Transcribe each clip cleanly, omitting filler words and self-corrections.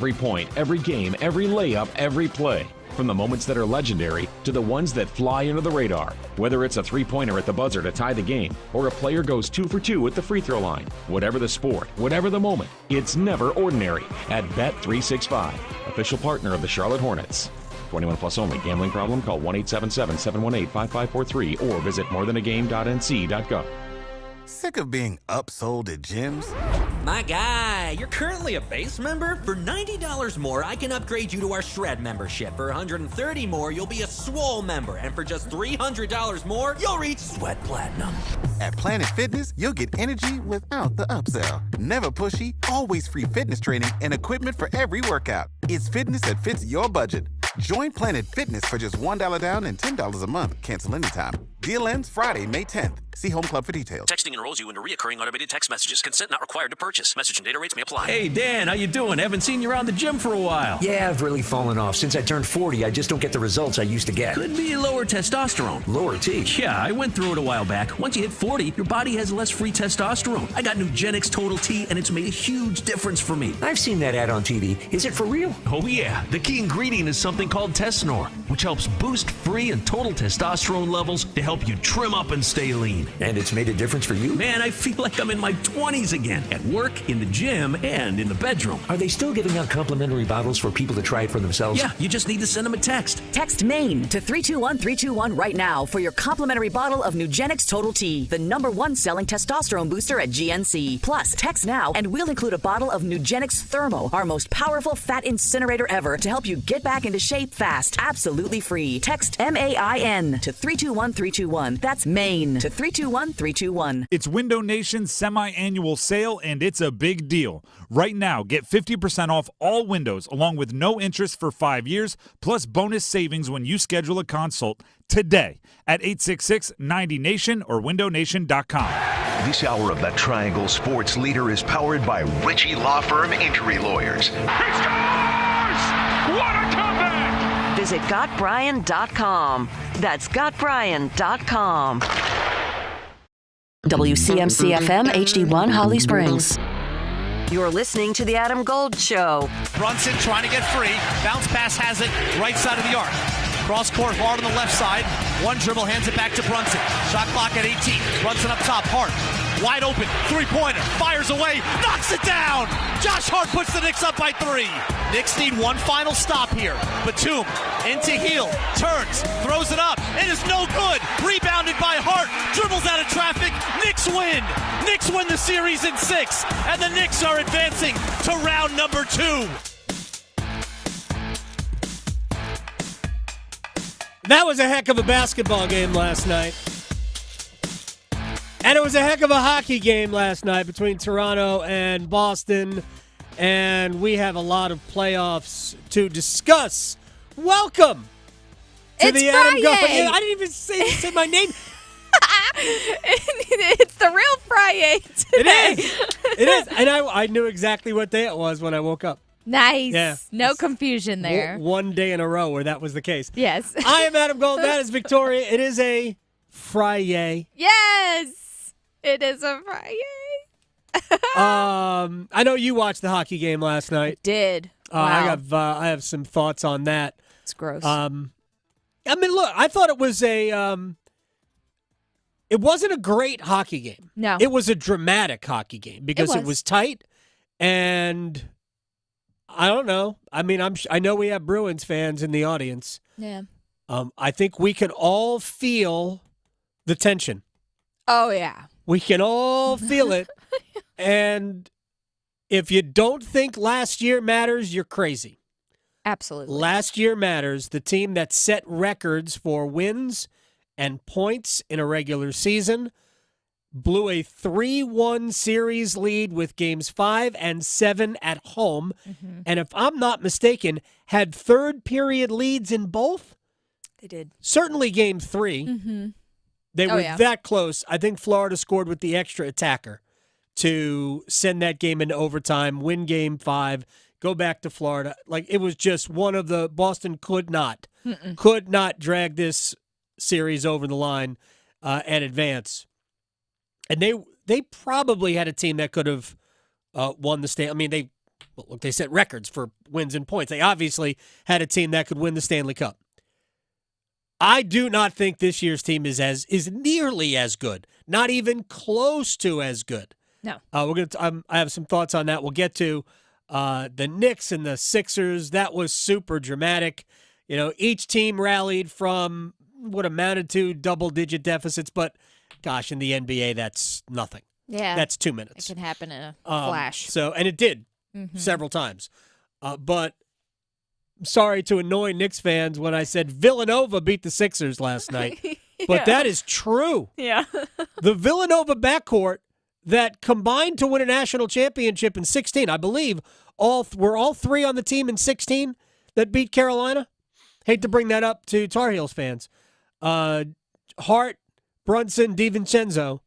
Every point, every game, every layup, every play. From the moments that are legendary to the ones that fly under the radar. Whether it's a three-pointer at the buzzer to tie the game or a player goes 2 for 2 at the free throw line. Whatever the sport, whatever the moment, it's never ordinary at Bet365, official partner of the Charlotte Hornets. 21 plus only. Gambling problem? Call 1-877-718-5543 or visit morethanagame.nc.gov. Sick of being upsold at gyms? My guy, you're currently a base member? For $90 more, I can upgrade you to our Shred membership. For $130 more, you'll be a Swole member. And for just $300 more, you'll reach Sweat Platinum. At Planet Fitness, you'll get energy without the upsell. Never pushy, always free fitness training and equipment for every workout. It's fitness that fits your budget. Join Planet Fitness for just $1 down and $10 a month. Cancel anytime. Deal ends Friday, May 10th. See Home Club for details. Texting enrolls you into recurring automated text messages. Consent not required to purchase. Message and data rates may apply. Hey, Dan, how you doing? Haven't seen you around the gym for a while. Yeah, I've really fallen off. Since I turned 40, I just don't get the results I used to get. Could be lower testosterone. Lower T? Yeah, I went through it a while back. Once you hit 40, your body has less free testosterone. I got Nugenix Total T, and it's made a huge difference for me. I've seen that ad on TV. Is it for real? Oh, yeah. The key ingredient is something called Tesnor, which helps boost free and total testosterone levels to help you trim up and stay lean. And it's made a difference for you? Man, I feel like I'm in my 20s again. At work, in the gym, and in the bedroom. Are they still giving out complimentary bottles for people to try it for themselves? Yeah, you just need to send them a text. Text MAINE to 321-321 right now for your complimentary bottle of Nugenix Total T, the #1 selling testosterone booster at GNC. Plus, text now and we'll include a bottle of Nugenix Thermo, our most powerful fat incinerator ever, to help you get back into shape fast. Absolutely free. Text MAIN to 321-321. That's MAINE to 321-321. It's Window Nation's semi-annual sale, and it's a big deal. Right now, get 50% off all windows, along with no interest for 5 years, plus bonus savings when you schedule a consult today at 866-90-NATION or windownation.com. This hour of the Triangle Sports Leader is powered by Ritchie Law Firm Injury Lawyers. He scores! What a comeback! Visit GotBryan.com. That's GotBryan.com. WCMC-FM HD1 Holly Springs. You're listening to The Adam Gold Show. Brunson trying to get free. Bounce pass has it right side of the arc. Cross court, Hart on the left side. One dribble, hands it back to Brunson. Shot clock at 18. Brunson up top, Hart. Wide open, three-pointer, fires away, knocks it down! Josh Hart puts the Knicks up by 3. Knicks need one final stop here. Batum into heel, turns, throws it up, it is no good! Rebounded by Hart, dribbles out of traffic, Knicks win! Knicks win the series in 6, and the Knicks are advancing to round number 2. That was a heck of a basketball game last night. And it was a heck of a hockey game last night between Toronto and Boston. And we have a lot of playoffs to discuss. Welcome to it's the Friday. Adam Gold. I didn't even say my name. It's the real Friday today. It is. And I knew exactly what day it was when I woke up. Nice. Yeah. No confusion there. One day in a row where that was the case. Yes. I am Adam Gold. That is Victoria. It is a Friday. Yes. It is a Friday. I know you watched the hockey game last night. I did. Wow. I have some thoughts on that. It's gross. I mean, look, I thought it was it wasn't a great hockey game. No. It was a dramatic hockey game because it was tight, and I don't know. I mean, I know we have Bruins fans in the audience. Yeah. I think we can all feel the tension. Oh, yeah. We can all feel it. And if you don't think last year matters, you're crazy. Absolutely. Last year matters. The team that set records for wins and points in a regular season blew a 3-1 series lead with games 5 and 7 at home. Mm-hmm. And if I'm not mistaken, had third period leads in both. They did. Certainly game 3. Mm-hmm. They were that close. I think Florida scored with the extra attacker to send that game into overtime, win game 5, go back to Florida. Like, it was just one of the Boston could not drag this series over the line and advance. And they probably had a team that could have won the state. I mean, look, they set records for wins and points. They obviously had a team that could win the Stanley Cup. I do not think this year's team is nearly as good, not even close to as good. No. I have some thoughts on that. We'll get to the Knicks and the Sixers. That was super dramatic. Each team rallied from what amounted to double-digit deficits, but gosh, in the NBA, that's nothing. Yeah. That's 2 minutes. It can happen in a flash. And it did several times. But sorry to annoy Knicks fans when I said Villanova beat the Sixers last night. But that is true. Yeah. The Villanova backcourt that combined to win a national championship in 2016, I believe, were all three on the team in 2016 that beat Carolina. Hate to bring that up to Tar Heels fans. Hart, Brunson, DiVincenzo.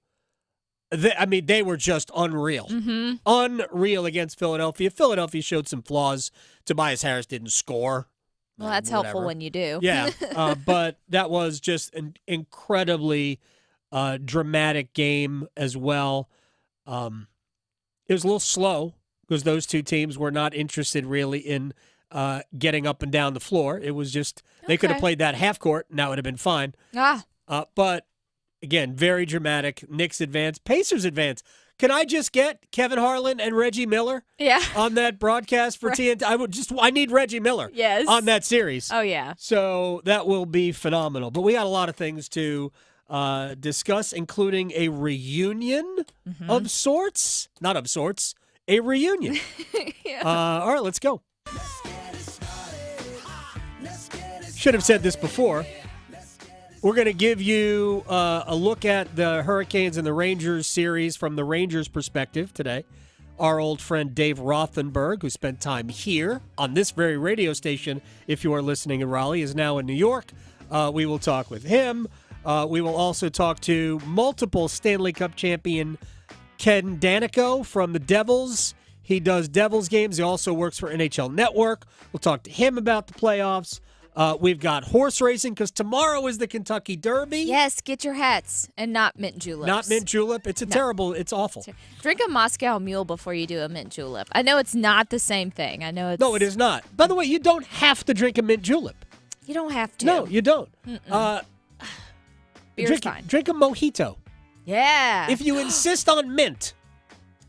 They were just unreal. Mm-hmm. Unreal against Philadelphia. Philadelphia showed some flaws. Tobias Harris didn't score. Well, that's helpful when you do. Yeah, but that was just an incredibly dramatic game as well. It was a little slow because those two teams were not interested really in getting up and down the floor. It was just they could have played that half court and that would have been fine. But again, very dramatic. Knicks advance, Pacers advance. Can I just get Kevin Harlan and Reggie Miller on that broadcast for TNT? I need Reggie Miller on that series. Oh, yeah. So that will be phenomenal. But we got a lot of things to discuss, including a reunion of sorts. Not of sorts, a reunion. All right, let's go. Should have said this before. We're going to give you a look at the Hurricanes and the Rangers series from the Rangers' perspective today. Our old friend Dave Rothenberg, who spent time here on this very radio station, if you are listening in Raleigh, is now in New York. We will talk with him. We will also talk to multiple Stanley Cup champion Ken Danico from the Devils. He does Devils games. He also works for NHL Network. We'll talk to him about the playoffs. We've got horse racing because tomorrow is the Kentucky Derby. Yes, get your hats and not mint juleps. Not mint julep. It's it's awful. Drink a Moscow Mule before you do a mint julep. I know it's not the same thing. I know it's... No, it is not. By the way, you don't have to drink a mint julep. You don't have to. No, you don't. Beer's fine. Drink a mojito. Yeah. If you insist on mint.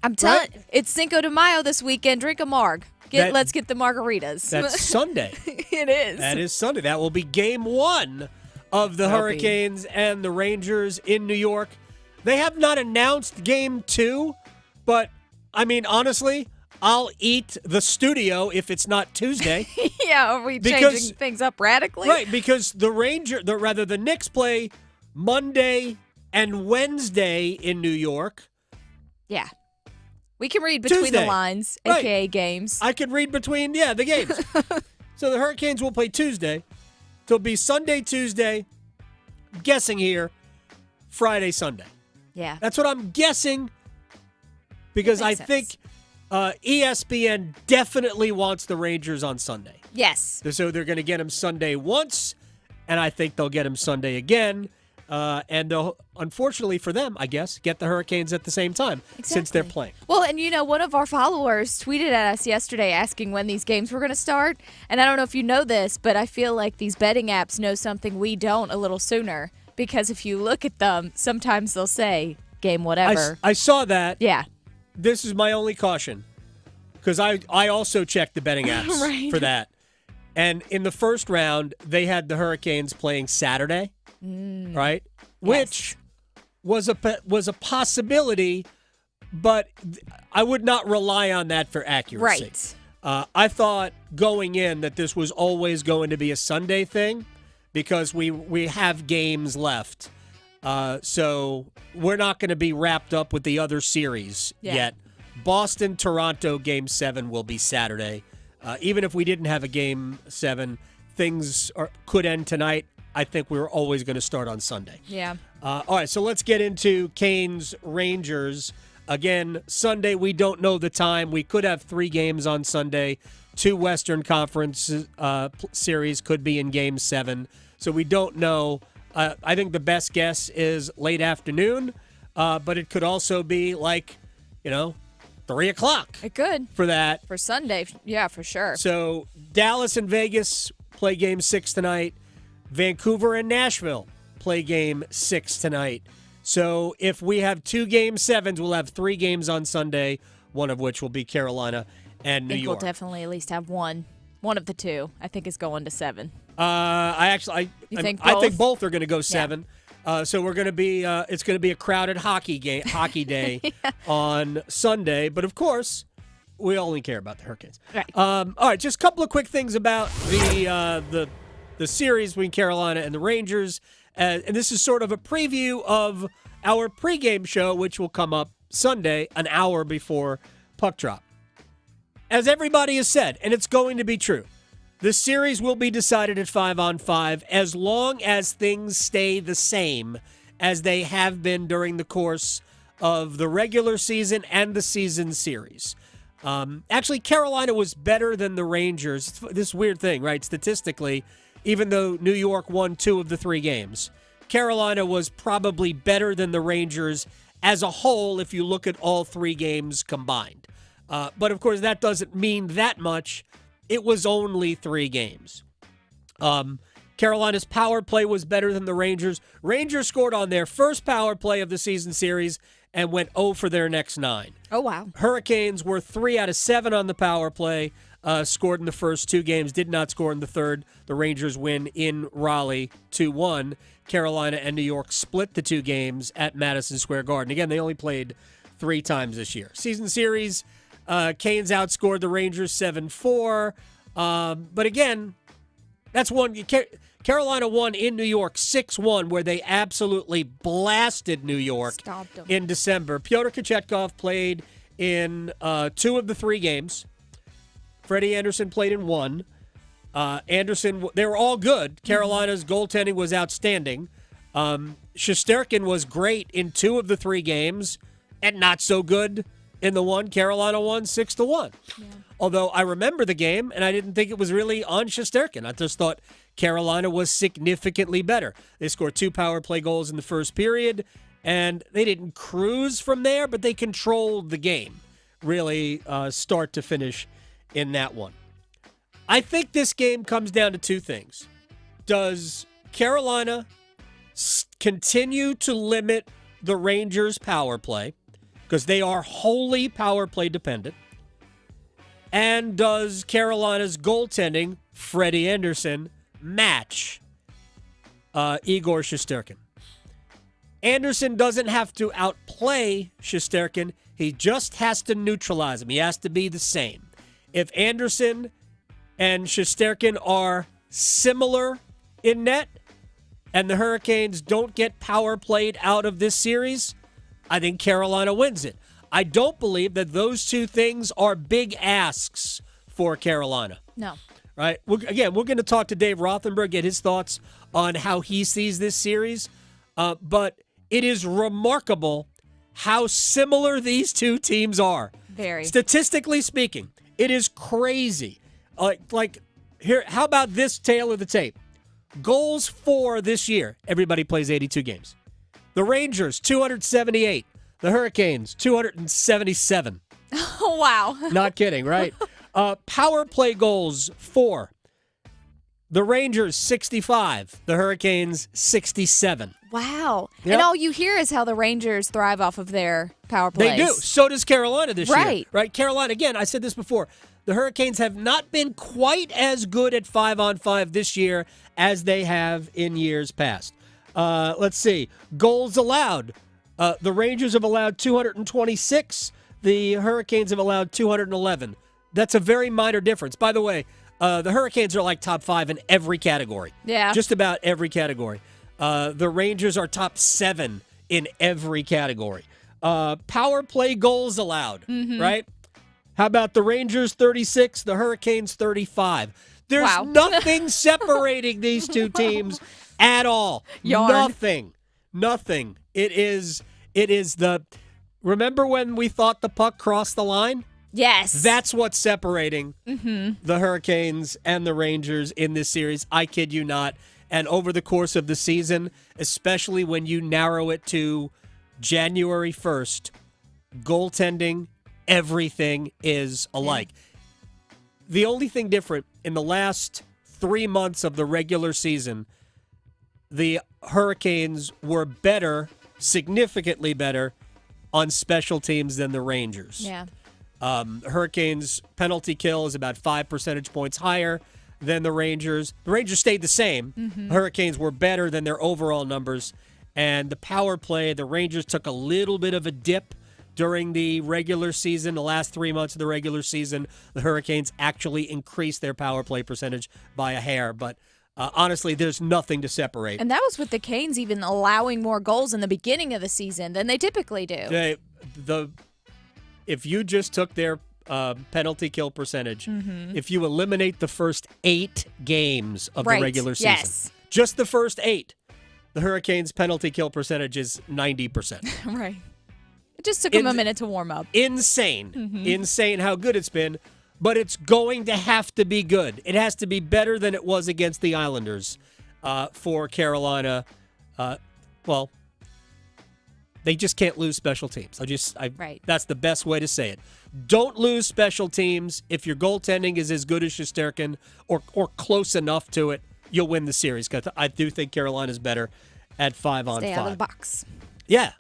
I'm telling it's Cinco de Mayo this weekend. Drink a marg. Let's get the margaritas. That's Sunday. It is. That is Sunday. That will be game one of the Hurricanes and the Rangers in New York. They have not announced game two, but, honestly, I'll eat the studio if it's not Tuesday. Yeah, are we changing things up radically? Right, because the Knicks play Monday and Wednesday in New York. Yeah. We can read between Tuesday. the lines, right. a.k.a. games. I can read between, the games. So the Hurricanes will play Tuesday. So it'll be Sunday, Tuesday, I'm guessing here, Friday, Sunday. Yeah. That's what I'm guessing because I think ESPN definitely wants the Rangers on Sunday. Yes. So they're going to get him Sunday once, and I think they'll get him Sunday again. And they'll, unfortunately for them, I guess, get the Hurricanes at the same time since they're playing. Well, and one of our followers tweeted at us yesterday asking when these games were going to start. And I don't know if you know this, but I feel like these betting apps know something we don't a little sooner. Because if you look at them, sometimes they'll say game whatever. I saw that. Yeah. This is my only caution because I also checked the betting apps for that. And in the first round, they had the Hurricanes playing Saturday. Right, which was a possibility, but I would not rely on that for accuracy. Right. I thought going in that this was always going to be a Sunday thing because we have games left, so we're not going to be wrapped up with the other series yet. Boston, Toronto, Game 7 will be Saturday. Even if we didn't have a Game 7, things could end tonight. I think we're always going to start on Sunday. Yeah. All right, so let's get into Canes Rangers. Again, Sunday, we don't know the time. We could have 3 games on Sunday. 2 Western Conference series could be in Game 7. So we don't know. I think the best guess is late afternoon, but it could also be like, 3 o'clock. It could. For that. For Sunday, yeah, for sure. So Dallas and Vegas play game 6 tonight. Vancouver and Nashville play game 6 tonight. So if we have 2 game 7s, we'll have 3 games on Sunday, one of which will be Carolina and New York. We'll definitely at least have one. One of the 2, I think, is going to 7. I think both are going to go 7. Yeah. So we're going to be it's going to be a crowded hockey day yeah. on Sunday. But of course, we only care about the Hurricanes. Right. All right, just a couple of quick things about the series between Carolina and the Rangers. And this is sort of a preview of our pregame show, which will come up Sunday, an hour before puck drop. As everybody has said, and it's going to be true, the series will be decided at 5-on-5 as long as things stay the same as they have been during the course of the regular season and the season series. Actually, Carolina was better than the Rangers. It's this weird thing, right? Statistically, even though New York won 2 of the 3 games, Carolina was probably better than the Rangers as a whole if you look at all 3 games combined. But, of course, that doesn't mean that much. It was only 3 games. Carolina's power play was better than the Rangers. Rangers scored on their first power play of the season series and went 0 for their next 9. Oh, wow. Hurricanes were 3 out of 7 on the power play, scored in the first 2 games, did not score in the third. The Rangers win in Raleigh 2-1. Carolina and New York split the 2 games at Madison Square Garden. Again, they only played 3 times this year. Season series, Canes outscored the Rangers 7-4. But again, that's one. Carolina won in New York 6-1, where they absolutely blasted New York in December. Pyotr Kochetkov played in 2 of the 3 games. Freddie Anderson played in 1. Anderson, they were all good. Carolina's goaltending was outstanding. Shesterkin was great in 2 of the 3 games and not so good in the one. Carolina won 6-1. Yeah. Although I remember the game, and I didn't think it was really on Shesterkin. I just thought Carolina was significantly better. They scored 2 power play goals in the first period, and they didn't cruise from there, but they controlled the game, really start to finish in that one. I think this game comes down to 2 things. Does Carolina continue to limit the Rangers' power play, because they are wholly power play dependent? And does Carolina's goaltending, Freddie Anderson, match Igor Shesterkin? Anderson doesn't have to outplay Shesterkin. He just has to neutralize him. He has to be the same. If Anderson and Shesterkin are similar in net and the Hurricanes don't get power played out of this series, I think Carolina wins it. I don't believe that those 2 things are big asks for Carolina. No. Right? We're going to talk to Dave Rothenberg, get his thoughts on how he sees this series. But it is remarkable how similar these 2 teams are. Very. Statistically speaking, it is crazy. Like here, how about this tale of the tape? Goals for this year. Everybody plays 82 games. The Rangers, 278. The Hurricanes, 277. Oh, wow. Not kidding, right? Power play goals, 4. The Rangers, 65. The Hurricanes, 67. Wow. Yep. And all you hear is how the Rangers thrive off of their power plays. They do. So does Carolina this year. Right. Carolina, again, I said this before. The Hurricanes have not been quite as good at 5-on-5 this year as they have in years past. Let's see. Goals allowed. The Rangers have allowed 226. The Hurricanes have allowed 211. That's a very minor difference. By the way, the Hurricanes are like top 5 in every category. Yeah. Just about every category. The Rangers are top 7 in every category. Power play goals allowed, right? How about the Rangers 36, the Hurricanes 35? There's nothing separating these 2 teams at all. Nothing. It is the. Remember when we thought the puck crossed the line? Yes. That's what's separating the Hurricanes and the Rangers in this series. I kid you not. And over the course of the season, especially when you narrow it to January 1st, goaltending everything is alike. The only thing different in the last 3 months of the regular season, the Hurricanes were better, significantly better, on special teams than the Rangers. Yeah. Hurricanes' penalty kill is about 5 percentage points higher than the Rangers. The Rangers stayed the same. Hurricanes were better than their overall numbers. And the power play, the Rangers took a little bit of a dip during the regular season. The last 3 months of the regular season, the Hurricanes actually increased their power play percentage by a hair. But honestly, there's nothing to separate. And that was with the Canes even allowing more goals in the beginning of the season than they typically do. If you just took their penalty kill percentage, if you eliminate the first 8 games of the regular season, just the first 8, the Hurricanes' penalty kill percentage is 90%. Right. It just took them a minute to warm up. Insane. Insane how good it's been. But it's going to have to be good. It has to be better than it was against the Islanders for Carolina. They just can't lose special teams. That's the best way to say it. Don't lose special teams. If your goaltending is as good as Shesterkin or close enough to it, you'll win the series. Because I do think Carolina's better at 5-on-5. Stay out of the box. Yeah.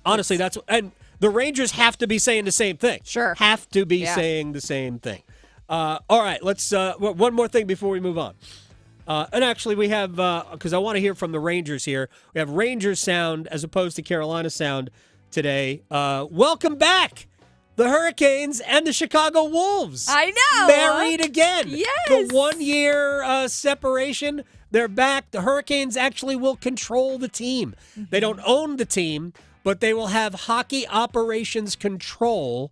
Honestly, and the Rangers have to be saying the same thing. Sure. Have to be saying the same thing. All right, let's one more thing before we move on. And actually, we have, because I want to hear from the Rangers here, we have Rangers sound as opposed to Carolina sound today. Welcome back, the Hurricanes and the Chicago Wolves. I know. Married again. Yes. The 1-year separation, they're back. The Hurricanes actually will control the team. They don't own the team, but they will have hockey operations control,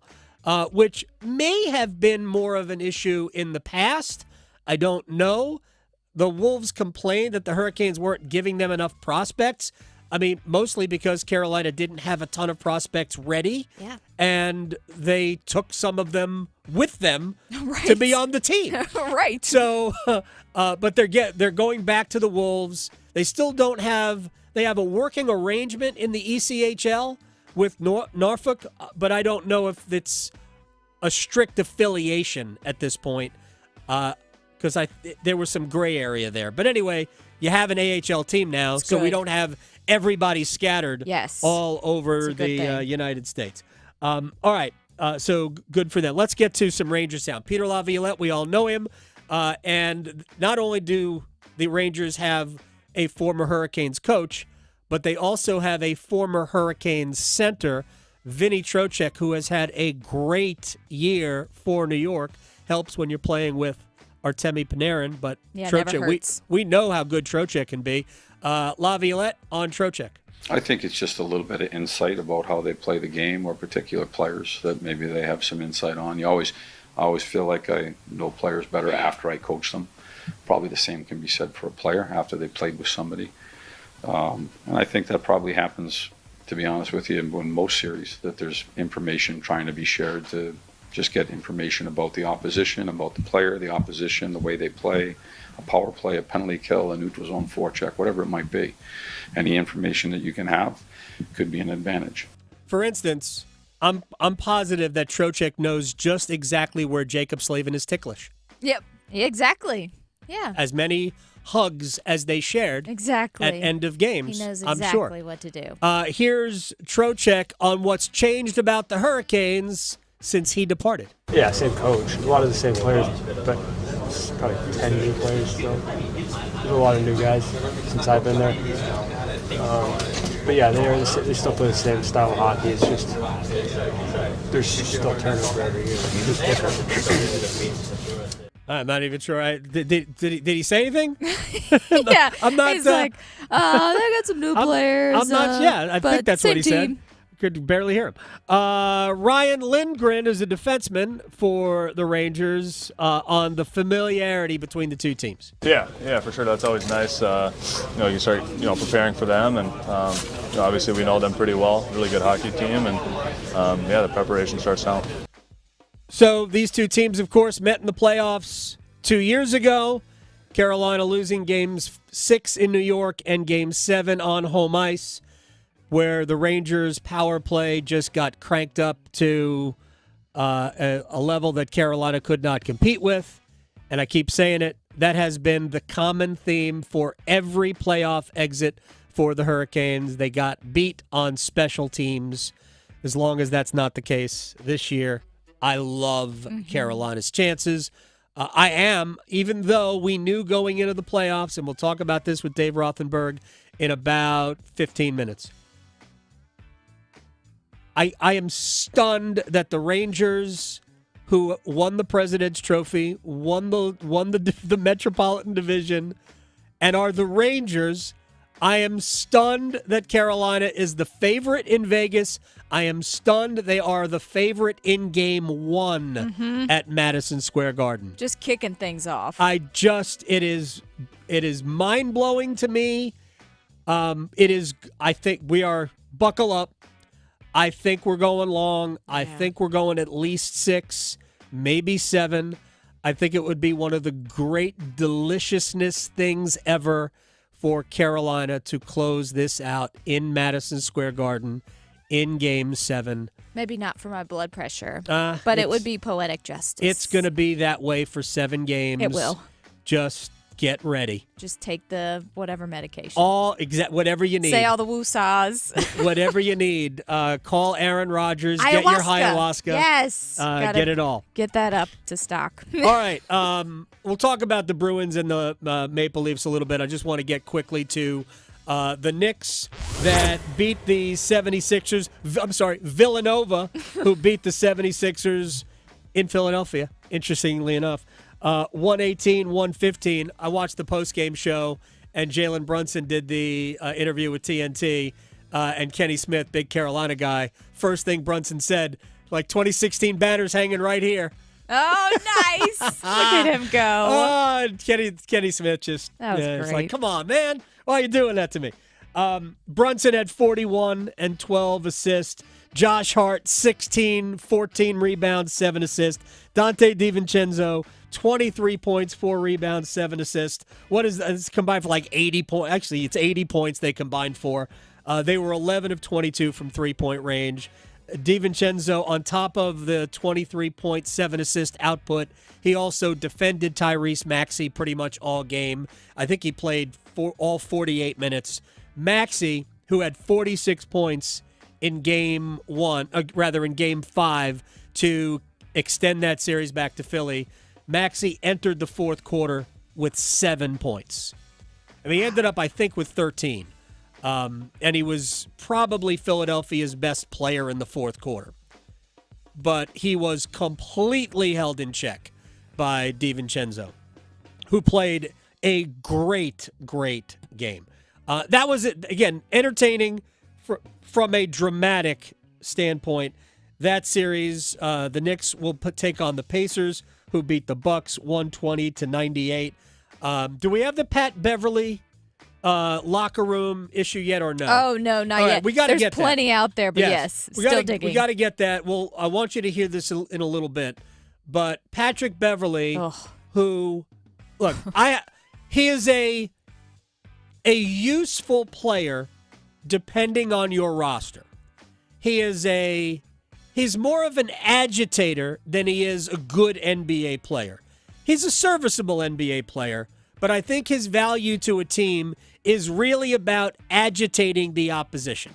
which may have been more of an issue in the past. I don't know. The Wolves complained that the Hurricanes weren't giving them enough prospects. I mean, mostly because Carolina didn't have a ton of prospects ready. Yeah. And they took some of them with them to be on the team. Right. So, but they're going back to the Wolves. They still don't have, they have a working arrangement in the ECHL with Norfolk, but I don't know if it's a strict affiliation at this point. Because there was some gray area there. But anyway, you have an AHL team now, so we don't have everybody scattered all over the United States. All right, so good for them. Let's get to some Rangers sound. Peter Laviolette, we all know him. And not only do the Rangers have a former Hurricanes coach, but they also have a former Hurricanes center, Vinny Trocheck, who has had a great year for New York. Helps when you're playing with Artemi Panarin, but Trocheck, we know how good Trocheck can be. Laviolette on Trocheck. I think it's just a little bit of insight about how they play the game or particular players that maybe they have some insight on. I always feel like I know players better after I coach them. Probably the same can be said for a player after they played with somebody. And I think that probably happens, to be honest with you, in most series, that there's information trying to be shared to just get information about the opposition, about the player, the opposition, the way they play, a power play, a penalty kill, a neutral zone forecheck, whatever it might be. Any information that you can have could be an advantage. For instance, I'm positive that Trocheck knows just exactly where Jacob Slavin is ticklish. Yep, exactly. Yeah. As many hugs as they shared at end of games. He knows exactly I'm sure. what to do. Here's Trocheck on what's changed about the Hurricanes since he departed. Yeah, same coach. A lot of the same players, but it's probably 10 new players still. There's a lot of new guys since I've been there. But yeah, they still play the same style of hockey. It's just there's still turnover every year. It's just different. I'm not even sure. Did he say anything? Yeah, I'm not. He's like, they got some new players. I'm not. I think that's what he said. Could barely hear him. Ryan Lindgren is a defenseman for the Rangers on the familiarity between the two teams. Yeah, for sure. That's always nice. You start preparing for them, and obviously we know them pretty well. Really good hockey team, and the preparation starts now. So these two teams, of course, met in the playoffs 2 years ago. Carolina losing games 6 in New York and game 7 on home ice, where the Rangers' power play just got cranked up to a level that Carolina could not compete with. And I keep saying it, that has been the common theme for every playoff exit for the Hurricanes. They got beat on special teams. As long as that's not the case this year, I love Carolina's chances. I am, even though we knew going into the playoffs, and we'll talk about this with Dave Rothenberg in about 15 minutes. I am stunned that the Rangers, who won the President's Trophy, won the Metropolitan Division, and are the Rangers. I am stunned that Carolina is the favorite in Vegas. I am stunned they are the favorite in Game 1 at Madison Square Garden. Just kicking things off. It is mind-blowing to me. I think we are, buckle up. I think we're going long. Yeah. I think we're going at least 6, maybe 7. I think it would be one of the great deliciousness things ever for Carolina to close this out in Madison Square Garden in Game 7. Maybe not for my blood pressure, but it would be poetic justice. It's going to be that way for 7 games. It will. Just get ready. Just take the whatever medication. Whatever you need. Say all the woo-saws. Whatever you need. Call Aaron Rodgers. Get your ayahuasca. Yes. Get it all. Get that up to stock. All right. We'll talk about the Bruins and the Maple Leafs a little bit. I just want to get quickly to the Knicks that beat the 76ers. Villanova, who beat the 76ers in Philadelphia, interestingly enough. 118-115. I watched the postgame show, and Jalen Brunson did the interview with TNT, and Kenny Smith, big Carolina guy. First thing Brunson said, 2016 banners hanging right here. Oh, nice. Look at him go. Kenny Smith just, that was great. It's like, come on, man. Why are you doing that to me? Brunson had 41 and 12 assists. Josh Hart, 16, 14 rebounds, 7 assists. Dante DiVincenzo, 23 points, 4 rebounds, 7 assists. What is it's combined for 80 points? Actually, it's 80 points they combined for. They were 11 of 22 from three-point range. DiVincenzo, on top of the 23.7 assist output, he also defended Tyrese Maxey pretty much all game. I think he played all 48 minutes. Maxey, who had 46 points in Game 5 to extend that series back to Philly, Maxey entered the fourth quarter with 7 points. He ended up, I think, with 13. And he was probably Philadelphia's best player in the fourth quarter. But he was completely held in check by DiVincenzo, who played a great, great game. That was, again, entertaining from a dramatic standpoint. That series, the Knicks will take on the Pacers, who beat the Bucks 120-98. Do we have the Pat Beverly locker room issue yet or no? Oh, no, not yet. We got to get There's plenty out there, but yes still digging. We got to get that. Well, I want you to hear this in a little bit. But Patrick Beverly, who, look, he is a useful player depending on your roster. He's more of an agitator than he is a good NBA player. He's a serviceable NBA player, but I think his value to a team is really about agitating the opposition.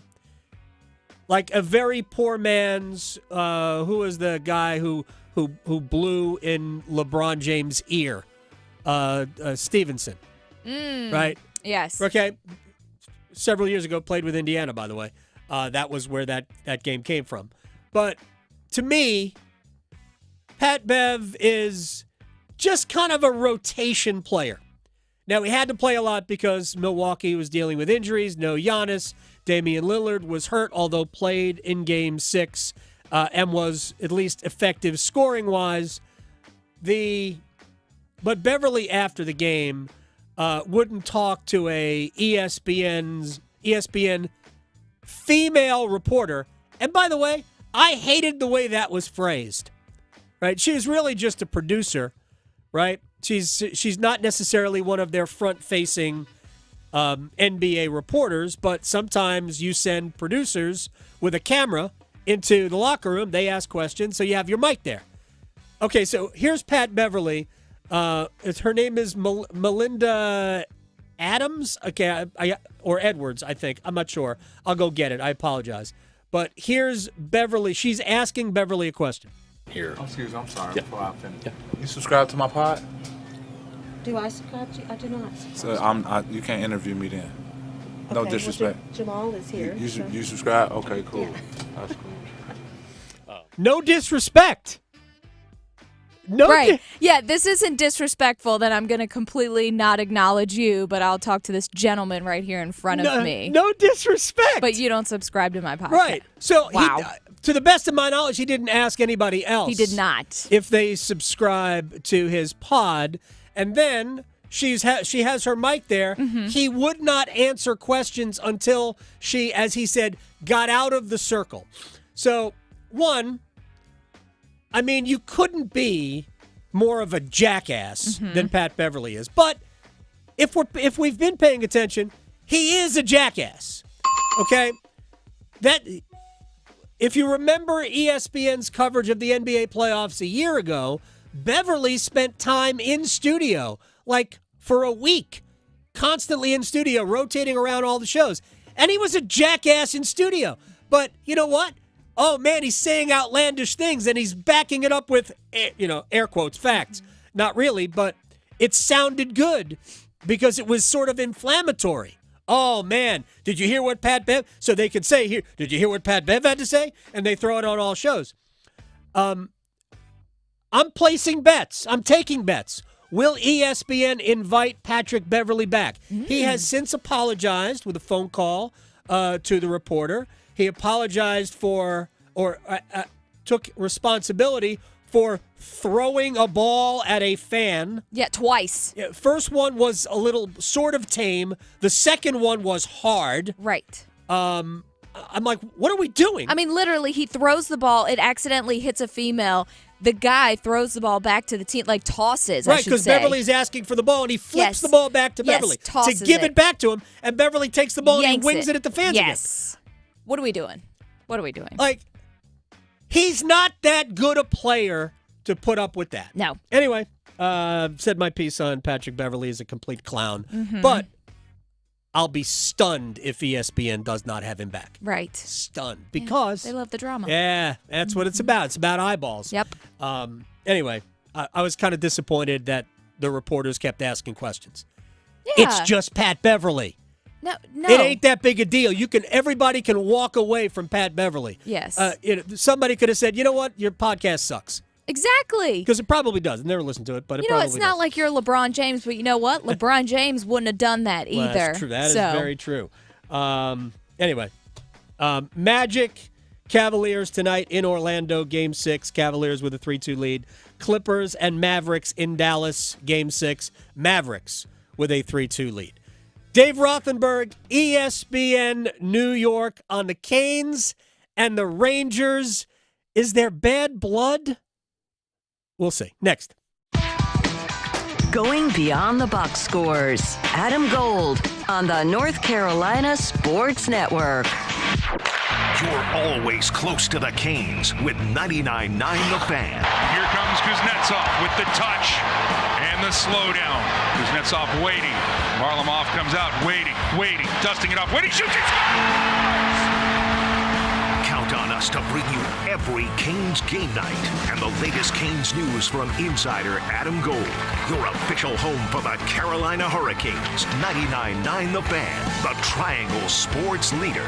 Like a very poor man's, who was the guy who blew in LeBron James' ear? Stevenson. Right? Yes. Okay. Several years ago, played with Indiana, by the way. That was where that game came from. But to me, Pat Bev is just kind of a rotation player. Now, he had to play a lot because Milwaukee was dealing with injuries. No Giannis. Damian Lillard was hurt, although played in Game 6 and was at least effective scoring-wise. But Beverly, after the game, wouldn't talk to a ESPN female reporter. And by the way, I hated the way that was phrased. Right? She was really just a producer, right? She's not necessarily one of their front-facing NBA reporters, but sometimes you send producers with a camera into the locker room. They ask questions, so you have your mic there. Okay, so here's Pat Beverly. Her name is Melinda Adams. Okay, or Edwards, I think. I'm not sure. I'll go get it. I apologize. But here's Beverly. She's asking Beverly a question. Here. Oh, excuse me, I'm sorry. Yeah. Before I finish. Yeah. You subscribe to my pod? Do I subscribe to you? I do not. So you can't interview me then. No Okay, disrespect. Well, Jamal is here. You subscribe? Okay, cool. Yeah. That's cool. No disrespect. No. Right. Yeah, this isn't disrespectful that I'm going to completely not acknowledge you, but I'll talk to this gentleman right here in front of me. No disrespect. But you don't subscribe to my podcast. Right. So, wow. To the best of my knowledge, he didn't ask anybody else. He did not. If they subscribe to his pod, and then she has her mic there. Mm-hmm. He would not answer questions until she, as he said, got out of the circle. So, one, I mean, you couldn't be more of a jackass than Pat Beverly is. But if we've been paying attention, he is a jackass. Okay? If you remember ESPN's coverage of the NBA playoffs a year ago, Beverly spent time in studio, like for a week, constantly in studio, rotating around all the shows. And he was a jackass in studio. But you know what? Oh, man, he's saying outlandish things, and he's backing it up with, air quotes, facts. Not really, but it sounded good because it was sort of inflammatory. Oh, man, did you hear what Pat Bev? So they could say, here, did you hear what Pat Bev had to say? And they throw it on all shows. I'm placing bets. I'm taking bets. Will ESPN invite Patrick Beverly back? He has since apologized with a phone call to the reporter. He apologized for, or took responsibility for throwing a ball at a fan. Yeah, twice. First one was a little sort of tame. The second one was hard. Right. I'm like, what are we doing? I mean, literally, he throws the ball. It accidentally hits a female. The guy throws the ball back to the team, like tosses, right, because Beverly's asking for the ball, and he flips the ball back to Beverly to give it back to him, and Beverly takes the ball and he wings it at the fans again. What are we doing? What are we doing? Like, he's not that good a player to put up with that. No. Anyway, said my piece on Patrick Beverly is a complete clown. Mm-hmm. But I'll be stunned if ESPN does not have him back. Right. Stunned. Because they love the drama. Yeah, that's what it's about. It's about eyeballs. Yep. Anyway, I was kind of disappointed that the reporters kept asking questions. Yeah. It's just Pat Beverly. No. It ain't that big a deal. Everybody can walk away from Pat Beverly. Yes. Somebody could have said, you know what, your podcast sucks. Exactly. Because it probably does. I never listened to it, but it probably does. It's not like you're LeBron James, but you know what? LeBron James wouldn't have done that either. Well, that's true. That is very true. Anyway, Magic, Cavaliers tonight in Orlando, Game 6. Cavaliers with a 3-2 lead. Clippers and Mavericks in Dallas, Game 6. Mavericks with a 3-2 lead. Dave Rothenberg, ESPN New York on the Canes and the Rangers. Is there bad blood? We'll see. Next. Going beyond the box scores. Adam Gold on the North Carolina Sports Network. You're always close to the Canes with 99.9 The Fan. Here comes Kuznetsov with the touch and the slowdown. Kuznetsov waiting. Varlamov comes out waiting, dusting it off. Waiting, shoots, it scores! Count on us to bring you every Canes game night and the latest Canes news from insider Adam Gold, your official home for the Carolina Hurricanes. 99.9 The Fan, the Triangle Sports leader.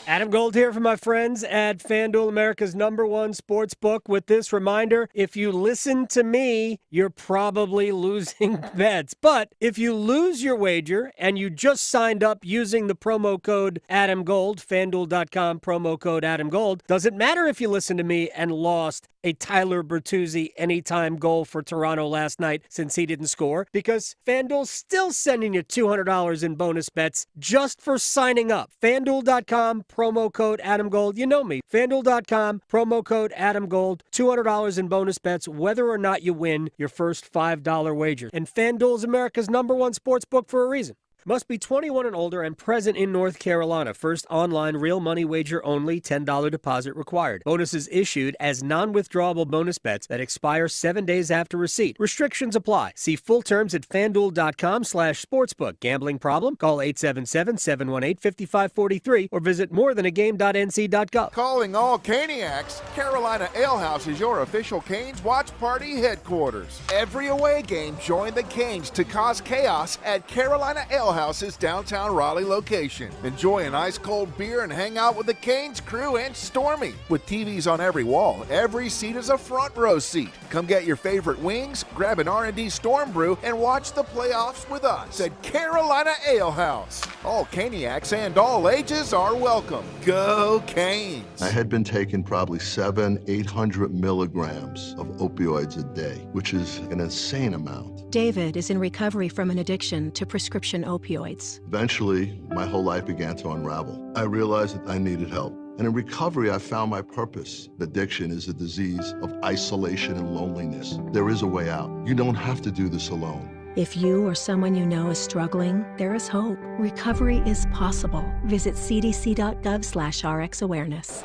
Adam Gold here for my friends at FanDuel, America's #1 sports book, with this reminder: if you listen to me, you're probably losing bets. But if you lose your wager and you just signed up using the promo code AdamGold, FanDuel.com, promo code AdamGold, doesn't matter if you listened to me and lost a Tyler Bertuzzi anytime goal for Toronto last night since he didn't score, because FanDuel's still sending you $200 in bonus bets just for signing up. FanDuel.com, promo code AdamGold. You know me. FanDuel.com, promo code AdamGold. $200 in bonus bets whether or not you win your first $5 wager. And FanDuel's America's #1 sports book for a reason. Must be 21 and older and present in North Carolina. First online real money wager only. $10 deposit required. Bonuses issued as non-withdrawable bonus bets that expire 7 days after receipt. Restrictions apply. See full terms at FanDuel.com/sportsbook. Gambling problem? Call 877-718-5543 or visit morethanagame.nc.gov. Calling all Caniacs, Carolina Ale House is your official Canes watch party headquarters. Every away game, join the Canes to cause chaos at Carolina Ale House's downtown Raleigh location. Enjoy an ice-cold beer and hang out with the Canes crew and Stormy. With TVs on every wall, every seat is a front row seat. Come get your favorite wings, grab an R&D Storm Brew, and watch the playoffs with us at Carolina Ale House. All Caniacs and all ages are welcome. Go Canes! I had been taking probably 800 milligrams of opioids a day, which is an insane amount. David is in recovery from an addiction to prescription opioids. Eventually, my whole life began to unravel. I realized that I needed help. And in recovery, I found my purpose. Addiction is a disease of isolation and loneliness. There is a way out. You don't have to do this alone. If you or someone you know is struggling, there is hope. Recovery is possible. Visit cdc.gov/RxAwareness.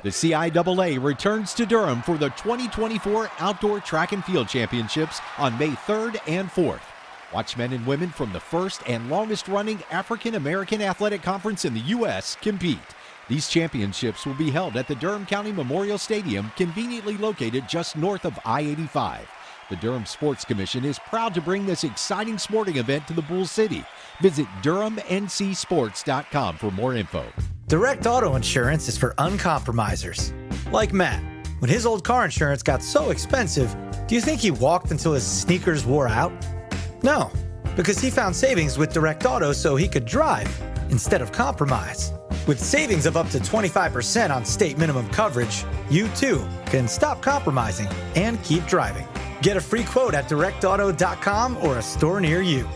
The CIAA returns to Durham for the 2024 Outdoor Track and Field Championships on May 3rd and 4th. Watch men and women from the first and longest-running African-American athletic conference in the U.S. compete. These championships will be held at the Durham County Memorial Stadium, conveniently located just north of I-85. The Durham Sports Commission is proud to bring this exciting sporting event to the Bull City. Visit DurhamNCSports.com for more info. Direct Auto Insurance is for uncompromisers. Like Matt. When his old car insurance got so expensive, do you think he walked until his sneakers wore out? No, because he found savings with Direct Auto so he could drive instead of compromise. With savings of up to 25% on state minimum coverage, you too can stop compromising and keep driving. Get a free quote at directauto.com or a store near you.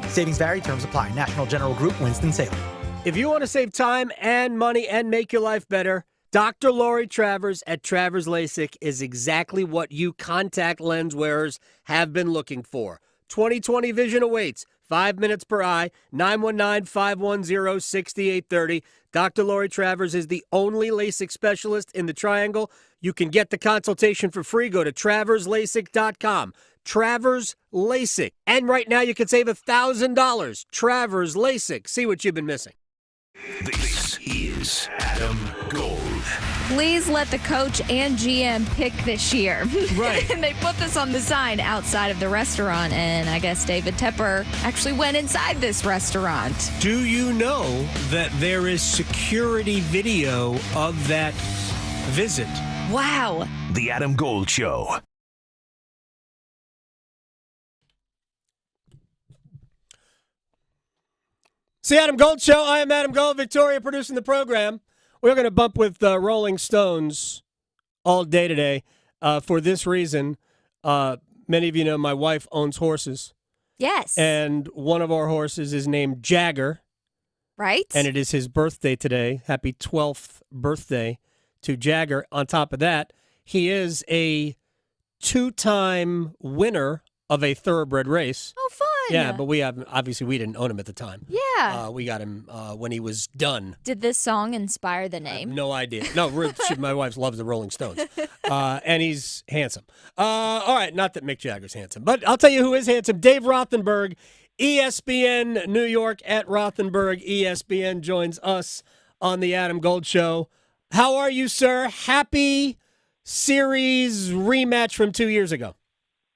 Savings vary, terms apply. National General Group, Winston-Salem. If you want to save time and money and make your life better, Dr. Lori Travers at Travers LASIK is exactly what you contact lens wearers have been looking for. 20/20 vision awaits. 5 minutes per eye, 919-510-6830. Dr. Lori Travers is the only LASIK specialist in the Triangle. You can get the consultation for free. Go to TraversLASIK.com. Travers LASIK. And right now you can save $1,000. Travers LASIK. See what you've been missing. This is Adam Gold. Please let the coach and GM pick this year. Right. And they put this on the sign outside of the restaurant, and I guess David Tepper actually went inside this restaurant. Do you know that there is security video of that visit? Wow. The Adam Gold Show. It's the Adam Gold Show. I am Adam Gold, Victoria producing the program. We're going to bump with Rolling Stones all day today for this reason. Many of you know my wife owns horses. Yes. And one of our horses is named Jagger. Right. And it is his birthday today. Happy 12th birthday to Jagger. On top of that, he is a 2-time winner of a thoroughbred race. Oh, fun. Yeah, but we didn't own him at the time. Yeah. We got him when he was done. Did this song inspire the name? No idea. No, my wife loves the Rolling Stones. And he's handsome. All right, not that Mick Jagger's handsome, but I'll tell you who is handsome. Dave Rothenberg, ESPN New York at Rothenberg. ESPN joins us on the Adam Gold Show. How are you, sir? Happy series rematch from 2 years ago.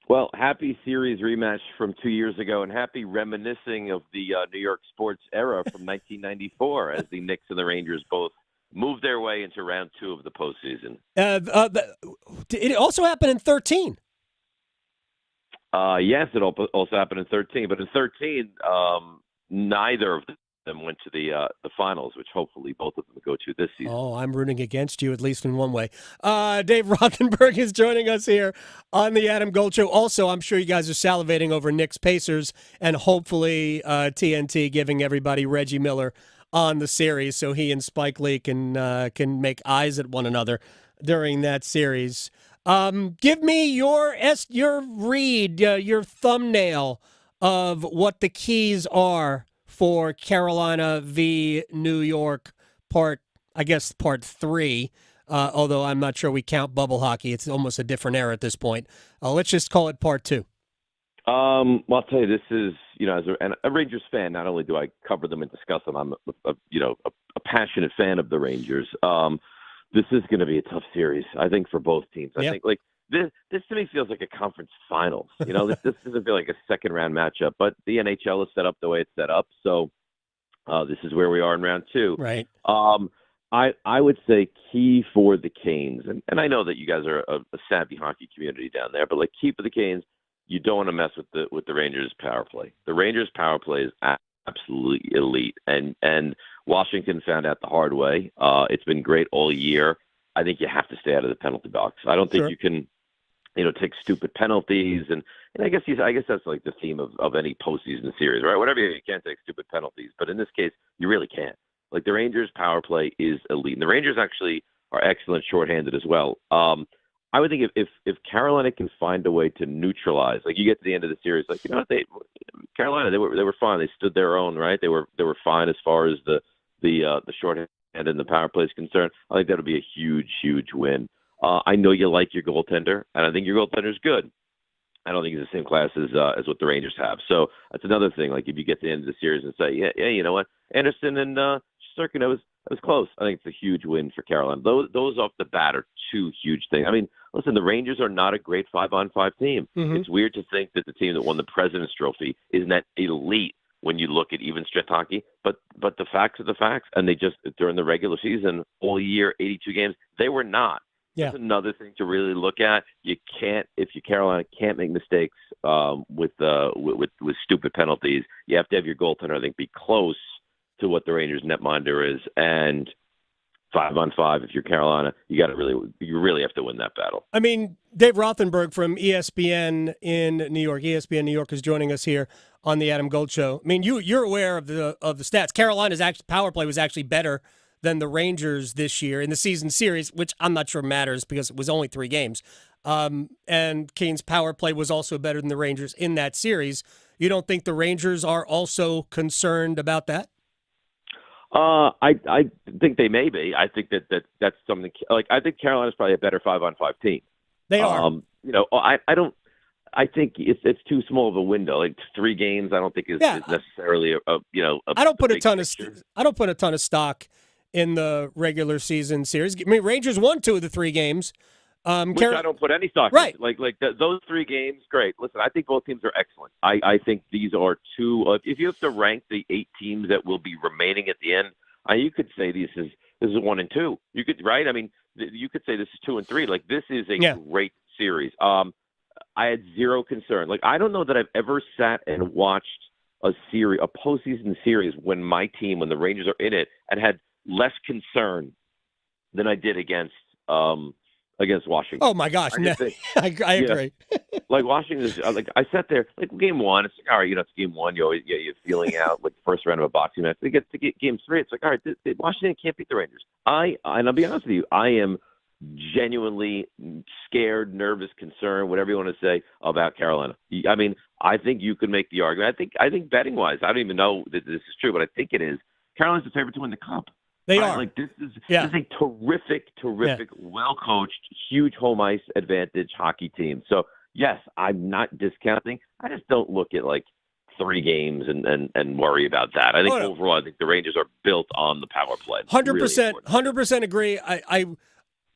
Well, happy series rematch from 2 years ago, and happy reminiscing of the New York sports era from 1994 as the Knicks and the Rangers both moved their way into round 2 of the postseason. It also happened in 13. Yes, it also happened in 13, but in 13, neither of them went to the finals, which hopefully both of them go to this season. Oh, I'm rooting against you, at least in one way. Dave Rothenberg is joining us here on the Adam Gold Show. Also, I'm sure you guys are salivating over Knicks Pacers and hopefully TNT giving everybody Reggie Miller on the series so he and Spike Lee can make eyes at one another during that series. Give me your read, your thumbnail of what the keys are for Carolina v. New York part 3, although I'm not sure we count bubble hockey. It's almost a different era at this point. Let's just call it part 2. Well, I'll tell you, this is, as a Rangers fan, not only do I cover them and discuss them, I'm a passionate fan of the Rangers. This is going to be a tough series, I think, for both teams. I think, this to me feels like a conference finals. This doesn't feel like a second-round matchup, but the NHL is set up the way it's set up, so this is where we are in round 2. Right. I would say key for the Canes, and I know that you guys are a savvy hockey community down there, but key for the Canes, you don't want to mess with the Rangers' power play. The Rangers' power play is absolutely elite, and Washington found out the hard way. It's been great all year. I think you have to stay out of the penalty box. I don't think you can, take stupid penalties, and I guess that's like the theme of any postseason series, right? Whatever, you can't take stupid penalties, but in this case, you really can't. The Rangers' power play is elite, and the Rangers actually are excellent shorthanded as well. I would think if Carolina can find a way to neutralize, you get to the end of the series, Carolina, they were fine. They stood their own, right? They were fine as far as the shorthand and the power play is concerned. I think that'll be a huge, huge win. I know you like your goaltender, and I think your goaltender is good. I don't think he's the same class as what the Rangers have. So that's another thing. If you get to the end of the series and say, yeah, you know what, Anderson and Shesterkin, it was close. I think it's a huge win for Carolina. Those off the bat are two huge things. I mean, listen, the Rangers are not a great 5-on-5 team. Mm-hmm. It's weird to think that the team that won the President's Trophy isn't that elite when you look at even strength hockey. But the facts are the facts, and they just during the regular season all year, 82 games, they were not. Yeah. That's another thing to really look at. You can't, if you Carolina can't make mistakes with stupid penalties. You have to have your goaltender, I think, be close to what the Rangers netminder is, and 5-on-5. If you're Carolina, you really have to win that battle. I mean, Dave Rothenberg from ESPN in New York. ESPN New York is joining us here on the Adam Gold Show. I mean, you're aware of the stats. Carolina's power play was actually better than the Rangers this year in the season series, which I'm not sure matters because it was only 3 games. And Kane's power play was also better than the Rangers in that series. You don't think the Rangers are also concerned about that? I think they may be. I think that's something I think Carolina's probably a better 5-on-5 team. They are. I don't. I think it's too small of a window. 3 games, I don't think is necessarily I don't put a ton of stock in the regular season series. I mean, Rangers won 2 of the 3 games. Which I don't put any stock in. Those 3 games, great. Listen, I think both teams are excellent. I think these are 2. If you have to rank the 8 teams that will be remaining at the end, you could say this is 1 and 2. You could, right? I mean, you could say this is 2 and 3. This is a great series. I had zero concern. I don't know that I've ever sat and watched a postseason series when the Rangers are in it, and had less concern than I did against Washington. Oh my gosh, I agree. Washington is I sat there game 1. It's all right, it's game 1. You're feeling out first round of a boxing match. They get to game 3. It's all right, Washington can't beat the Rangers. And I'll be honest with you, I am genuinely scared, nervous, concerned, whatever you want to say about Carolina. I mean, I think you could make the argument. I think betting wise, I don't even know that this is true, but I think it is. Carolina's the favorite to win the Cup. They are. This is a terrific, well-coached, huge home ice advantage hockey team. So, yes, I'm not discounting. I just don't look at 3 games and worry about that. I think overall, I think the Rangers are built on the power play. 100% agree. I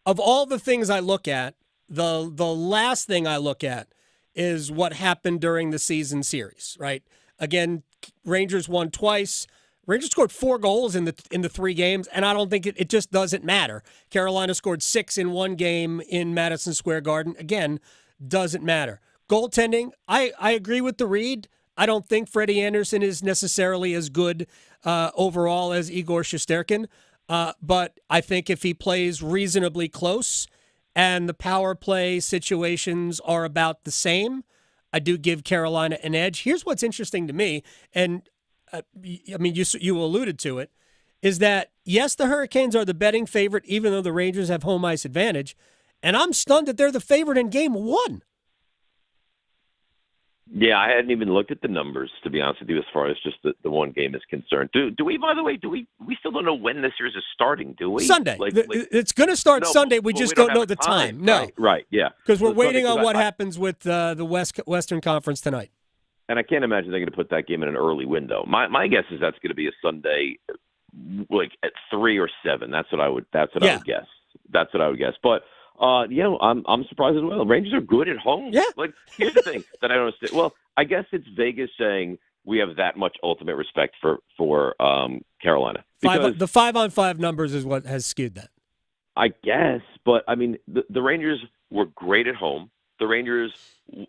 of all the things I look at, the last thing I look at is what happened during the season series, right? Again, Rangers won twice. Rangers scored 4 goals in the 3 games, and I don't think it just doesn't matter. Carolina scored 6 in 1 game in Madison Square Garden. Again, doesn't matter. Goaltending, I agree with the read. I don't think Freddie Anderson is necessarily as good overall as Igor Shesterkin, but I think if he plays reasonably close and the power play situations are about the same, I do give Carolina an edge. Here's what's interesting to me, and you alluded to it, is that, yes, the Hurricanes are the betting favorite, even though the Rangers have home ice advantage, and I'm stunned that they're the favorite in Game 1. Yeah, I hadn't even looked at the numbers, to be honest with you, as far as just the one game is concerned. Do we, by the way, we still don't know when this series is starting, do we? Sunday. It's going to start No, Sunday. We but just we don't know the time. No. Right, yeah. Because we're So it's funny waiting on 'cause what happens with the Western Conference tonight. And I can't imagine they're going to put that game in an early window. My guess is that's going to be a Sunday, like at 3 or 7. That's what I would guess. That's what I would guess. But I'm surprised as well. Rangers are good at home. Yeah. Like here's the thing that I don't understand. Well, I guess it's Vegas saying we have that much ultimate respect for Carolina. Because The 5-on-5 numbers is what has skewed that. I guess, but I mean the Rangers were great at home. The Rangers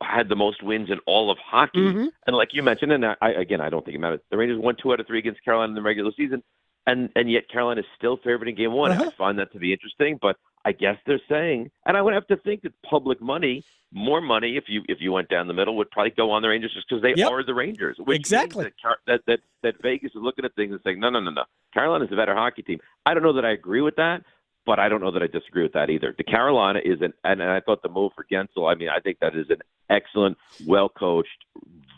had the most wins in all of hockey, and like you mentioned, and I don't think it matters. The Rangers won 2 out of 3 against Carolina in the regular season, and yet Carolina is still favored in Game 1. I find that to be interesting, but I guess they're saying, and I would have to think that public money, more money, if you went down the middle, would probably go on the Rangers just because they are the Rangers. Which means that Vegas is looking at things and saying, no, Carolina's a better hockey team. I don't know that I agree with that, but I don't know that I disagree with that either. The Carolina is and I thought the move for Gensel, I mean, I think that is an excellent, well-coached,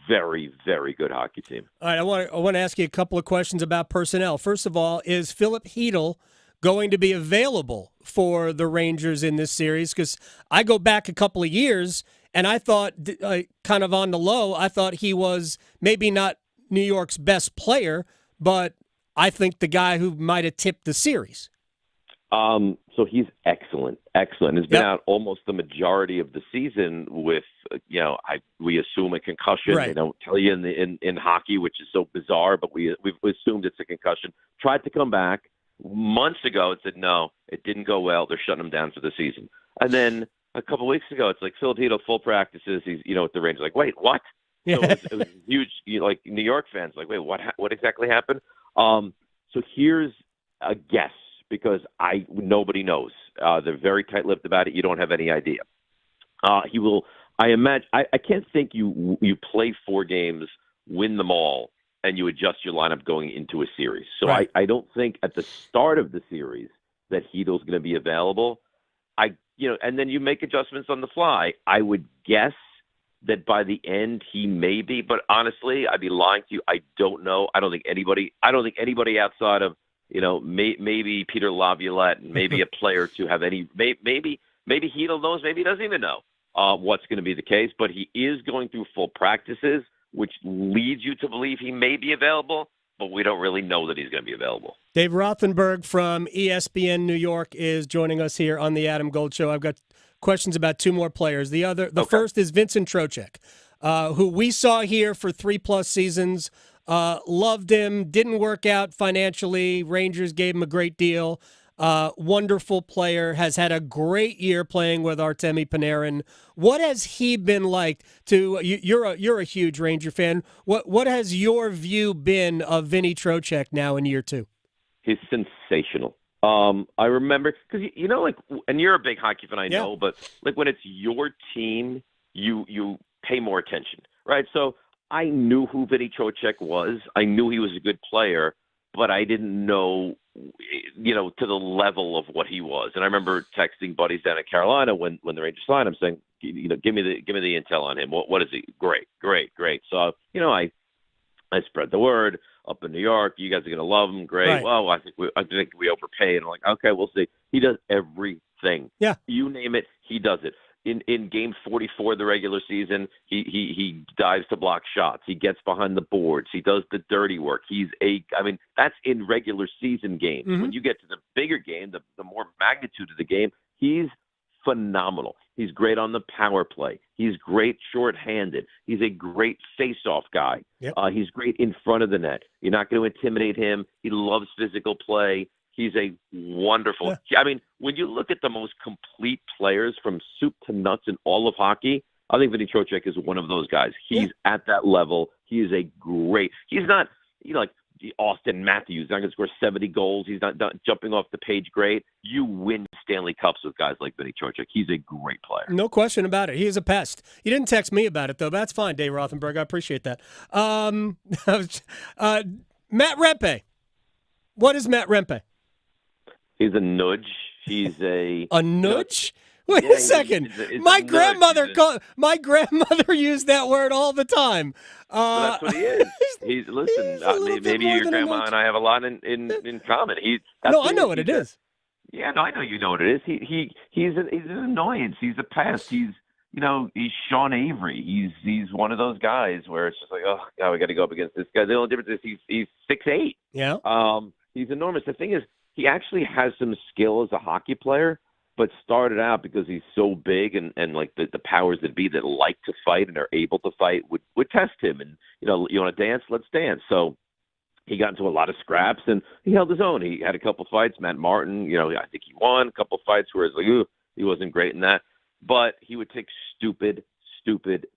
very, very good hockey team. All right, I want to ask you a couple of questions about personnel. First of all, is Philip Hedl going to be available for the Rangers in this series? Because I go back a couple of years, and I thought, kind of on the low, I thought he was maybe not New York's best player, but I think the guy who might have tipped the series. So he's excellent. He's been out almost the majority of the season with, we assume a concussion. Right. They don't tell you in hockey, which is so bizarre, but we've assumed it's a concussion. Tried to come back months ago and said, no, it didn't go well. They're shutting him down for the season. And then a couple of weeks ago, it's like Phil Tito, full practices. He's, with the Rangers, like, wait, what? Yeah. So it was huge, like New York fans, like, wait, what exactly happened? So here's a guess, because nobody knows. They're very tight-lipped about it. You don't have any idea. He will. I imagine. I can't think you play 4 games, win them all, and you adjust your lineup going into a series. So right. I don't think at the start of the series that Hedel's going to be available. And then you make adjustments on the fly. I would guess that by the end he may be, but honestly, I'd be lying to you. I don't know. I don't think anybody outside of maybe Peter Laviolette and maybe a player to have any. Maybe Hedl knows. Maybe he doesn't even know what's going to be the case. But he is going through full practices, which leads you to believe he may be available. But we don't really know that he's going to be available. Dave Rothenberg from ESPN New York is joining us here on the Adam Gold Show. I've got questions about 2 more players. The first is Vincent Trocheck, who we saw here for 3+ seasons. Loved him, didn't work out financially. Rangers gave him a great deal. Wonderful player, has had a great year playing with Artemi Panarin. What has he been like you're a huge Ranger fan. What has your view been of Vinny Trocheck now in year 2? He's sensational. I remember, because, and you're a big hockey fan, I know, but like when it's your team, you pay more attention, right? So I knew who Vinny Trocheck was. I knew he was a good player, but I didn't know, to the level of what he was. And I remember texting buddies down in Carolina when the Rangers signed him, saying, give me the intel on him. What is he? Great. So, I spread the word up in New York. You guys are going to love him. Great. Right. Well, I think we overpaid. I'm like, okay, we'll see. He does everything. Yeah. You name it, he does it. In game 44 of the regular season, he dives to block shots. He gets behind the boards. He does the dirty work. That's in regular season games. Mm-hmm. When you get to the bigger game, the more magnitude of the game, he's phenomenal. He's great on the power play. He's great shorthanded. He's a great face-off guy. Yep. He's great in front of the net. You're not going to intimidate him. He loves physical play. He's a wonderful when you look at the most complete players from soup to nuts in all of hockey, I think Vinny Trocheck is one of those guys. He's at that level. He is he's not, like Austin Matthews. He's not going to score 70 goals. He's not jumping off the page great. You win Stanley Cups with guys like Vinny Trocheck. He's a great player. No question about it. He is a pest. You didn't text me about it, though. That's fine, Dave Rothenberg. I appreciate that. Matt Rempe. What is Matt Rempe? He's a nudge. He's a nudge. Wait a second. My grandmother used that word all the time. Well, that's what he is. He's listen. Maybe your grandma and I have a lot in common. I know what it is. Yeah, no, I know you know what it is. He's an annoyance. He's a pest. He's Sean Avery. He's one of those guys where it's just like, oh God, we got to go up against this guy. The only difference is he's 6'8". Yeah. He's enormous. The thing is, he actually has some skill as a hockey player, but started out because he's so big and like the powers that be that like to fight and are able to fight would test him. And you want to dance? Let's dance. So he got into a lot of scraps and he held his own. He had a couple fights. Matt Martin, I think he won a couple fights where it's like, ooh, he wasn't great in that. But he would take stupid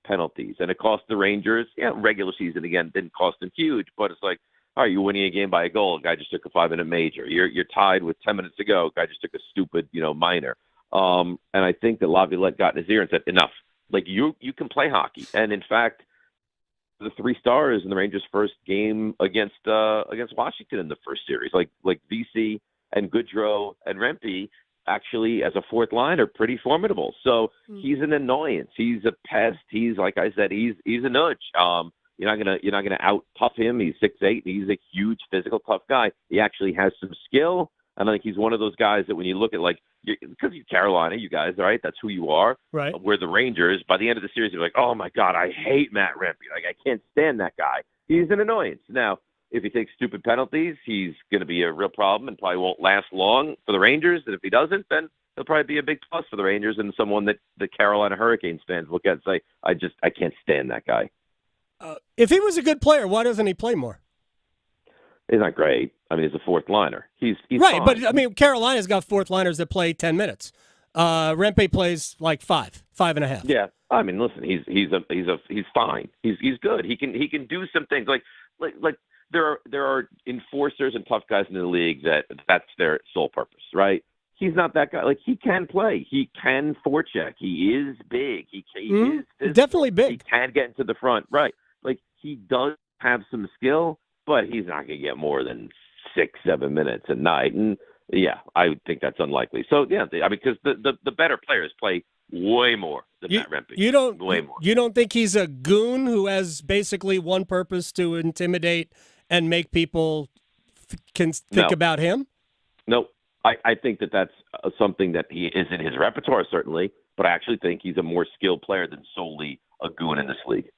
penalties. And it cost the Rangers, regular season again, didn't cost them huge, but it's like, all right, you're winning a game by a goal. A guy just took a 5-minute major. You're tied with 10 minutes to go. A guy just took a stupid, minor. And I think that Laviolette got in his ear and said, enough. Like, you can play hockey. And, in fact, the 3 stars in the Rangers' first game against Washington in the first series, like VC and Goodrow and Rempe, actually, as a fourth line, are pretty formidable. So he's an annoyance. He's a pest. He's, like I said, he's a nudge. You're not gonna out tough him. He's 6'8". He's a huge physical tough guy. He actually has some skill, and I think he's one of those guys that when you look at because you're Carolina, you guys, right? That's who you are. Right. We're the Rangers. By the end of the series, you're like, oh my God, I hate Matt Rempe. Like I can't stand that guy. He's an annoyance. Now, if he takes stupid penalties, he's going to be a real problem and probably won't last long for the Rangers. And if he doesn't, then he'll probably be a big plus for the Rangers and someone that the Carolina Hurricanes fans look at and say, I can't stand that guy. If he was a good player, why doesn't he play more? He's not great. I mean, he's a fourth liner. He's right, fine. but I mean, Carolina's got fourth liners that play 10 minutes. Rempe plays like 5.5. Yeah, I mean, listen, he's fine. He's good. He can do some things like there are enforcers and tough guys in the league that's their sole purpose, right? He's not that guy. Like he can play. He can forecheck. He is big. He is physical. Definitely big. He can get into the front, right? Like he does have some skill, but he's not going to get more than 6-7 minutes a night. And yeah, I think that's unlikely. So yeah, because the better players play way more than Matt Rempe. Way more. You don't think he's a goon who has basically one purpose to intimidate and make people can think about him? No, I think that's something that he is in his repertoire certainly, but I actually think he's a more skilled player than solely a goon in this league.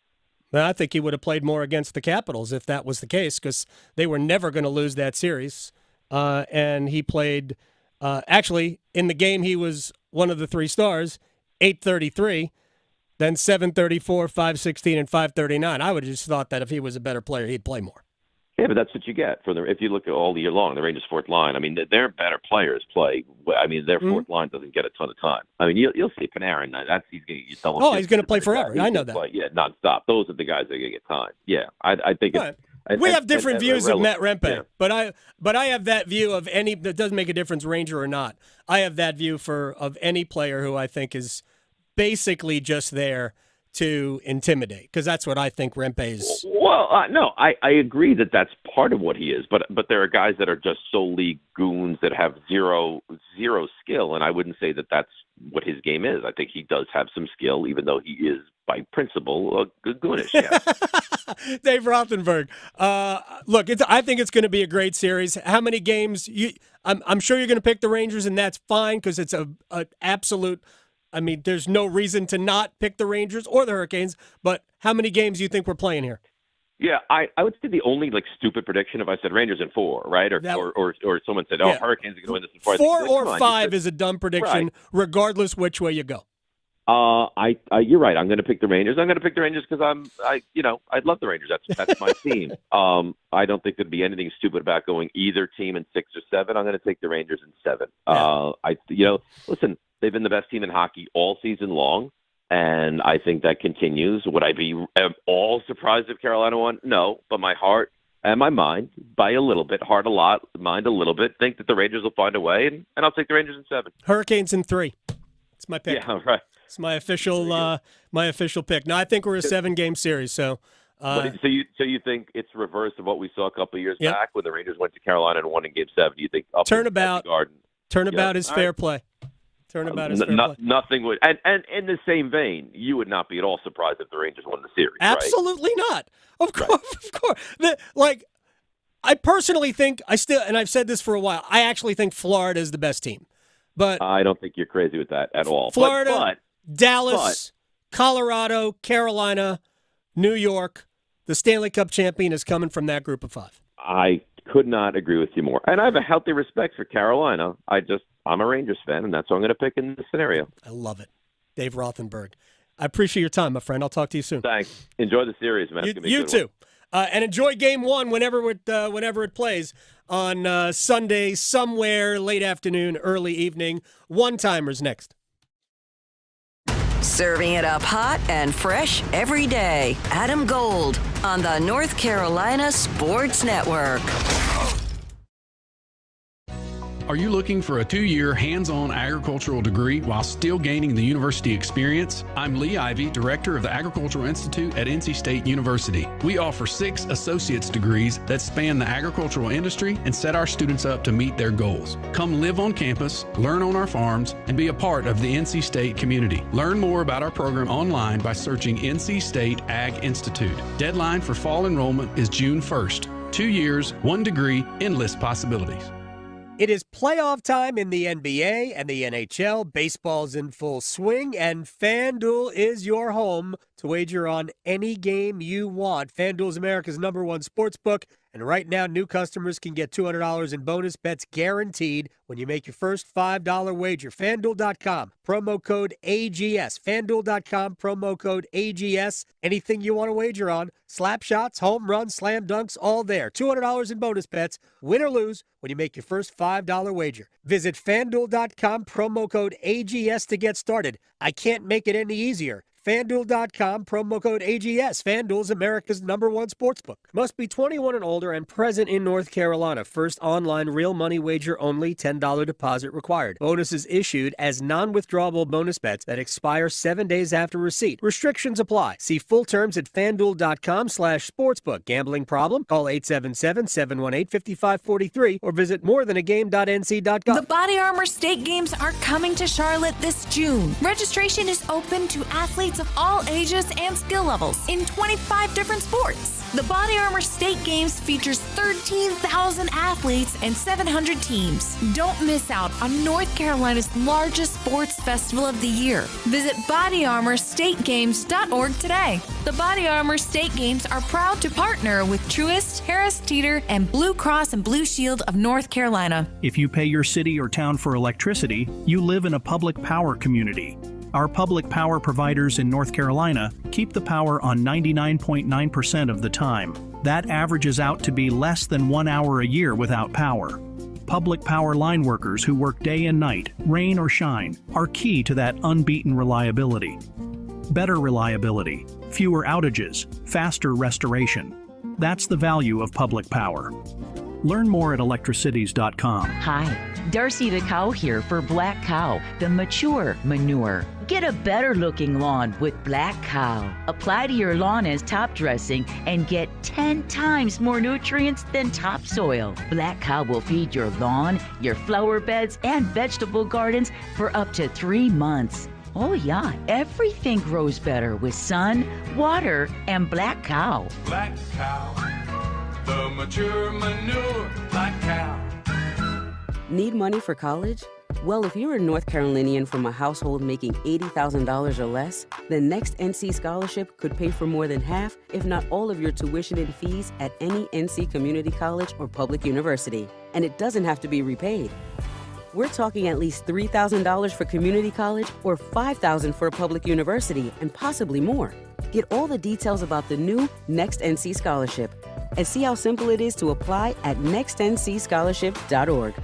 Well, I think he would have played more against the Capitals if that was the case because they were never going to lose that series. And he played, actually, in the game he was one of the 3 stars, 8:33, then 7:34, 5:16, and 5:39. I would have just thought that if he was a better player, he'd play more. Yeah, but that's what you get if you look at all year long, the Rangers' fourth line. I mean, their better players play. I mean, their fourth line doesn't get a ton of time. I mean, you'll see Panarin. He's going to get double. Oh, he's going to play forever. I know that. Play, nonstop. Those are the guys that are going to get time. Yeah, I think it's. We have different views of Matt Rempe, but I have that view of any. That doesn't make a difference, Ranger or not. I have that view of any player who I think is basically just there to intimidate, because that's what I think Rempe is. Well, no, I agree that that's part of what he is, but there are guys that are just solely goons that have zero skill, and I wouldn't say that that's what his game is. I think he does have some skill, even though he is by principle goonish. Yeah. Dave Rothenberg. Look, I think it's going to be a great series. How many games? I'm sure you're going to pick the Rangers, and that's fine because it's an absolute. I mean, there's no reason to not pick the Rangers or the Hurricanes, but how many games do you think we're playing here? Yeah, I would say the only stupid prediction if I said Rangers in 4, right? Or someone said, Hurricanes are going to win this in 4. 4 or 5 is a dumb prediction, regardless which way you go. You're right. I'm going to pick the Rangers. I'm going to pick the Rangers because I love the Rangers. That's my team. I don't think there'd be anything stupid about going either team in 6 or 7. I'm going to take the Rangers in 7. Yeah. Listen. They've been the best team in hockey all season long, and I think that continues. Would I be all surprised if Carolina won? No, but my heart and my mind, by a little bit, heart a lot, mind a little bit, think that the Rangers will find a way, and I'll take the Rangers in 7. Hurricanes in 3. It's my pick. Yeah, right. It's my official pick. No, I think we're a 7-game series. So you think it's reverse of what we saw a couple of years back when the Rangers went to Carolina and won in Game 7? You think turnabout is fair play. Turnabout is fair play. Nothing would. And in the same vein, you would not be at all surprised if the Rangers won the series. Absolutely not. Of course. I personally think and I've said this for a while. I actually think Florida is the best team, but I don't think you're crazy with that at all. Florida, Dallas, Colorado, Carolina, New York. The Stanley Cup champion is coming from that group of 5. I could not agree with you more. And I have a healthy respect for Carolina. I'm a Rangers fan, and that's what I'm going to pick in this scenario. I love it. Dave Rothenberg. I appreciate your time, my friend. I'll talk to you soon. Thanks. Enjoy the series, man. You too. And enjoy Game 1 whenever it plays on Sunday, somewhere late afternoon, early evening. One-timers next. Serving it up hot and fresh every day. Adam Gold on the North Carolina Sports Network. Are you looking for a 2-year hands-on agricultural degree while still gaining the university experience? I'm Lee Ivey, Director of the Agricultural Institute at NC State University. We offer 6 associate's degrees that span the agricultural industry and set our students up to meet their goals. Come live on campus, learn on our farms, and be a part of the NC State community. Learn more about our program online by searching NC State Ag Institute. Deadline for fall enrollment is June 1st. 2 years, 1 degree, endless possibilities. It is playoff time in the NBA and the NHL. Baseball's in full swing, and FanDuel is your home to wager on any game you want. FanDuel is America's #1 sportsbook, and right now new customers can get $200 in bonus bets guaranteed when you make your first $5 wager. FanDuel.com, promo code AGS. FanDuel.com, promo code AGS. Anything you want to wager on, slap shots, home runs, slam dunks, all there. $200 in bonus bets, win or lose, when you make your first $5 wager. Visit FanDuel.com, promo code AGS to get started. I can't make it any easier. FanDuel.com, promo code AGS. FanDuel's America's #1 sportsbook. Must be 21 and older and present in North Carolina. First online real money wager only. $10 deposit required. Bonuses issued as non-withdrawable bonus bets that expire 7 days after receipt. Restrictions apply. See full terms at FanDuel.com/sportsbook. Gambling problem? Call 877-718-5543 or visit morethanagame.nc.gov. The Body Armor State Games are coming to Charlotte this June. Registration is open to athletes of all ages and skill levels in 25 different sports. The Body Armor State Games features 13,000 athletes and 700 teams. Don't miss out on North Carolina's largest sports festival of the year. Visit bodyarmorstategames.org today. The Body Armor State Games are proud to partner with Truist, Harris Teeter, and Blue Cross and Blue Shield of North Carolina. If you pay your city or town for electricity, you live in a public power community. Our public power providers in North Carolina keep the power on 99.9% of the time. That averages out to be less than 1 hour a year without power. Public power line workers who work day and night, rain or shine, are key to that unbeaten reliability. Better reliability, fewer outages, faster restoration. That's the value of public power. Learn more at electricities.com. Hi, Darcy the Cow here for Black Cow, the mature manure. Get a better-looking lawn with Black Cow. Apply to your lawn as top dressing and get 10 times more nutrients than topsoil. Black Cow will feed your lawn, your flower beds, and vegetable gardens for up to 3 months. Oh yeah, everything grows better with sun, water, and Black Cow. Black Cow, the mature manure, Black Cow. Need money for college? Well, if you're a North Carolinian from a household making $80,000 or less, then Next NC Scholarship could pay for more than half, if not all of your tuition and fees at any NC community college or public university. And it doesn't have to be repaid. We're talking at least $3,000 for community college or $5,000 for a public university and possibly more. Get all the details about the new Next NC Scholarship and see how simple it is to apply at nextncscholarship.org.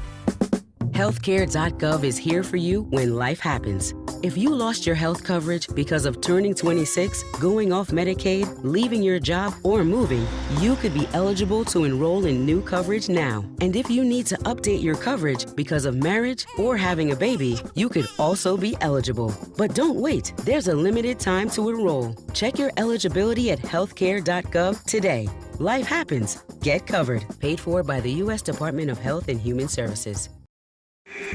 Healthcare.gov is here for you when life happens. If you lost your health coverage because of turning 26, going off Medicaid, leaving your job, or moving, you could be eligible to enroll in new coverage now. And if you need to update your coverage because of marriage or having a baby, you could also be eligible. But don't wait. There's a limited time to enroll. Check your eligibility at healthcare.gov today. Life happens. Get covered. Paid for by the U.S. Department of Health and Human Services.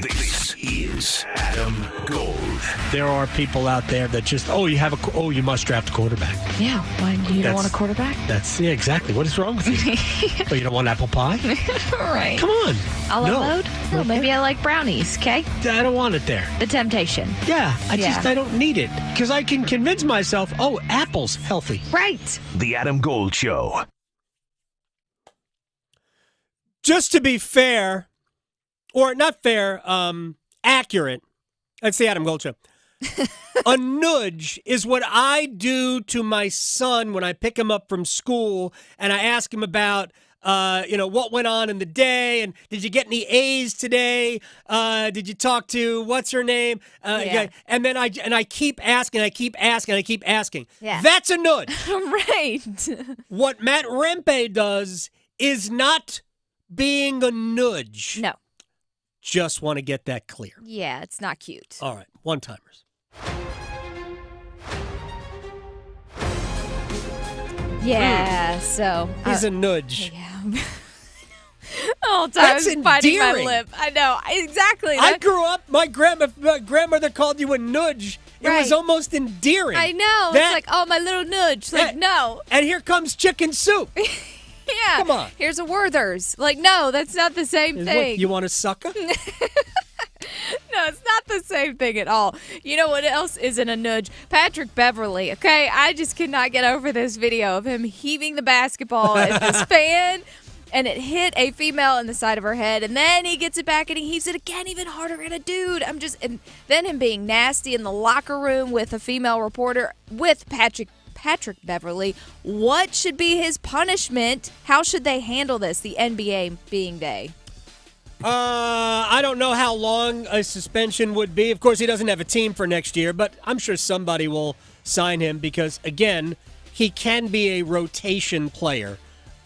This is Adam Gold. There are people out there that just, you must draft a quarterback. Yeah, why you don't want a quarterback? Yeah, exactly. What is wrong with you? Oh, you don't want apple pie? Right. Come on. A la mode? No, maybe I like brownies, okay? I don't want it there. The temptation. Yeah, I don't need it. Because I can convince myself, apple's healthy. Right. The Adam Gold Show. Just to be fair, or not fair, accurate, that's the Adam Gold Show. A nudge is what I do to my son when I pick him up from school and I ask him about, what went on in the day and did you get any A's today? Did you talk to what's her name? And then I keep asking, Yeah. That's a nudge. Right. What Matt Rempe does is not being a nudge. No. Just want to get that clear. Yeah, it's not cute. All right, one-timers. Yeah, so. He's a nudge. Yeah. All the time That's I was biting my endearing. lip. I know, exactly. I grew up, my grandmother called you a nudge. It was Right. almost endearing. I know. It's like, my little nudge. Like, no. And here comes chicken soup. Yeah. Come on. Here's a Werther's. Like, no, that's not the same thing. What, you want a sucker? No, it's not the same thing at all. You know what else isn't a nudge? Patrick Beverly, okay? I just cannot get over this video of him heaving the basketball at this fan, and it hit a female in the side of her head, and then he gets it back and he heaves it again even harder at a dude. And then him being nasty in the locker room with a female reporter with Patrick Beverly. What should be his punishment? How should they handle this, the NBA being they? I don't know how long a suspension would be. Of course, he doesn't have a team for next year, but I'm sure somebody will sign him because, again, he can be a rotation player.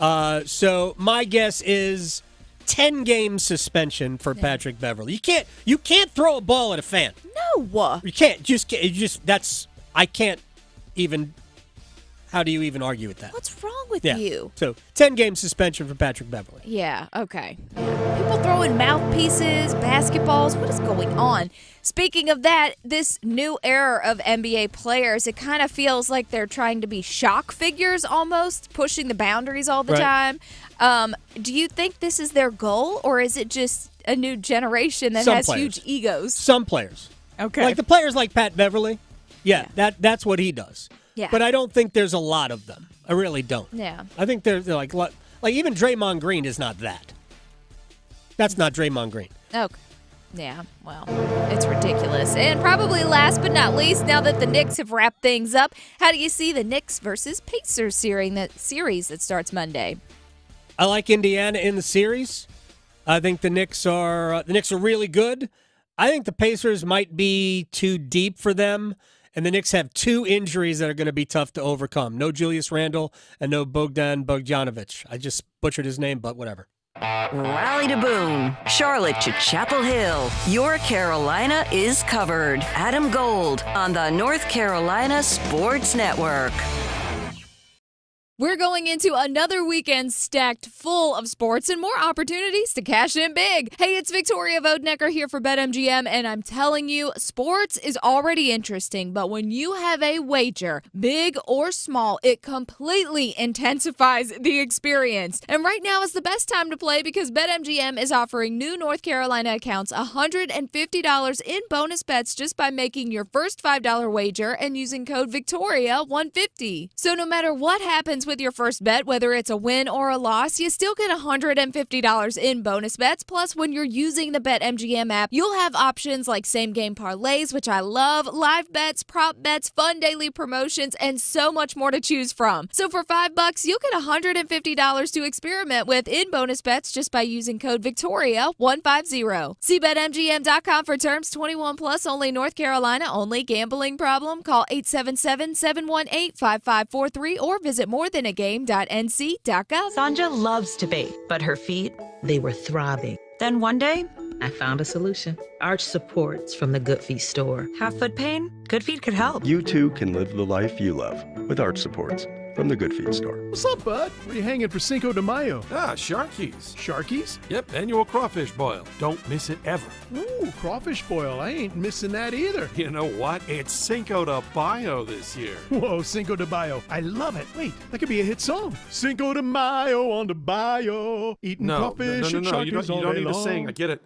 So my guess is 10-game suspension for Patrick Beverly. You can't throw a ball at a fan. No. You can't. I can't even. How do you even argue with that? What's wrong with Yeah. you? So 10-game suspension for Patrick Beverly. Yeah, okay. People throwing mouthpieces, basketballs, what is going on? Speaking of that, this new era of NBA players, it kind of feels like they're trying to be shock figures almost, pushing the boundaries all the Right. time. Do you think this is their goal, or is it just a new generation that Some has players. huge egos? Some players. Okay. Like the players like Pat Beverly. Yeah. That's what he does. Yeah. But I don't think there's a lot of them. I really don't. Yeah. I think they're like even Draymond Green is not that. That's not Draymond Green. Okay. Yeah, well, it's ridiculous. And probably last but not least, now that the Knicks have wrapped things up, how do you see the Knicks versus Pacers series that starts Monday? I like Indiana in the series. I think the Knicks are really good. I think the Pacers might be too deep for them, and the Knicks have two injuries that are going to be tough to overcome. No Julius Randle and no Bogdan Bogdanovic. I just butchered his name, but whatever. Raleigh to Boone, Charlotte to Chapel Hill. Your Carolina is covered. Adam Gold on the North Carolina Sports Network. We're going into another weekend stacked full of sports and more opportunities to cash in big. Hey, it's Victoria Vodnecker here for BetMGM, and I'm telling you, sports is already interesting, but when you have a wager, big or small, it completely intensifies the experience. And right now is the best time to play because BetMGM is offering new North Carolina accounts $150 in bonus bets just by making your first $5 wager and using code VICTORIA150. So no matter what happens with your first bet, whether it's a win or a loss, you still get $150 in bonus bets. Plus, when you're using the BetMGM app, you'll have options like same-game parlays, which I love, live bets, prop bets, fun daily promotions, and so much more to choose from. So for $5, you'll get $150 to experiment with in bonus bets just by using code VICTORIA150. See BetMGM.com for terms. 21 plus, only North Carolina, only. Gambling problem? Call 877-718-5543 or visit morethanagame.nc.gov. Sanja loves to bathe, but her feet, they were throbbing. Then one day, I found a solution. Arch supports from the Good Feet store. Have foot pain? Good Feet could help. You too can live the life you love with Arch Supports. from the Good Feed store. What's up, bud? Where you hanging for Cinco de Mayo? Sharkies. Sharkies? Yep, annual crawfish boil. Don't miss it ever. Ooh, crawfish boil. I ain't missing that either. You know what? It's Cinco de Mayo this year. Whoa, Cinco de Mayo. I love it. Wait, that could be a hit song. Cinco de Mayo on the bayou. Eating crawfish and Sharkies you don't need to sing. I get it.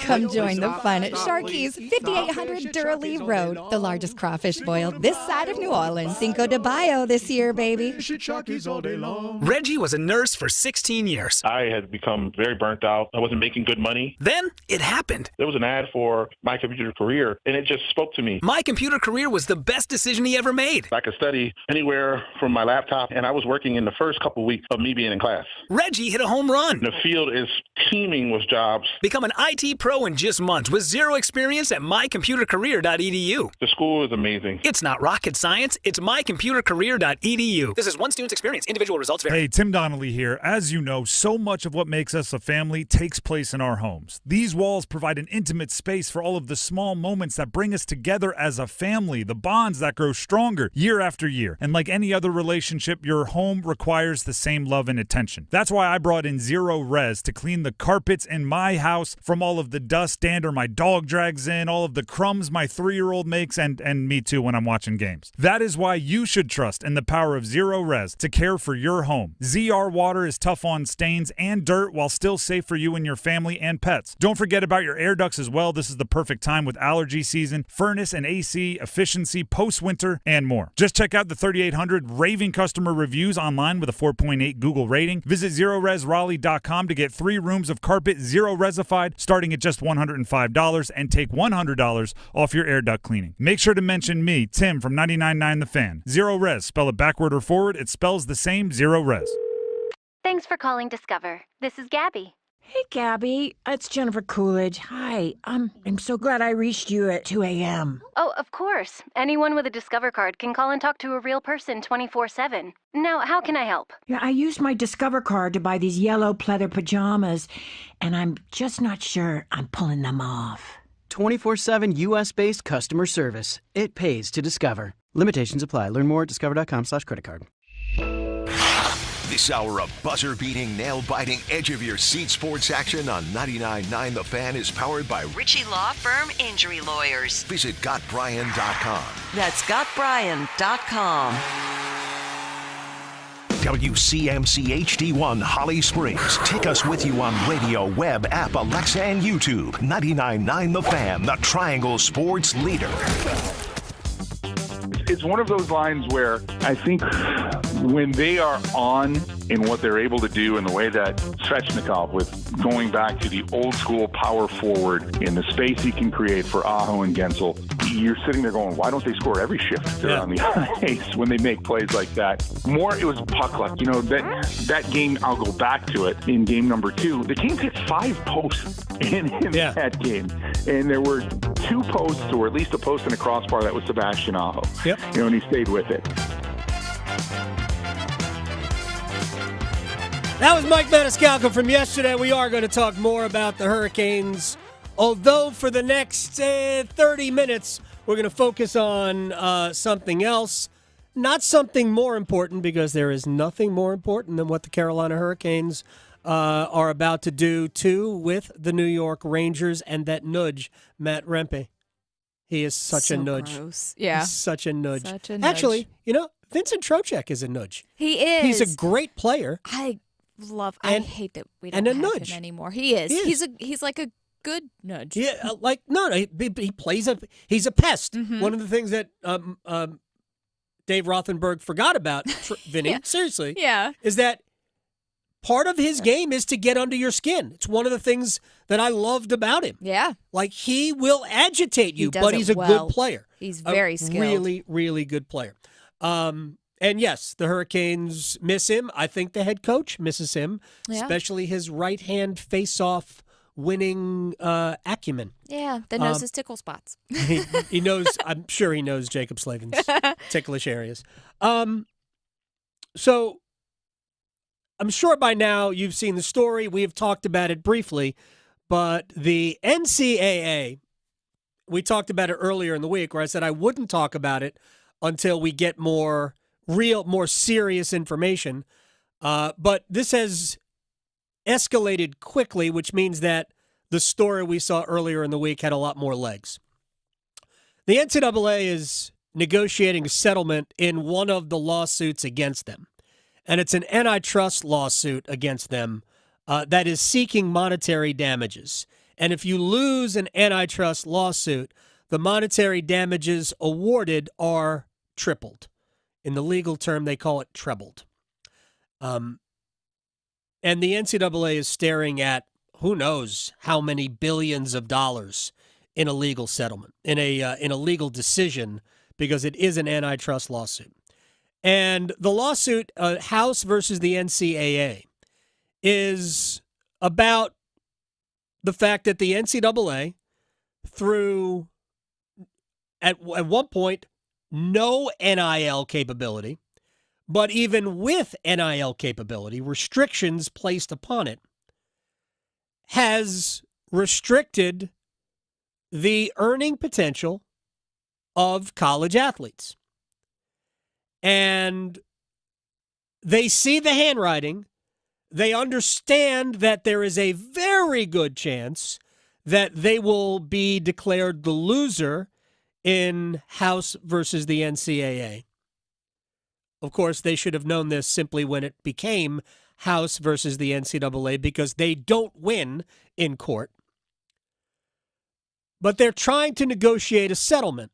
Come join the fun at Sharky's, 5800 Durley Road, the largest crawfish boil this side of New Orleans. Cinco de Mayo this year, baby. Sharkies all day long. Reggie was a nurse for 16 years. I had become very burnt out. I wasn't making good money. Then it happened. There was an ad for My Computer Career, and it just spoke to me. My Computer Career was the best decision he ever made. I could study anywhere from my laptop, and I was working in the first couple weeks of me being in class. Reggie hit a home run. The field is teeming with jobs. Become an IT pro in just months with zero experience at mycomputercareer.edu. The school is amazing. It's not rocket science. It's mycomputercareer.edu. This is one student's experience. Individual results vary. Hey, Tim Donnelly here. As you know, so much of what makes us a family takes place in our homes. These walls provide an intimate space for all of the small moments that bring us together as a family, the bonds that grow stronger year after year. And like any other relationship, your home requires the same love and attention. That's why I brought in Zero Res to clean the carpets in my house from all of the dust, dander my dog drags in, all of the crumbs my 3-year-old makes, and me too when I'm watching games. That is why you should trust in the power of Zero Res to care for your home. ZR water is tough on stains and dirt while still safe for you and your family and pets. Don't forget about your air ducts as well. This is the perfect time with allergy season, furnace and AC efficiency, post-winter, and more. Just check out the 3,800 raving customer reviews online with a 4.8 Google rating. Visit ZeroResRaleigh.com to get 3 rooms of carpet Zero Resified starting at just $105 and take $100 off your air duct cleaning. Make sure to mention me, Tim from 99.9 The Fan. Zero Res, spell it backward or forward, it spells the same. Zero Res. Thanks for calling Discover. This is Gabby. Hey, Gabby. It's Jennifer Coolidge. Hi. I'm so glad I reached you at 2 a.m. Oh, of course. Anyone with a Discover card can call and talk to a real person 24/7. Now, how can I help? Yeah, I used my Discover card to buy these yellow pleather pajamas, and I'm just not sure I'm pulling them off. 24/7 U.S.-based customer service. It pays to Discover. Limitations apply. Learn more at discover.com/creditcard. This hour of buzzer-beating, nail-biting, edge-of-your-seat sports action on 99.9 The Fan is powered by Ritchie Law Firm Injury Lawyers. Visit GotBryan.com. That's GotBryan.com. WCMC HD1 Holly Springs. Take us with you on radio, web, app, Alexa, and YouTube. 99.9 The Fan, the Triangle Sports leader. It's one of those lines where I think when they are on in what they're able to do in the way that Svechnikov, with going back to the old school power forward in the space he can create for Aho and Gensel, you're sitting there going, why don't they score every shift they're on the ice when they make plays like that? More, it was puck luck. You know, that game, I'll go back to it, in game number 2, the Kings hit 5 posts in that game. And there were 2 posts, or at least a post and a crossbar that was Sebastian Aho. Yep. You know, and he stayed with it. That was Mike Maniscalco from yesterday. We are going to talk more about the Hurricanes, although for the next 30 minutes, we're going to focus on something else. Not something more important, because there is nothing more important than what the Carolina Hurricanes are about to do, too, with the New York Rangers and that nudge, Matt Rempe. He is such a nudge. Gross. Yeah. He's such a nudge. Such a nudge. Actually, you know, Vincent Trocheck is a nudge. He is. He's a great player. I hate that we don't have him anymore. He is. He's like a good nudge. Yeah, he plays he's a pest. Mm-hmm. One of the things that Dave Rothenberg forgot about, Vinny, seriously, is that part of his game is to get under your skin. It's one of the things that I loved about him. Yeah. Like, he will agitate you, but he's a good player. He's very skilled. Really, really good player. And yes, the Hurricanes miss him. I think the head coach misses him, especially his right-hand face-off winning acumen. Yeah, that knows his tickle spots. He knows, I'm sure he knows Jacob Slavin's ticklish areas. So I'm sure by now you've seen the story. We have talked about it briefly, but the NCAA, we talked about it earlier in the week, where I said I wouldn't talk about it until we get more more serious information. But this has escalated quickly, which means that the story we saw earlier in the week had a lot more legs. The NCAA is negotiating a settlement in one of the lawsuits against them. And it's an antitrust lawsuit against them that is seeking monetary damages. And if you lose an antitrust lawsuit, the monetary damages awarded are tripled. In the legal term, they call it trebled. And the NCAA is staring at who knows how many billions of dollars in a legal settlement, in a legal decision, because it is an antitrust lawsuit. And the lawsuit, House versus the NCAA, is about the fact that the NCAA, through at one point, no NIL capability, but even with NIL capability, restrictions placed upon it, has restricted the earning potential of college athletes. And they see the handwriting. They understand that there is a very good chance that they will be declared the loser in House versus the NCAA. Of course, they should have known this simply when it became House versus the NCAA, because they don't win in court. But they're trying to negotiate a settlement.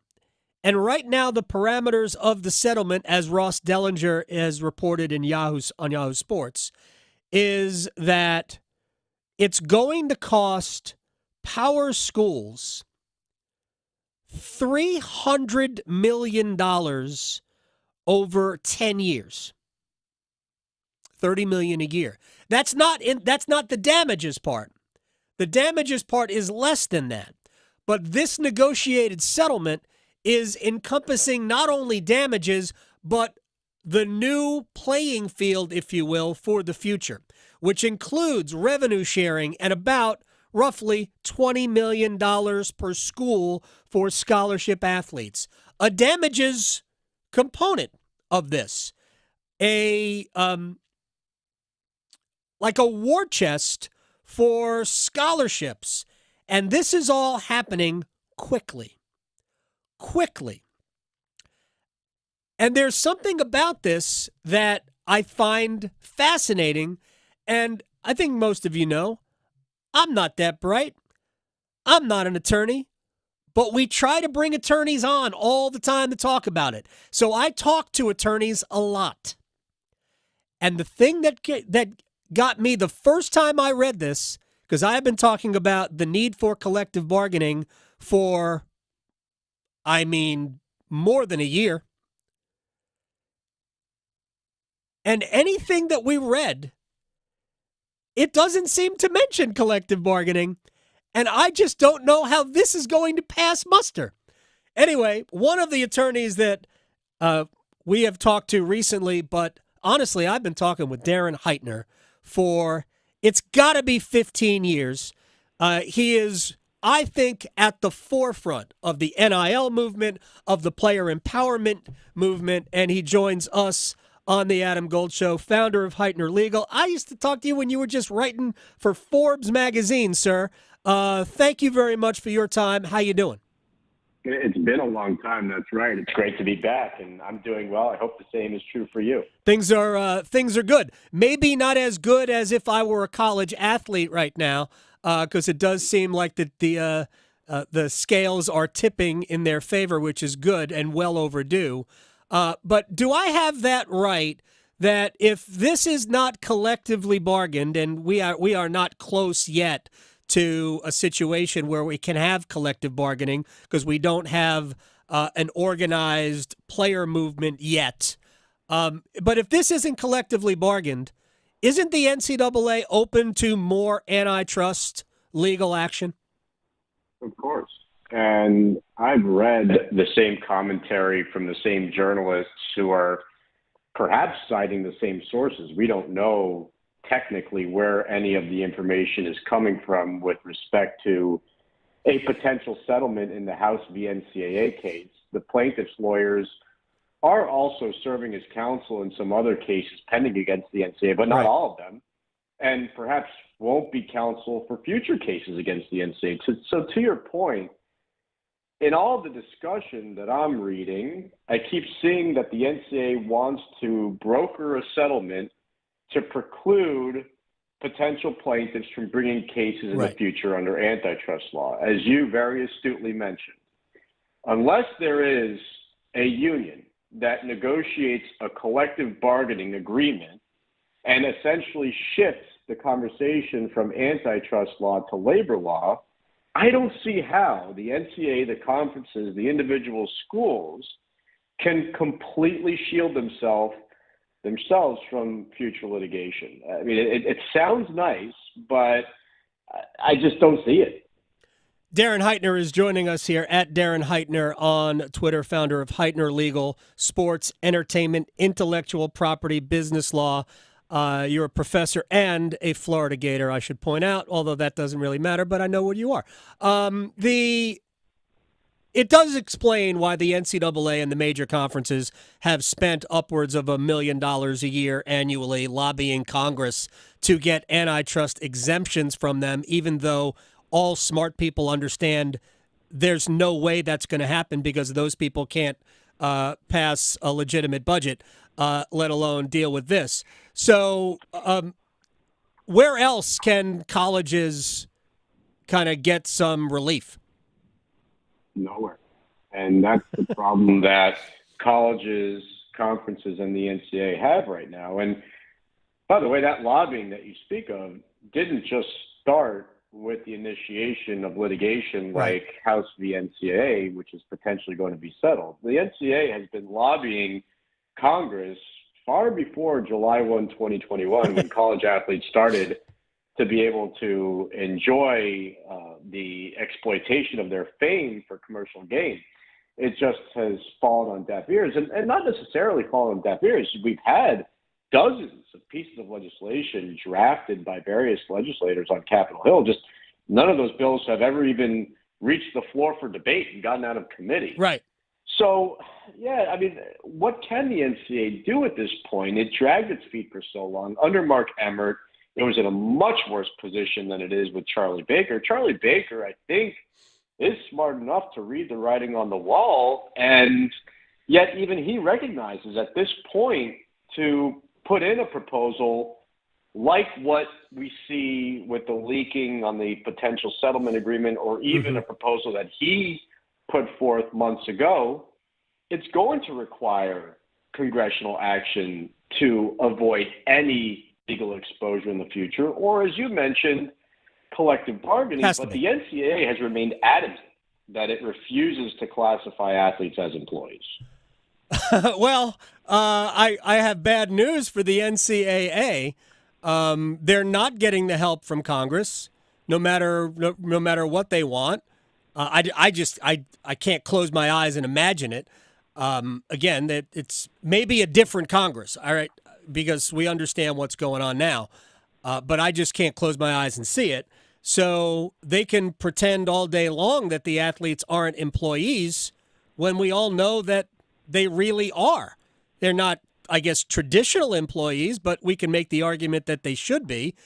And right now, the parameters of the settlement, as Ross Dellinger has reported on Yahoo Sports, is that it's going to cost power schools $300 million over 10 years. $30 million a year. That's not the damages part. The damages part is less than that. But this negotiated settlement is encompassing not only damages, but the new playing field, if you will, for the future, which includes revenue sharing and about roughly $20 million per school for scholarship athletes. A damages component of this. Like a war chest for scholarships. And this is all happening quickly. And there's something about this that I find fascinating, and I think most of you know, I'm not that bright. I'm not an attorney, but we try to bring attorneys on all the time to talk about it. So I talk to attorneys a lot. And the thing that got me the first time I read this, because I have been talking about the need for collective bargaining for, more than a year. And anything that we read, it doesn't seem to mention collective bargaining. And I just don't know how this is going to pass muster. Anyway, one of the attorneys that we have talked to recently, but honestly, I've been talking with Darren Heitner for, it's got to be 15 years. He is, I think, at the forefront of the NIL movement, of the player empowerment movement, and he joins us on the Adam Gold Show, founder of Heitner Legal. I used to talk to you when you were just writing for Forbes magazine, sir. Thank you very much for your time. How you doing? It's been a long time. That's right. It's great to be back, and I'm doing well. I hope the same is true for you. Things are good. Maybe not as good as if I were a college athlete right now, because it does seem like the scales are tipping in their favor, which is good and well overdue. But do I have that right, that if this is not collectively bargained, and we are not close yet to a situation where we can have collective bargaining because we don't have an organized player movement yet. But if this isn't collectively bargained, isn't the NCAA open to more antitrust legal action? Of course. And I've read the same commentary from the same journalists who are perhaps citing the same sources. We don't know technically where any of the information is coming from with respect to a potential settlement in the House v. NCAA case. The plaintiffs' lawyers are also serving as counsel in some other cases pending against the NCAA, but not Right. all of them, and perhaps won't be counsel for future cases against the NCAA. So to your point, in all the discussion that I'm reading, I keep seeing that the NCAA wants to broker a settlement to preclude potential plaintiffs from bringing cases in the future under antitrust law. As you very astutely mentioned, unless there is a union that negotiates a collective bargaining agreement and essentially shifts the conversation from antitrust law to labor law, I don't see how the NCAA, the conferences, the individual schools can completely shield themselves from future litigation. I mean, it sounds nice, but I just don't see it. Darren Heitner is joining us here at Darren Heitner on Twitter, founder of Heitner Legal, Sports, Entertainment, Intellectual Property, Business Law. You're a professor and a Florida Gator, I should point out, although that doesn't really matter, but I know what you are. It does explain why the NCAA and the major conferences have spent upwards of $1 million a year annually lobbying Congress to get antitrust exemptions from them, even though all smart people understand there's no way that's going to happen because those people can't pass a legitimate budget, let alone deal with this. So where else can colleges kind of get some relief? Nowhere. And that's the problem that colleges, conferences, and the NCAA have right now. And by the way, that lobbying that you speak of didn't just start with the initiation of litigation like House v. NCAA, which is potentially going to be settled. The NCAA has been lobbying Congress far before July 1, 2021, when college athletes started to be able to enjoy the exploitation of their fame for commercial gain. It just has fallen on deaf ears, and not necessarily fallen on deaf ears. We've had dozens of pieces of legislation drafted by various legislators on Capitol Hill. Just none of those bills have ever even reached the floor for debate and gotten out of committee. Right. So, yeah, I mean, what can the NCAA do at this point? It dragged its feet for so long. Under Mark Emmert, it was in a much worse position than it is with Charlie Baker. Charlie Baker, I think, is smart enough to read the writing on the wall, and yet even he recognizes at this point to put in a proposal like what we see with the leaking on the potential settlement agreement, or even a proposal that he put forth months ago, it's going to require congressional action to avoid any legal exposure in the future, or as you mentioned, collective bargaining. But the NCAA has remained adamant that it refuses to classify athletes as employees. Well, I have bad news for the NCAA. They're not getting the help from Congress, no matter what they want. I can't close my eyes and imagine it. Again, that it's maybe a different Congress, all right, because we understand what's going on now. But I just can't close my eyes and see it. So they can pretend all day long that the athletes aren't employees when we all know that they really are. They're not, I guess, traditional employees, but we can make the argument that they should be.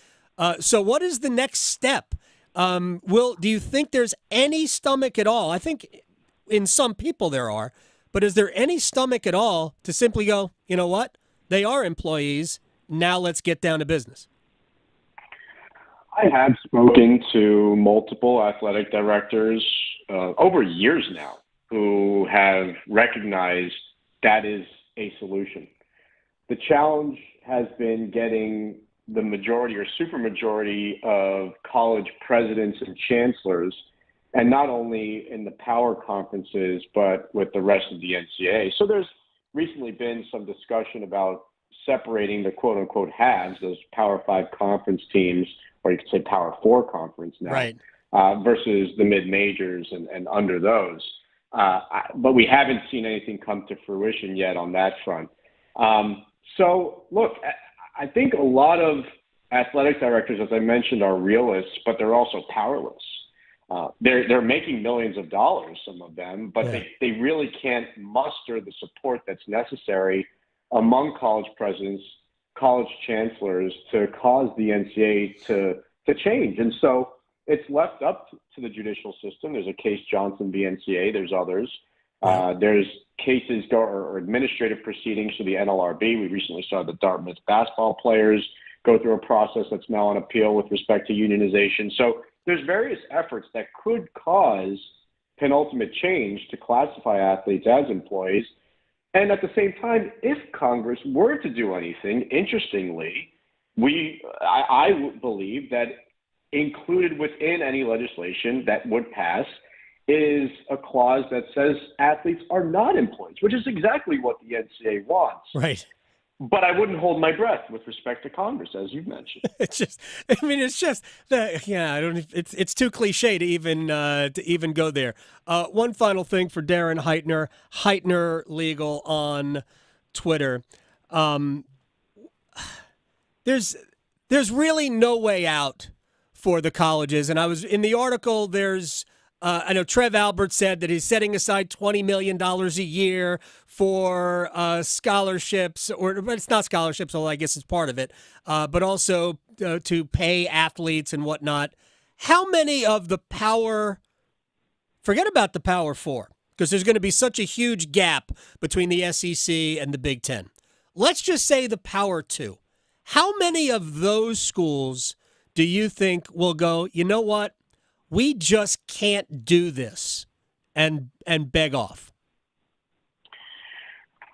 So what is the next step? Do you think there's any stomach at all? I think in some people there are, but is there any stomach at all to simply go, you know what? They are employees. Now let's get down to business. I have spoken to multiple athletic directors over years now who have recognized that is a solution. The challenge has been getting the majority or supermajority of college presidents and chancellors, and not only in the power conferences, but with the rest of the NCAA. So there's recently been some discussion about separating the quote-unquote halves, those Power 5 conference teams, or you could say Power 4 conference now, right, versus the mid-majors and under those. But we haven't seen anything come to fruition yet on that front. So, look, I think a lot of athletic directors, as I mentioned, are realists, but they're also powerless. They're making millions of dollars, some of them, but Yeah. they really can't muster the support that's necessary among college presidents, college chancellors to cause the NCAA to change. And so it's left up to the judicial system. There's a case Johnson v. NCAA. There's others. There's cases or administrative proceedings to the NLRB. We recently saw the Dartmouth basketball players go through a process that's now on appeal with respect to unionization. So there's various efforts that could cause penultimate change to classify athletes as employees. And at the same time, if Congress were to do anything, interestingly, I believe that included within any legislation that would pass is a clause that says athletes are not employees, which is exactly what the NCAA wants. Right. But I wouldn't hold my breath with respect to Congress, as you've mentioned. It's just it's too cliche to even go there. One final thing for Darren Heitner Legal on Twitter. There's really no way out for the colleges, and I was in the article. There's I know Trev Albert said that he's setting aside $20 million a year for scholarships, but it's not scholarships, although I guess it's part of it, but also to pay athletes and whatnot. How many of the forget about the Power Four, because there's going to be such a huge gap between the SEC and the Big Ten. Let's just say the Power Two. How many of those schools do you think will go, you know what? We just can't do this and beg off?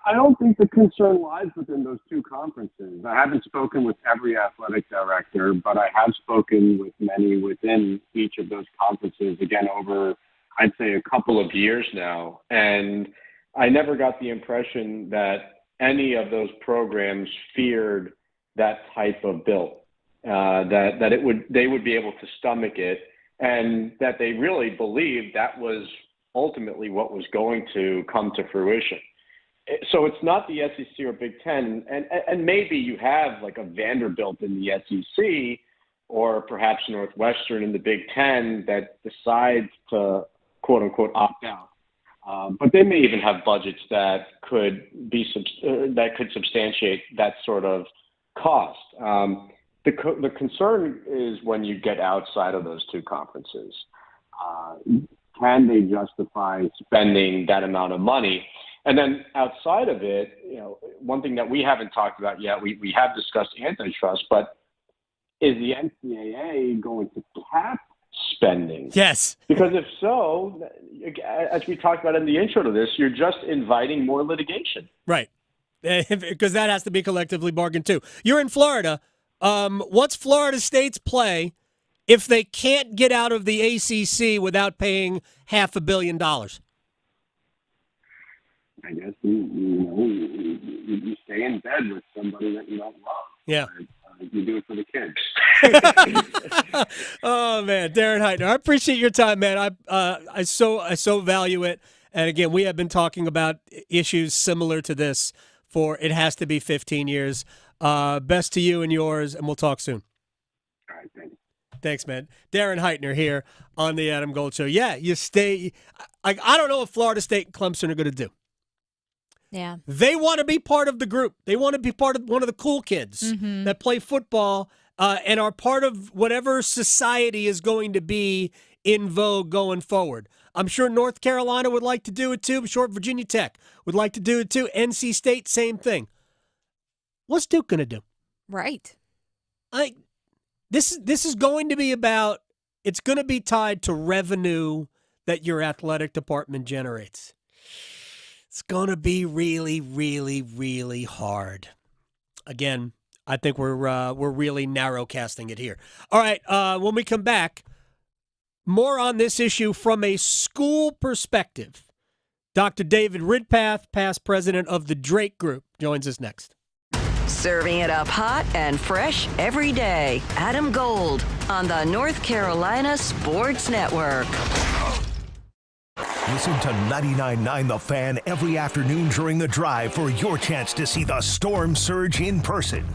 I don't think the concern lies within those two conferences. I haven't spoken with every athletic director, but I have spoken with many within each of those conferences, again, over, I'd say, a couple of years now. And I never got the impression that any of those programs feared that type of bill, that they would be able to stomach it, and that they really believed that was ultimately what was going to come to fruition. So it's not the SEC or Big Ten, and maybe you have like a Vanderbilt in the SEC or perhaps Northwestern in the Big Ten that decides to, quote unquote, opt out. But they may even have budgets that could substantiate that sort of cost. The concern is when you get outside of those two conferences. Can they justify spending that amount of money? And then outside of it, one thing that we haven't talked about yet, we have discussed antitrust, but is the NCAA going to cap spending? Yes. Because if so, as we talked about in the intro to this, you're just inviting more litigation. Right. Because that has to be collectively bargained too. You're in Florida. What's Florida State's play if they can't get out of the ACC without paying $500 million? I guess you stay in bed with somebody that you don't love. Yeah. You do it for the kids. Oh man, Darren Heitner, I appreciate your time, man. I so value it. And again, we have been talking about issues similar to this for it has to be 15 years. Best to you and yours, and we'll talk soon. All right, thanks. Thanks, man. Darren Heitner here on the Adam Gold Show. Yeah, you stay. I don't know what Florida State and Clemson are going to do. Yeah. They want to be part of the group. They want to be part of one of the cool kids that play football and are part of whatever society is going to be in vogue going forward. I'm sure North Carolina would like to do it too. I'm sure Virginia Tech would like to do it too. NC State, same thing. What's Duke going to do? Right. This is going to be about, it's going to be tied to revenue that your athletic department generates. It's going to be really, really, really hard. Again, I think we're really narrow casting it here. All right, when we come back, more on this issue from a school perspective. Dr. David Ridpath, past president of the Drake Group, joins us next. Serving it up hot and fresh every day. Adam Gold on the North Carolina Sports Network. Listen to 99.9 The Fan every afternoon during the drive for your chance to see the Storm Surge in person.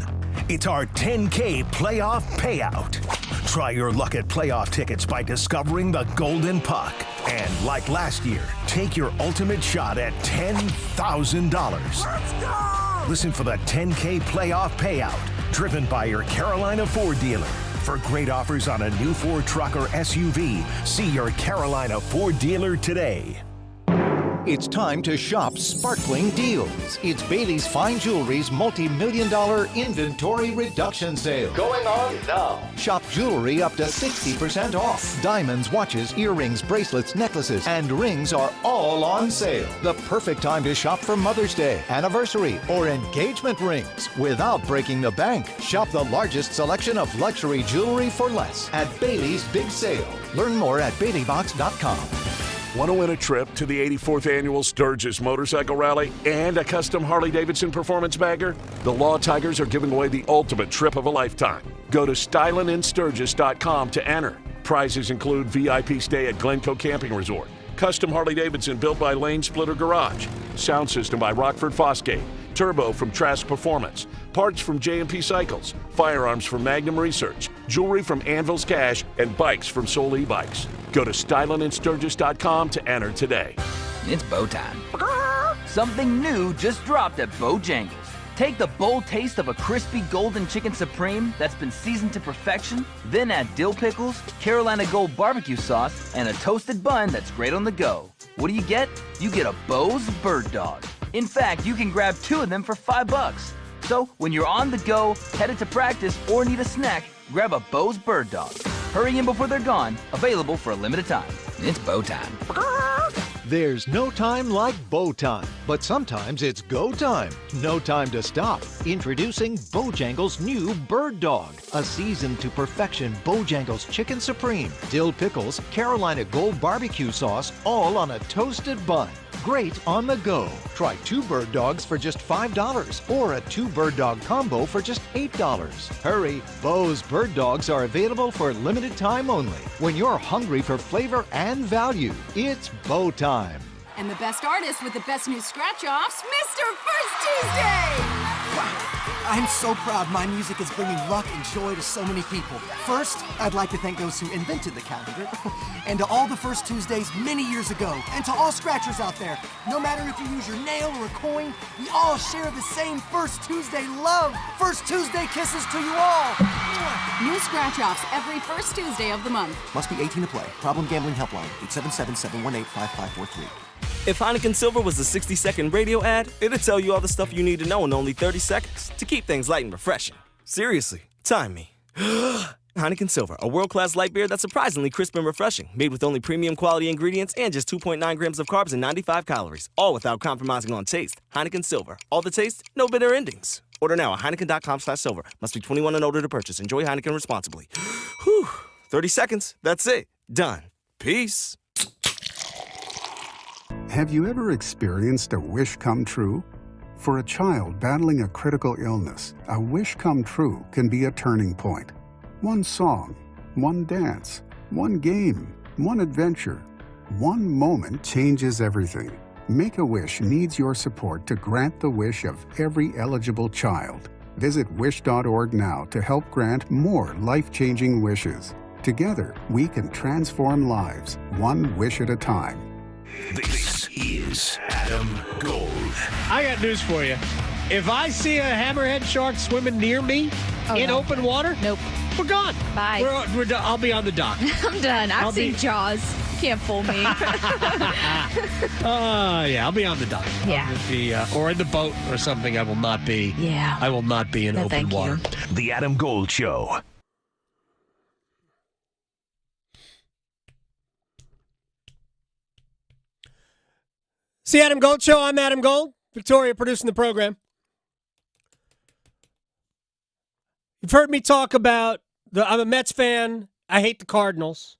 It's our 10K playoff payout. Try your luck at playoff tickets by discovering the Golden Puck. And like last year, take your ultimate shot at $10,000. Let's go! Listen for the $10K playoff payout, driven by your Carolina Ford dealer. For great offers on a new Ford truck or SUV, see your Carolina Ford dealer today. It's time to shop sparkling deals. It's Bailey's Fine Jewelry's multi-million-dollar inventory reduction sale. Going on now. Shop jewelry up to 60% off. Diamonds, watches, earrings, bracelets, necklaces, and rings are all on sale. The perfect time to shop for Mother's Day, anniversary, or engagement rings without breaking the bank. Shop the largest selection of luxury jewelry for less at Bailey's Big Sale. Learn more at BaileyBox.com. Want to win a trip to the 84th Annual Sturgis Motorcycle Rally and a custom Harley-Davidson performance bagger? The Law Tigers are giving away the ultimate trip of a lifetime. Go to stylinginsturgis.com to enter. Prizes include VIP stay at Glencoe Camping Resort, custom Harley-Davidson built by Lane Splitter Garage, sound system by Rockford Fosgate, turbo from Trask Performance, parts from J&P Cycles, firearms from Magnum Research, jewelry from Anvil's Cash, and bikes from Soul E-Bikes. Go to stylinginsturgis.com to enter today. It's bow time. Something new just dropped at Bojangles. Take the bold taste of a crispy golden chicken supreme that's been seasoned to perfection, then add dill pickles, Carolina Gold barbecue sauce, and a toasted bun that's great on the go. What do you get? You get a Bo's Bird Dog. In fact, you can grab 2 of them for $5. So when you're on the go, headed to practice, or need a snack, grab a Bo's Bird Dog. Hurry in before they're gone. Available for a limited time. It's bow time. There's no time like bow time, but sometimes it's go time. No time to stop. Introducing Bojangles' new Bird Dog, a seasoned to perfection Bojangles Chicken Supreme, dill pickles, Carolina Gold barbecue sauce, all on a toasted bun. Great on the go. Try 2 bird dogs for just $5 or a 2 bird dog combo for just $8. Hurry, Bo's Bird Dogs are available for limited time only. When you're hungry for flavor and value, it's bow time. And the best artist with the best new scratch-offs, Mr. First Tuesday! I'm so proud my music is bringing luck and joy to so many people. First, I'd like to thank those who invented the calendar, and to all the First Tuesdays many years ago, and to all scratchers out there. No matter if you use your nail or a coin, we all share the same First Tuesday love. First Tuesday kisses to you all. New scratch-offs every first Tuesday of the month. Must be 18 to play. Problem Gambling Helpline, 877-718-5543. If Heineken Silver was a 60-second radio ad, it'd tell you all the stuff you need to know in only 30 seconds to keep things light and refreshing. Seriously, time me. Heineken Silver, a world-class light beer that's surprisingly crisp and refreshing, made with only premium quality ingredients and just 2.9 grams of carbs and 95 calories, all without compromising on taste. Heineken Silver, all the taste, no bitter endings. Order now at Heineken.com/silver. Must be 21 and older to purchase. Enjoy Heineken responsibly. Whew, 30 seconds, that's it. Done. Peace. Have you ever experienced a wish come true? For a child battling a critical illness, a wish come true can be a turning point. One song, one dance, one game, one adventure, one moment changes everything. Make-A-Wish needs your support to grant the wish of every eligible child. Visit wish.org now to help grant more life-changing wishes. Together, we can transform lives, one wish at a time. This is Adam Gold. I got news for you. If I see a hammerhead shark swimming near me in open water, nope, we're gone. Bye. We're done. I'll be on the dock. I'm done. I've seen Jaws. Can't fool me. Yeah, I'll be on the dock. Yeah. I'll be, or in the boat or something. I will not be. Yeah. I will not be in open water. The Adam Gold Show. It's the Adam Gold Show. I'm Adam Gold. Victoria producing the program. You've heard me talk about I'm a Mets fan. I hate the Cardinals.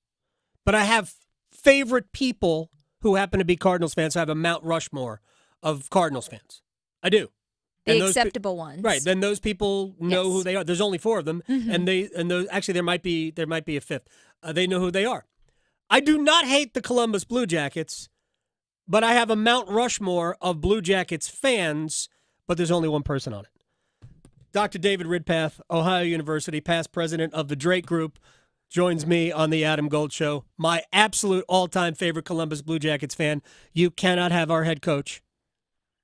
But I have favorite people who happen to be Cardinals fans. I have a Mount Rushmore of Cardinals fans. I do. The acceptable ones. Right. Then those people know who they are. There's only 4 of them. And those actually there might be a 5th. They know who they are. I do not hate the Columbus Blue Jackets. But I have a Mount Rushmore of Blue Jackets fans, but there's only one person on it. Dr. David Ridpath, Ohio University, past president of the Drake Group, joins me on the Adam Gold Show. My absolute all-time favorite Columbus Blue Jackets fan. You cannot have our head coach,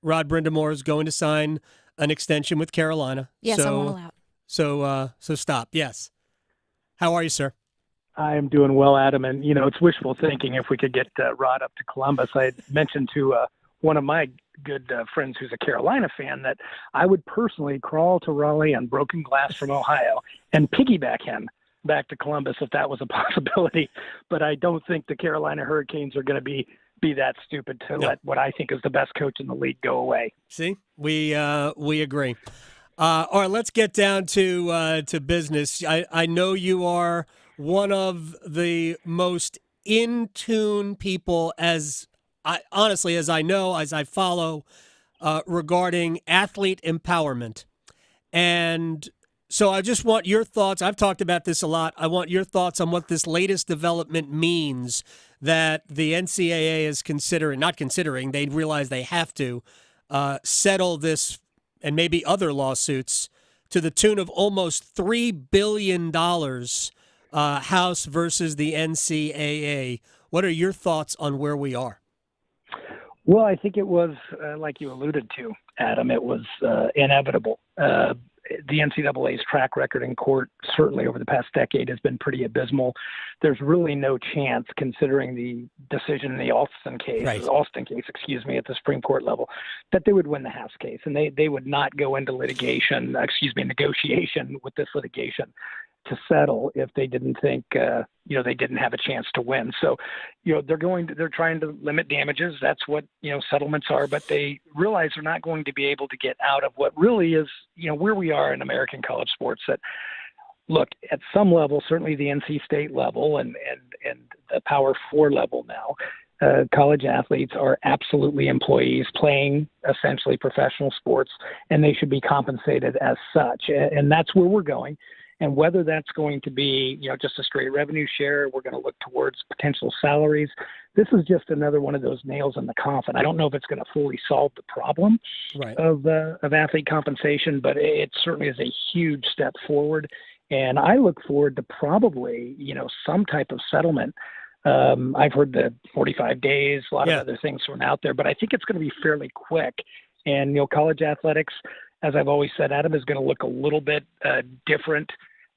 Rod Brindamore, is going to sign an extension with Carolina. Yes, I won't allow it. So stop. Yes. How are you, sir? I'm doing well, Adam. And, it's wishful thinking if we could get Rod up to Columbus. I had mentioned to one of my good friends who's a Carolina fan that I would personally crawl to Raleigh on broken glass from Ohio and piggyback him back to Columbus if that was a possibility. But I don't think the Carolina Hurricanes are going to be that stupid to let what I think is the best coach in the league go away. See, we agree. All right, let's get down to business. I know you are one of the most in tune people, as I follow, regarding athlete empowerment. And so I just want your thoughts. I've talked about this a lot. I want your thoughts on what this latest development means that the NCAA is they realize they have to settle this and maybe other lawsuits to the tune of almost $3 billion, House versus the NCAA. What are your thoughts on where we are? Well, I think it was, like you alluded to, Adam, it was inevitable. The NCAA's track record in court, certainly over the past decade, has been pretty abysmal. There's really no chance, considering the decision in the Austin case, at the Supreme Court level, that they would win the House case, and they would not go into negotiation with this litigation to settle if they didn't think they didn't have a chance to win. So they're trying to limit damages. That's what settlements are, but they realize they're not going to be able to get out of what really is where we are in American college sports. That look, at some level, certainly the NC State level and the Power 4 level now, college athletes are absolutely employees playing essentially professional sports, and they should be compensated as such. And that's where we're going. And whether that's going to be, just a straight revenue share, we're going to look towards potential salaries. This is just another one of those nails in the coffin. I don't know if it's going to fully solve the problem of athlete compensation, but it certainly is a huge step forward. And I look forward to probably, some type of settlement. I've heard the 45 days, a lot of other things thrown out there, but I think it's going to be fairly quick. And, college athletics, as I've always said, Adam, is going to look a little bit different,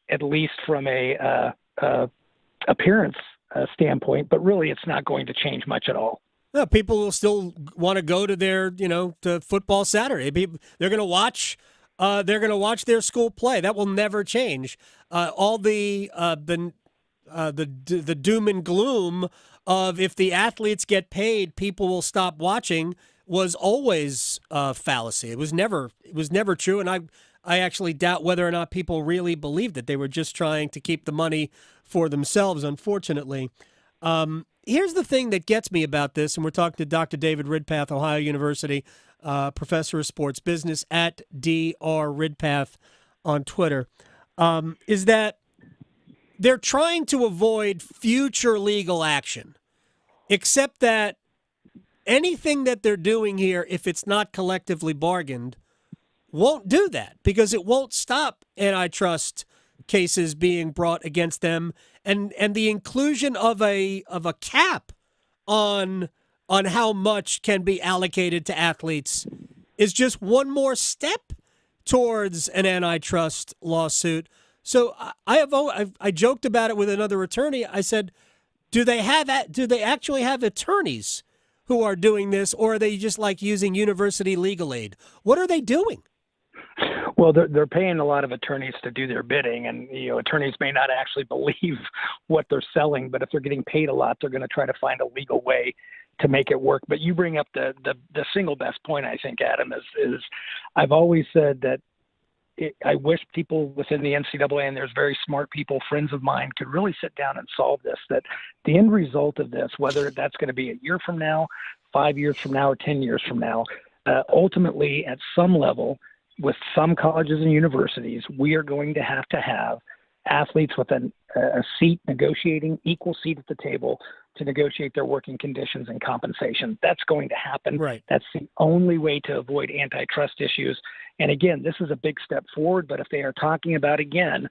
at least from a appearance standpoint. But really, it's not going to change much at all. No, people will still want to go to their, to football Saturday. They're going to watch. They're going to watch their school play. That will never change. All the doom and gloom of if the athletes get paid, people will stop watching was always a fallacy. It was never true, and I actually doubt whether or not people really believed it. They were just trying to keep the money for themselves, unfortunately. Here's the thing that gets me about this, and we're talking to Dr. David Ridpath, Ohio University, professor of sports business at Dr. Ridpath on Twitter, is that they're trying to avoid future legal action, except that anything that they're doing here, if it's not collectively bargained, won't do that because it won't stop antitrust cases being brought against them, and the inclusion of a cap on how much can be allocated to athletes is just one more step towards an antitrust lawsuit. So I joked about it with another attorney. I said, do they actually have attorneys who are doing this, or are they just like using university legal aid? What are they doing? Well, they're paying a lot of attorneys to do their bidding, and attorneys may not actually believe what they're selling, but if they're getting paid a lot, they're going to try to find a legal way to make it work. But you bring up the single best point, I think, Adam, is I've always said that I wish people within the NCAA, and there's very smart people, friends of mine, could really sit down and solve this, that the end result of this, whether that's going to be a year from now, 5 years from now, or 10 years from now, ultimately at some level with some colleges and universities, we are going to have athletes with a seat negotiating, equal seat at the table to negotiate their working conditions and compensation. That's going to happen. Right. That's the only way to avoid antitrust issues. And again, this is a big step forward, but if they are talking about, again,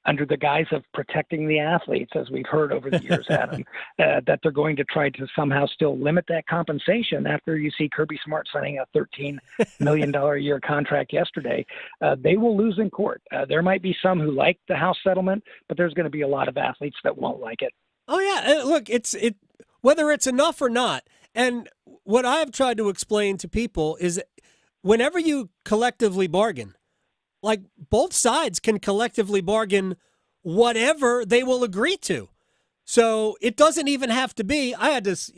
under the guise of protecting the athletes, as we've heard over the years, Adam, that they're going to try to somehow still limit that compensation after you see Kirby Smart signing a $13 million a year contract yesterday. They will lose in court. There might be some who like the House settlement, but there's going to be a lot of athletes that won't like it. Oh, yeah. Look, whether it's enough or not. And what I've tried to explain to people is whenever you collectively bargain, like both sides can collectively bargain whatever they will agree to. So it doesn't even have to be. I had this,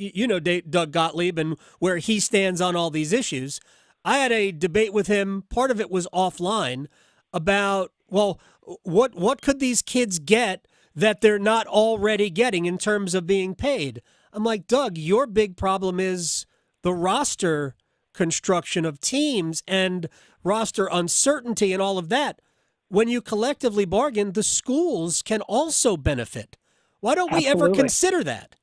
Doug Gottlieb and where he stands on all these issues. I had a debate with him. Part of it was offline about, well, what could these kids get that they're not already getting in terms of being paid? I'm like, Doug, your big problem is the roster construction of teams and roster uncertainty and all of that. When you collectively bargain, the schools can also benefit. Why don't we ever consider that?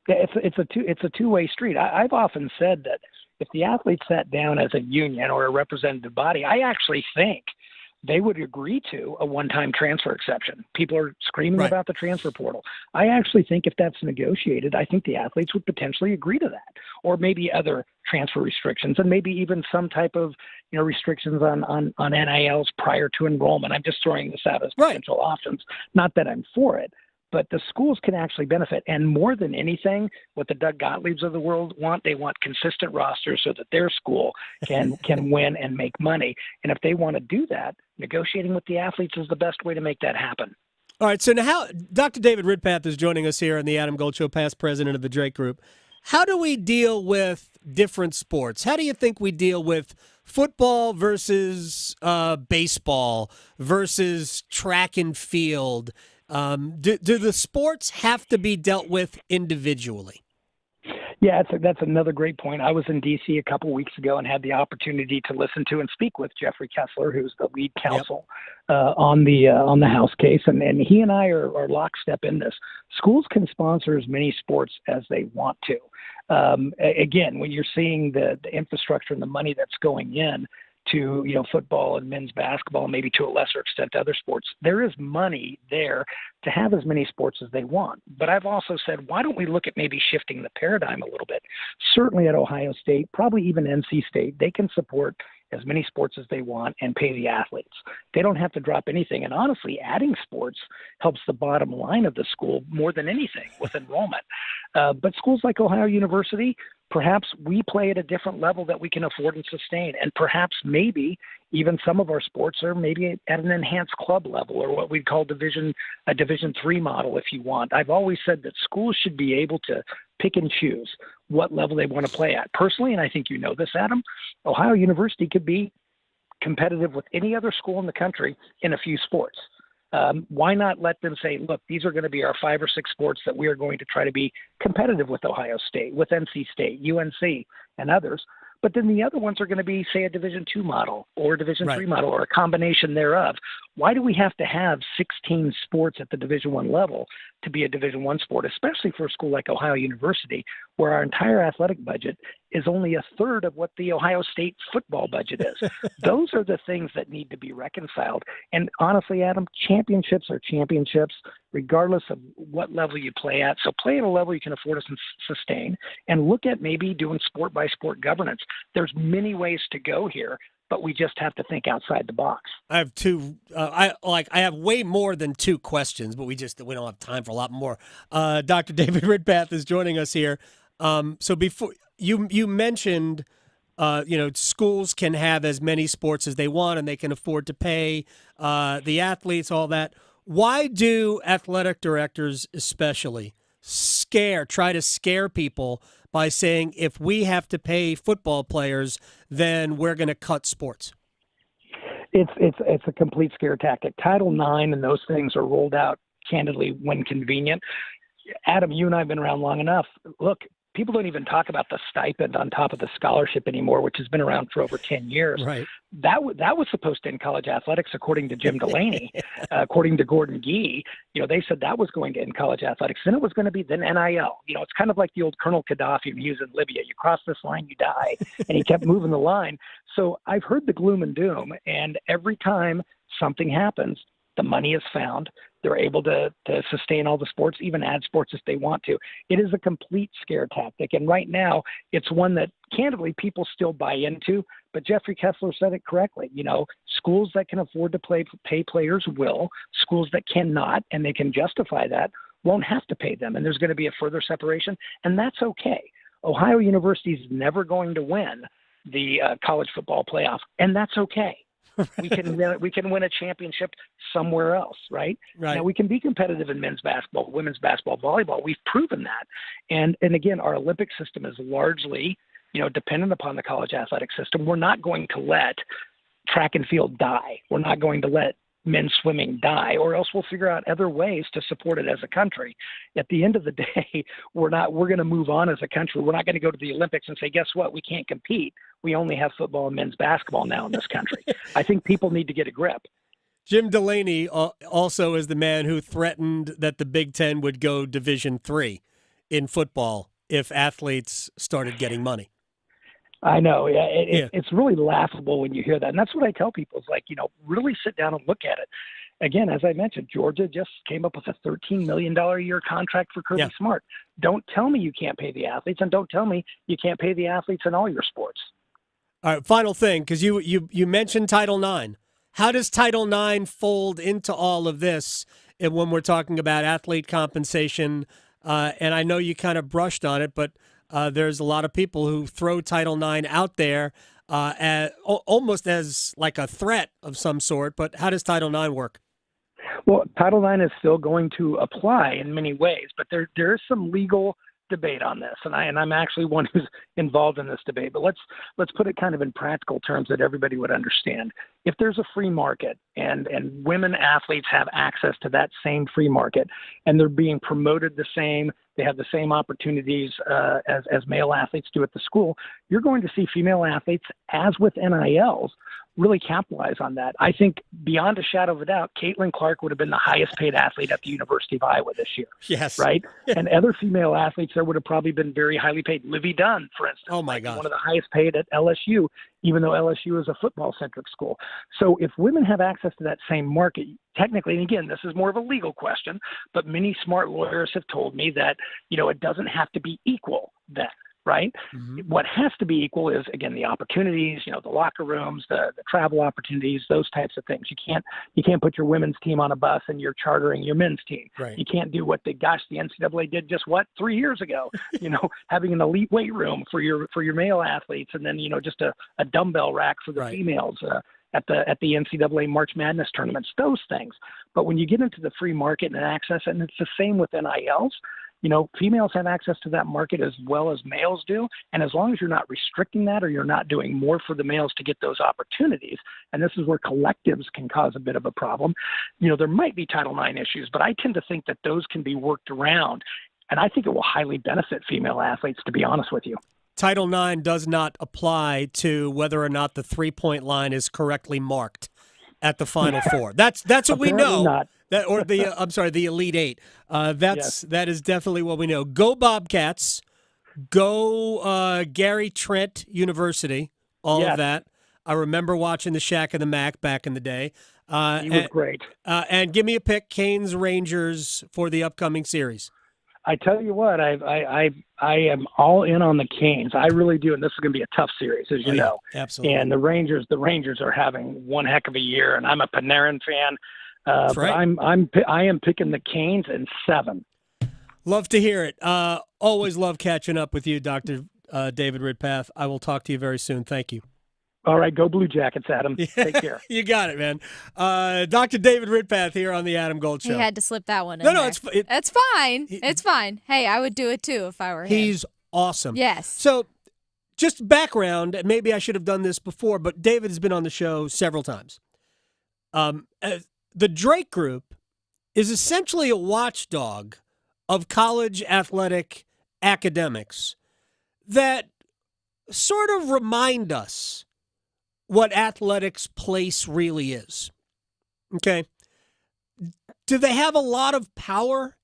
Yeah, it's a two-way street. I've often said that if the athletes sat down as a union or a representative body, I actually think they would agree to a one-time transfer exception. People are screaming about the transfer portal. I actually think if that's negotiated, I think the athletes would potentially agree to that, or maybe other transfer restrictions, and maybe even some type of restrictions on NILs prior to enrollment. I'm just throwing this out as potential options. Not that I'm for it, but the schools can actually benefit. And more than anything, what the Doug Gottliebs of the world want, they want consistent rosters so that their school can win and make money. And if they want to do that, negotiating with the athletes is the best way to make that happen. All right, so now Dr. David Ridpath is joining us here on the Adam Gold Show, past president of the Drake Group. How do we deal with different sports? How do you think we deal with football versus baseball versus track and field? Do the sports have to be dealt with individually? Yeah, that's another great point. I was in D.C. a couple weeks ago and had the opportunity to listen to and speak with Jeffrey Kessler, who's the lead counsel on the House case, and he and I are lockstep in this. Schools can sponsor as many sports as they want to. Again, when you're seeing the infrastructure and the money that's going in to football and men's basketball, maybe to a lesser extent other sports, there is money there to have as many sports as they want. But I've also said, why don't we look at maybe shifting the paradigm a little bit? Certainly at Ohio State, probably even NC State, they can support as many sports as they want and pay the athletes. They don't have to drop anything. And honestly, adding sports helps the bottom line of the school more than anything with enrollment. But schools like Ohio University, perhaps we play at a different level that we can afford and sustain. And perhaps maybe even some of our sports are maybe at an enhanced club level, or what we'd call a Division III model, if you want. I've always said that schools should be able to pick and choose what level they want to play at. Personally, and I think you know this, Adam, Ohio University could be competitive with any other school in the country in a few sports. Why not let them say, look, these are going to be our 5 or 6 sports that we are going to try to be competitive with Ohio State, with NC State, UNC, and others. But then the other ones are going to be, say, a Division II model or a Division III model or a combination thereof. Why do we have to have 16 sports at the Division I level to be a Division I sport, especially for a school like Ohio University, where our entire athletic budget is only a third of what the Ohio State football budget is? Those are the things that need to be reconciled. And honestly, Adam, championships are championships, regardless of what level you play at. So play at a level you can afford to sustain, and look at maybe doing sport-by-sport governance. There's many ways to go here, but we just have to think outside the box. I have two. I have way more than 2 questions, but we don't have time for a lot more. Dr. David Ridpath is joining us here. So before you mentioned, schools can have as many sports as they want, and they can afford to pay the athletes, all that. Why do athletic directors, especially, try to scare people by saying, if we have to pay football players, then we're going to cut sports? It's a complete scare tactic. Title IX and those things are rolled out candidly when convenient. Adam, you and I have been around long enough. Look, people don't even talk about the stipend on top of the scholarship anymore, which has been around for over 10 years. Right. That was supposed to end college athletics, according to Jim Delaney, according to Gordon Gee. They said that was going to end college athletics. Then it was going to be then NIL. It's kind of like the old Colonel Gaddafi when he was in Libya. You cross this line, you die. And he kept moving the line. So I've heard the gloom and doom. And every time something happens, The money is found. They're able to sustain all the sports, even add sports if they want to. It is a complete scare tactic. And right now, it's one that, candidly, people still buy into. But Jeffrey Kessler said it correctly. Schools that can afford to pay players will. Schools that cannot, and they can justify that, won't have to pay them. And there's going to be a further separation, and that's okay. Ohio University is never going to win the college football playoff, and that's okay. We can win a championship somewhere else, right? Now, we can be competitive in men's basketball, women's basketball, volleyball. We've proven that. And again, our Olympic system is largely, dependent upon the college athletic system. We're not going to let track and field die. We're not going to let men's swimming die, or else we'll figure out other ways to support it as a country. At the end of the day, we're going to move on as a country. We're not going to go to the Olympics and say, guess what? We can't compete. We only have football and men's basketball now in this country. I think people need to get a grip. Jim Delaney also is the man who threatened that the Big Ten would go Division III in football if athletes started getting money. I know. Yeah, it's really laughable when you hear that. And that's what I tell people is really sit down and look at it. Again, as I mentioned, Georgia just came up with a $13 million a year contract for Kirby Smart. Don't tell me you can't pay the athletes, and don't tell me you can't pay the athletes in all your sports. All right, final thing, because you mentioned Title IX. How does Title IX fold into all of this and when we're talking about athlete compensation? And I know you kind of brushed on it, but there's a lot of people who throw Title IX out there almost as like a threat of some sort. But how does Title IX work? Well, Title IX is still going to apply in many ways, but there is some legal debate on this, and I'm actually one who's involved in this debate. But let's put it kind of in practical terms that everybody would understand. If there's a free market and women athletes have access to that same free market, and they're being promoted the same, they have the same opportunities as male athletes do at the school, you're going to see female athletes, as with NILs, really capitalize on that. I think beyond a shadow of a doubt, Caitlin Clark would have been the highest paid athlete at the University of Iowa this year. Yes. Right? And other female athletes there would have probably been very highly paid. Livy Dunn, for instance. Oh, my God. One of the highest paid at LSU, even though LSU is a football-centric school. So if women have access to that same market, technically, and again, this is more of a legal question, but many smart lawyers have told me that, it doesn't have to be equal then. Right? Mm-hmm. What has to be equal is, again, the opportunities, the locker rooms, the travel opportunities, those types of things. You can't put your women's team on a bus and you're chartering your men's team. Right. You can't do what the NCAA did just 3 years ago, having an elite weight room for your male athletes, and then, just a dumbbell rack for the females at the NCAA March Madness tournaments, those things. But when you get into the free market and access, and it's the same with NILs, females have access to that market as well as males do. And as long as you're not restricting that, or you're not doing more for the males to get those opportunities, and this is where collectives can cause a bit of a problem, there might be Title IX issues, but I tend to think that those can be worked around. And I think it will highly benefit female athletes, to be honest with you. Title IX does not apply to whether or not the three-point line is correctly marked at the Final Four. That's what we know. Not. The Elite Eight. Yes. That is definitely what we know. Go Bobcats. Go Gary Trent University. All of that. I remember watching the Shaq and the Mac back in the day. He was great. And give me a pick, Canes Rangers for the upcoming series. I tell you what, I am all in on the Canes. I really do, and this is going to be a tough series, as you know. Absolutely. And the Rangers are having one heck of a year, and I'm a Panarin fan. That's right. I am picking the Canes in 7. Love to hear it. Always love catching up with you, Dr. David Ridpath. I will talk to you very soon. Thank you. All right, go Blue Jackets, Adam. Take care. You got it, man. Dr. David Ridpath here on the Adam Gold Show. He had to slip that one in. No, there. It's fine. It's fine. Hey, I would do it too if I were him. He's awesome. Yes. So, just background, maybe I should have done this before, but David has been on the show several times. The Drake Group is essentially a watchdog of college athletic academics that sort of remind us what athletics' place really is. Okay? Do they have a lot of power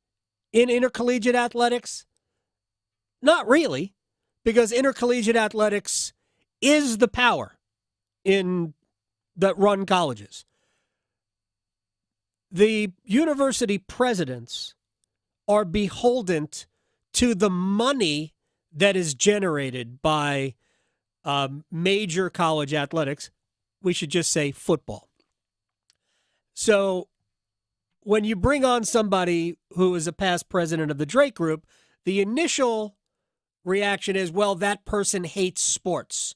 in intercollegiate athletics? Not really, because intercollegiate athletics is the power that run colleges. the university presidents are beholden to the money that is generated by major college athletics. We should just say football. So when you bring on somebody who is a past president of the Drake Group, the initial reaction is, well, that person hates sports.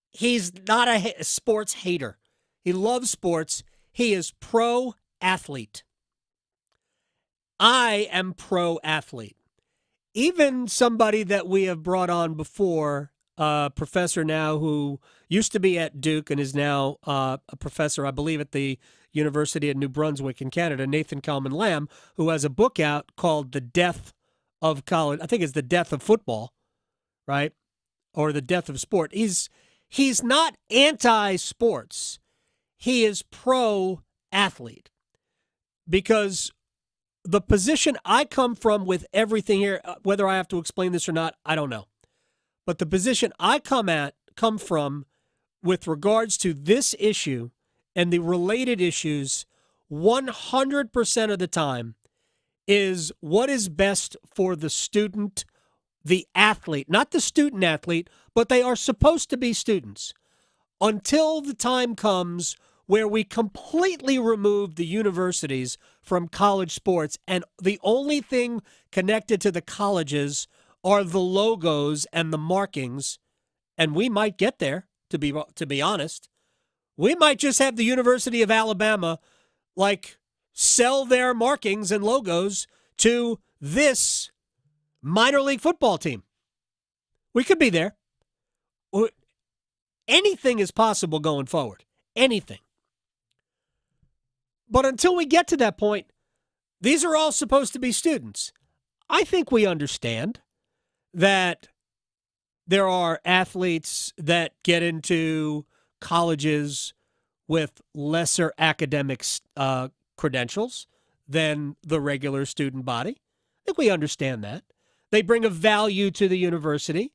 He's not a sports hater. He loves sports. He is pro-athlete. I am pro-athlete. Even somebody that we have brought on before, a professor now who used to be at Duke and is now a professor, I believe, at the University of New Brunswick in Canada, Nathan Kalman-Lamb, who has a book out called The Death of College. I think it's The Death of Football, right? Or The Death of Sport. He's not anti-sports. He is pro-athlete. Because the position I come from with everything here, whether I have to explain this or not, I don't know. But the position I come from with regards to this issue and the related issues 100% of the time is what is best for the student, the athlete, not the student athlete, but they are supposed to be students. Until the time comes where we completely remove the universities from college sports and the only thing connected to the colleges are the logos and the markings, and we might get there, to be honest. We might just have the University of Alabama, sell their markings and logos to this minor league football team. We could be there. Anything is possible going forward. Anything. But until we get to that point, these are all supposed to be students. I think we understand that there are athletes that get into colleges with lesser academic credentials than the regular student body. I think we understand that. They bring a value to the university.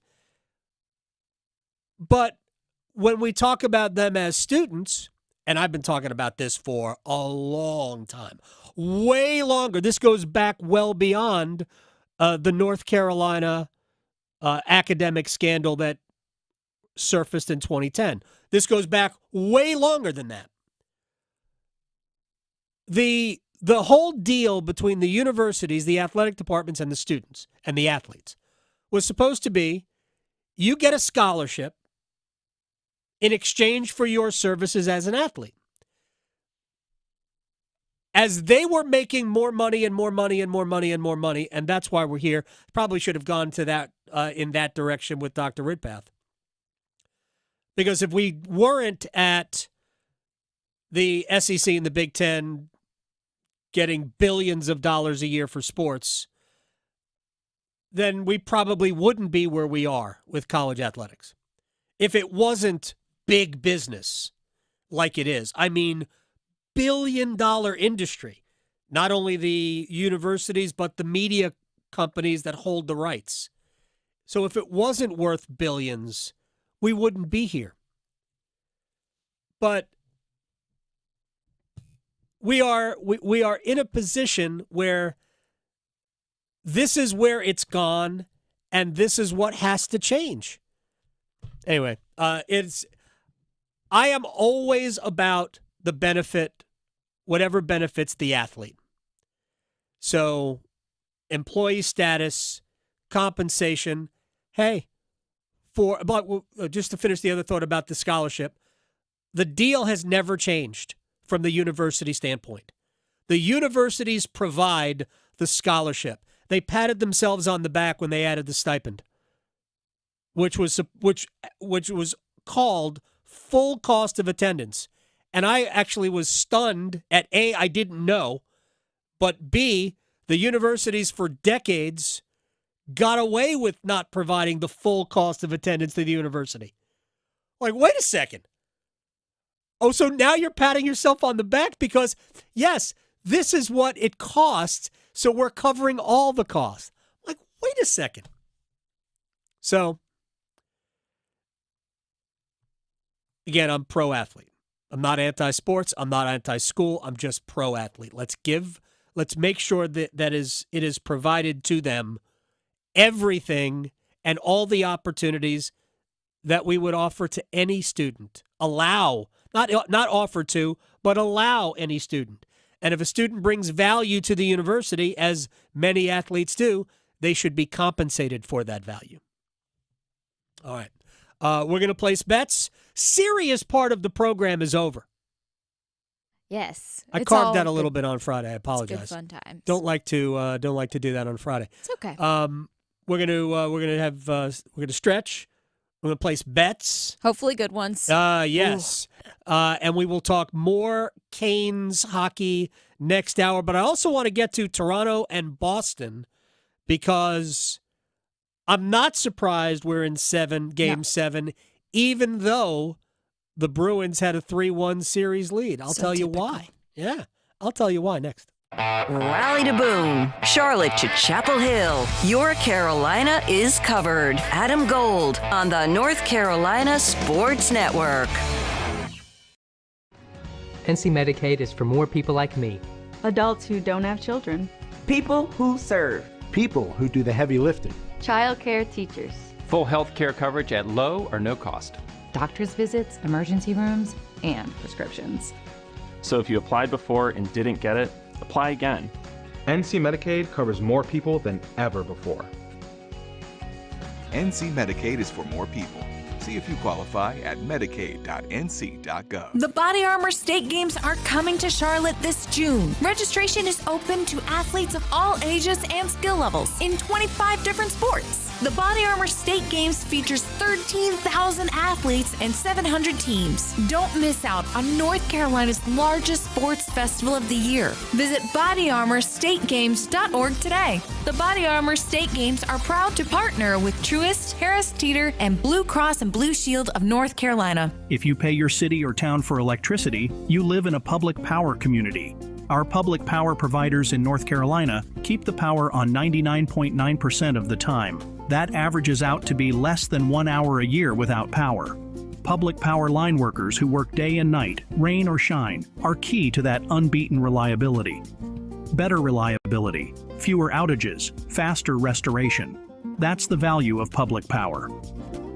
But when we talk about them as students, and I've been talking about this for a long time, way longer. This goes back well beyond the North Carolina academic scandal that surfaced in 2010. This goes back way longer than that. The whole deal between the universities, the athletic departments, and the students and the athletes was supposed to be you get a scholarship in exchange for your services as an athlete. As they were making more money and more money and more money and more money, and that's why we're here. Probably should have gone to that in that direction with Dr. Ridpath. Because if we weren't at the SEC and the Big Ten getting billions of dollars a year for sports, then we probably wouldn't be where we are with college athletics. If it wasn't big business like it is, I mean, billion-dollar industry, not only the universities, but the media companies that hold the rights. So if it wasn't worth billions, we wouldn't be here. But we are in a position where this is where it's gone, and this is what has to change. Anyway, I am always about the benefit, whatever benefits the athlete. So, employee status, compensation. Hey, just to finish the other thought about the scholarship, the deal has never changed from the university standpoint. The universities provide the scholarship. They patted themselves on the back when they added the stipend, which was called full cost of attendance. And I actually was stunned at A, I didn't know, but B, the universities for decades got away with not providing the full cost of attendance to the university. Like, wait a second. Oh, so now you're patting yourself on the back because, yes, this is what it costs, so we're covering all the costs. Like, wait a second. So, again, I'm pro-athlete. I'm not anti-sports. I'm not anti-school. I'm just pro-athlete. Let's make sure that it is provided to them everything and all the opportunities that we would offer to any student. Allow, not offer to, but allow any student. And if a student brings value to the university, as many athletes do, they should be compensated for that value. All right. We're going to place bets. Serious part of the program is over. Yes. I carved that a little bit on Friday. I apologize. It's good fun times. Don't like to do that on Friday. It's okay. We're gonna stretch. We're gonna place bets. Hopefully good ones. Yes. And we will talk more Canes hockey next hour. But I also want to get to Toronto and Boston because I'm not surprised we're in Game 7, even though the Bruins had a 3-1 series lead. I'll tell you why. Yeah, I'll tell you why next. Raleigh to Boone, Charlotte to Chapel Hill. Your Carolina is covered. Adam Gold on the North Carolina Sports Network. NC Medicaid is for more people like me. Adults who don't have children. People who serve. People who do the heavy lifting. Childcare teachers. Full health care coverage at low or no cost. Doctor's visits, emergency rooms, and prescriptions. So if you applied before and didn't get it, apply again. NC Medicaid covers more people than ever before. NC Medicaid is for more people. See if you qualify at medicaid.nc.gov. The Body Armor State Games are coming to Charlotte this June. Registration is open to athletes of all ages and skill levels in 25 different sports. The Body Armor State Games features 13,000 athletes and 700 teams. Don't miss out on North Carolina's largest sports festival of the year. Visit bodyarmorstategames.org today. The Body Armor State Games are proud to partner with Truist, Harris Teeter, and Blue Cross and Blue Shield of North Carolina. If you pay your city or town for electricity, you live in a public power community. Our public power providers in North Carolina keep the power on 99.9% of the time. That averages out to be less than 1 hour a year without power. Public power line workers who work day and night, rain or shine, are key to that unbeaten reliability. Better reliability, fewer outages, faster restoration. That's the value of public power.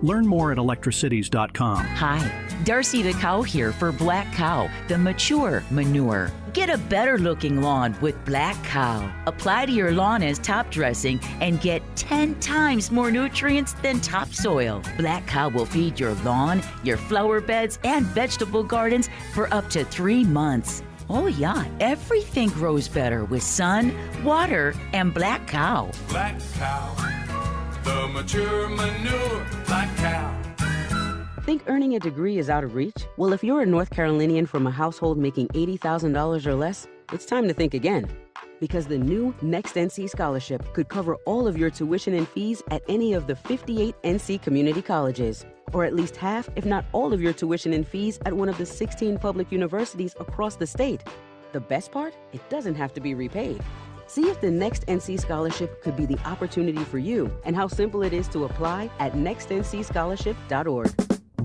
Learn more at electricities.com. Hi, Darcy the Cow here for Black Cow, the mature manure. Get a better looking lawn with Black Cow. Apply to your lawn as top dressing and get 10 times more nutrients than topsoil. Black Cow will feed your lawn, your flower beds, and vegetable gardens for up to 3 months. Oh yeah, everything grows better with sun, water, and Black Cow. Black Cow, the mature manure, Black Cow. Think earning a degree is out of reach? Well, if you're a North Carolinian from a household making $80,000 or less, it's time to think again. Because the new Next NC Scholarship could cover all of your tuition and fees at any of the 58 NC community colleges. Or at least half, if not all of your tuition and fees at one of the 16 public universities across the state. The best part? It doesn't have to be repaid. See if the Next NC Scholarship could be the opportunity for you and how simple it is to apply at nextncscholarship.org.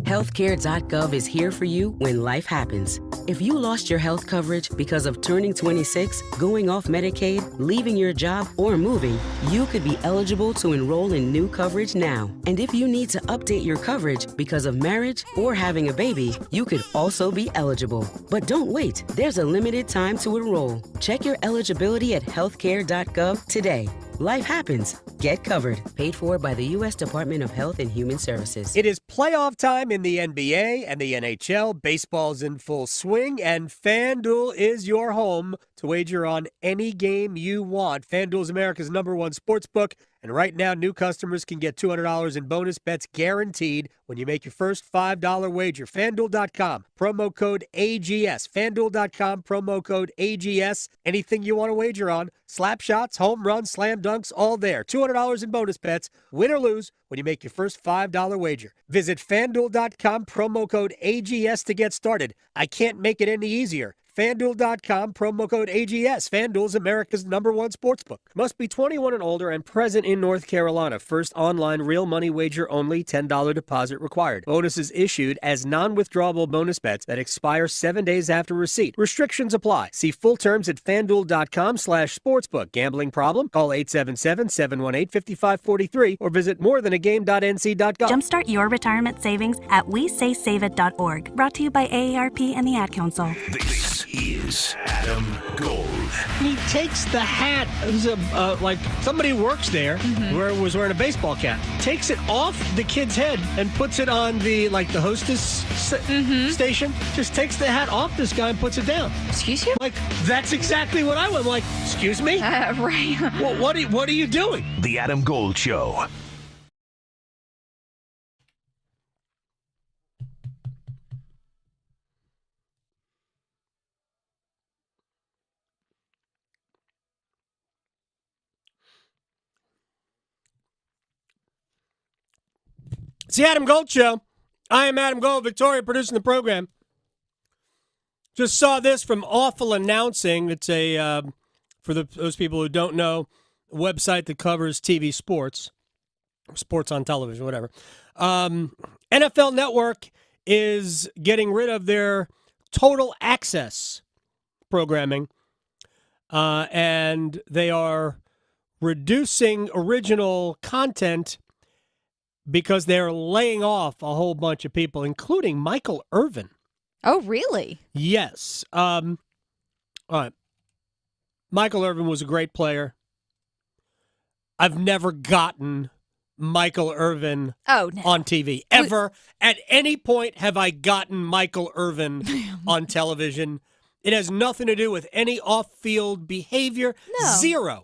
Healthcare.gov is here for you when life happens. If you lost your health coverage because of turning 26, going off Medicaid, leaving your job, or moving, you could be eligible to enroll in new coverage now. And if you need to update your coverage because of marriage or having a baby, you could also be eligible. But don't wait. There's a limited time to enroll. Check your eligibility at healthcare.gov today. Life happens. Get covered. Paid for by the U.S. Department of Health and Human Services. It is playoff time in the NBA and the NHL. Baseball's in full swing, and FanDuel is your home to wager on any game you want. FanDuel is America's #1 sportsbook, and right now new customers can get $200 in bonus bets guaranteed when you make your first $5 wager. FanDuel.com, promo code AGS. FanDuel.com, promo code AGS. Anything you want to wager on, slap shots, home runs, slam dunks, all there. $200 in bonus bets, win or lose, when you make your first $5 wager. Visit FanDuel.com, promo code AGS to get started. I can't make it any easier. FanDuel.com, promo code AGS. FanDuel's America's #1 sportsbook. Must be 21 and older and present in North Carolina. First online real money wager only. $10 deposit required. Bonuses issued as non-withdrawable bonus bets that expire 7 days after receipt. Restrictions apply. See full terms at FanDuel.com/sportsbook. Gambling problem? Call 877-718-5543 or visit morethanagame.nc.gov. Jumpstart your retirement savings at WeSaySaveIt.org. Brought to you by AARP and the Ad Council. This is Adam Gold. He takes the hat. It was like somebody who works there, was wearing a baseball cap. Takes it off the kid's head and puts it on the hostess station. Just takes the hat off this guy and puts it down. Excuse you? Like, that's exactly what I went. Like, excuse me? Right. What are you doing? The Adam Gold Show. It's the Adam Gold Show. I am Adam Gold, Victoria producing the program. Just saw this from Awful Announcing. It's a, for those people who don't know, a website that covers TV sports on television, whatever. NFL Network is getting rid of their Total Access programming, and they are reducing original content because they're laying off a whole bunch of people, including Michael Irvin. Oh, really? Yes. All right. Michael Irvin was a great player. I've never gotten Michael Irvin on TV. Ever. At any point have I gotten Michael Irvin on television. It has nothing to do with any off-field behavior. No. Zero.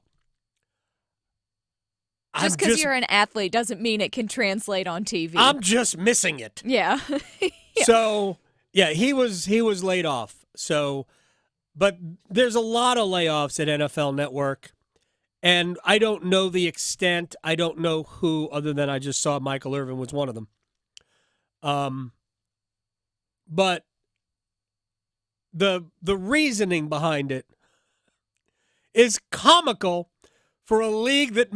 Just because you're an athlete doesn't mean it can translate on TV. I'm just missing it. Yeah. Yeah. So, yeah, he was laid off. So, but there's a lot of layoffs at NFL Network, and I don't know the extent. I don't know who, other than I just saw Michael Irvin was one of them. But the reasoning behind it is comical for a league that